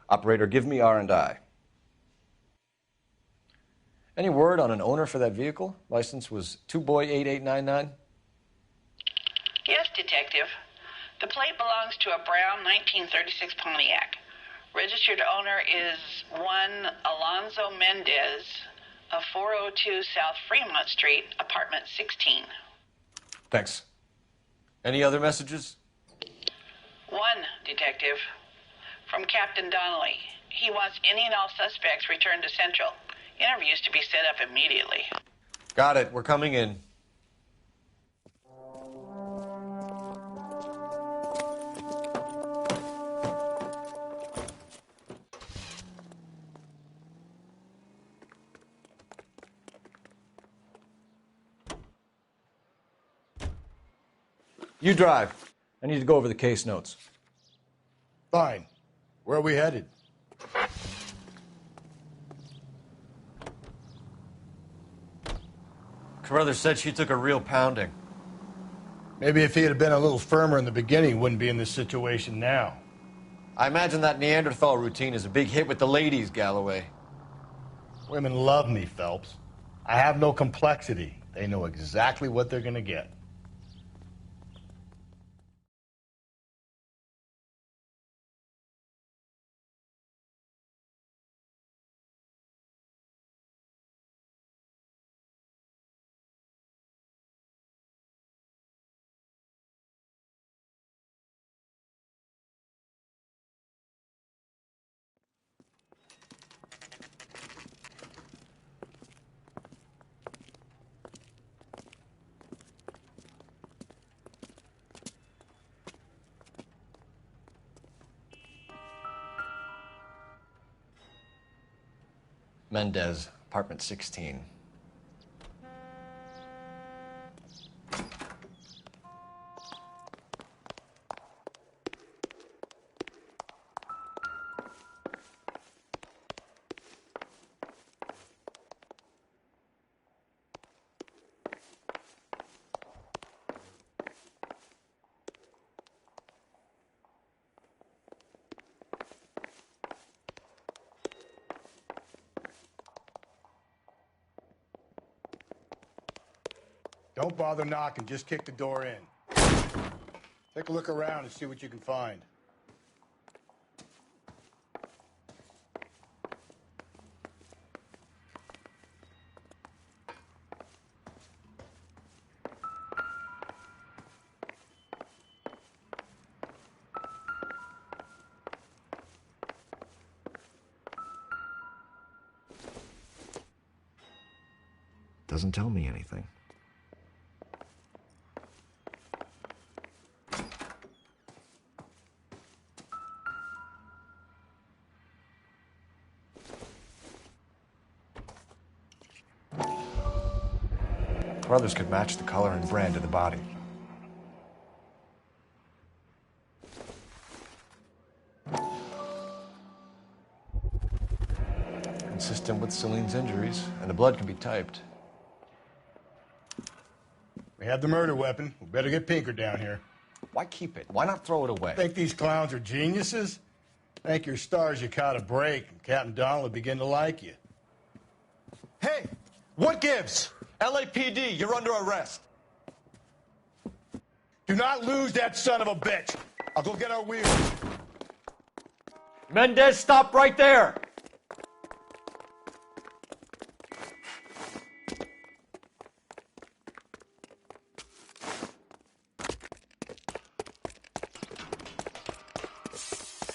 Operator, give me R&I. Any word on an owner for that vehicle? License was 2boy8899. Yes, Detective. The plate belongs to a brown 1936 Pontiac. Registered owner is one Alonzo Mendez of 402 South Fremont Street, apartment 16. Thanks. Any other messages? One, Detective. From Captain Donnelly. He wants any and all suspects returned to Central. Interviews to be set up immediately. Got it. We're coming in. You drive. I need to go over the case notes. Fine. Where are we headed? Carruthers said she took a real pounding. Maybe if he had been a little firmer in the beginning, he wouldn't be in this situation now. I imagine that Neanderthal routine is a big hit with the ladies, Galloway. Women love me, Phelps. I have no complexity. They know exactly what they're going to get. Mendez, apartment 16. Don't bother knocking, just kick the door in. Take a look around and see what you can find. Doesn't tell me anything. Brothers could match the color and brand of the body. Consistent with Celine's injuries, and the blood can be typed. We have the murder weapon. We better get Pinker down here. Why keep it? Why not throw it away? Think these clowns are geniuses? Thank your stars you caught a break, and Captain Donald will begin to like you. Hey, what gives? LAPD, you're under arrest. Do not lose that son of a bitch. I'll go get our wheels. Mendez, stop right there.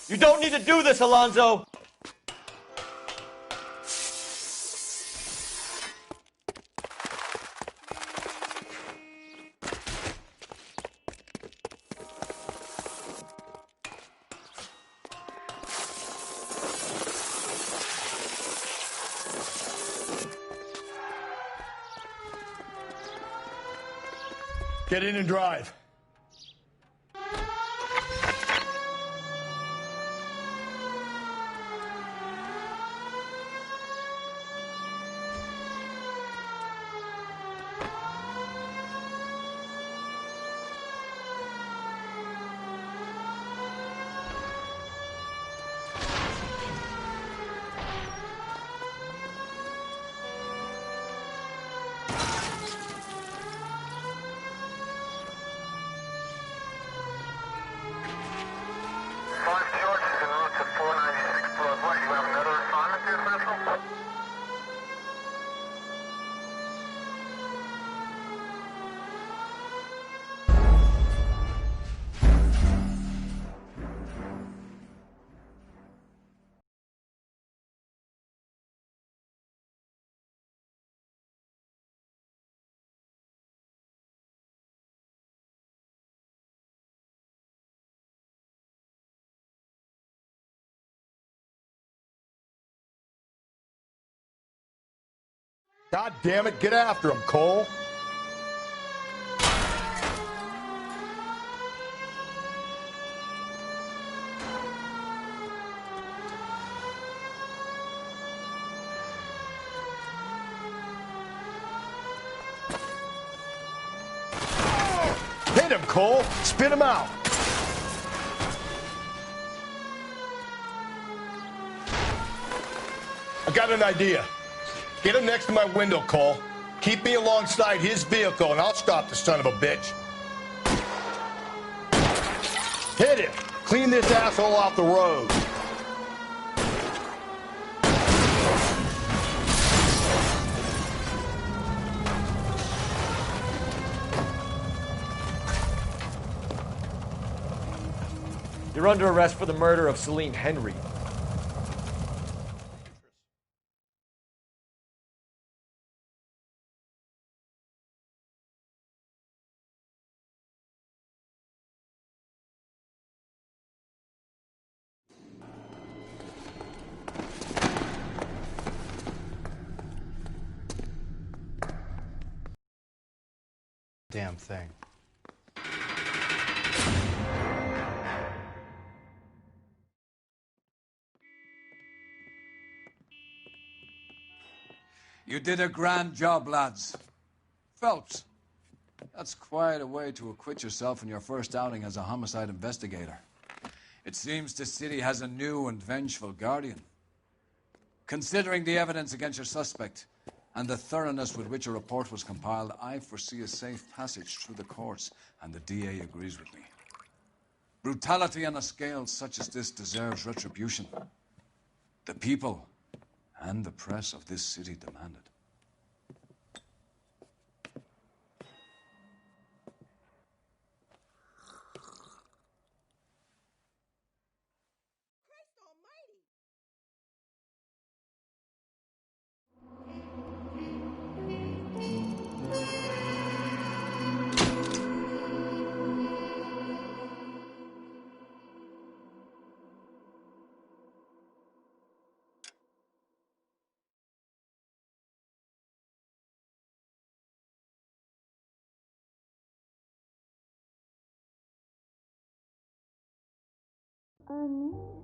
You don't need to do this, Alonzo. Get in and drive. God damn it, get after him, Cole. Hit him, Cole. Spit him out. I got an idea. Get him next to my window, Cole. Keep me alongside his vehicle, and I'll stop the son of a bitch. Hit him. Clean this asshole off the road. You're under arrest for the murder of Celine Henry. damn thing. You did a grand job, lads. Phelps, that's quite a way to acquit yourself in your first outing as a homicide investigator. It seems the city has a new and vengeful guardian. Considering the evidence against your suspect and the thoroughness with which a report was compiled, I foresee a safe passage through the courts, and the DA agrees with me. Brutality on a scale such as this deserves retribution. The people and the press of this city demand it. I need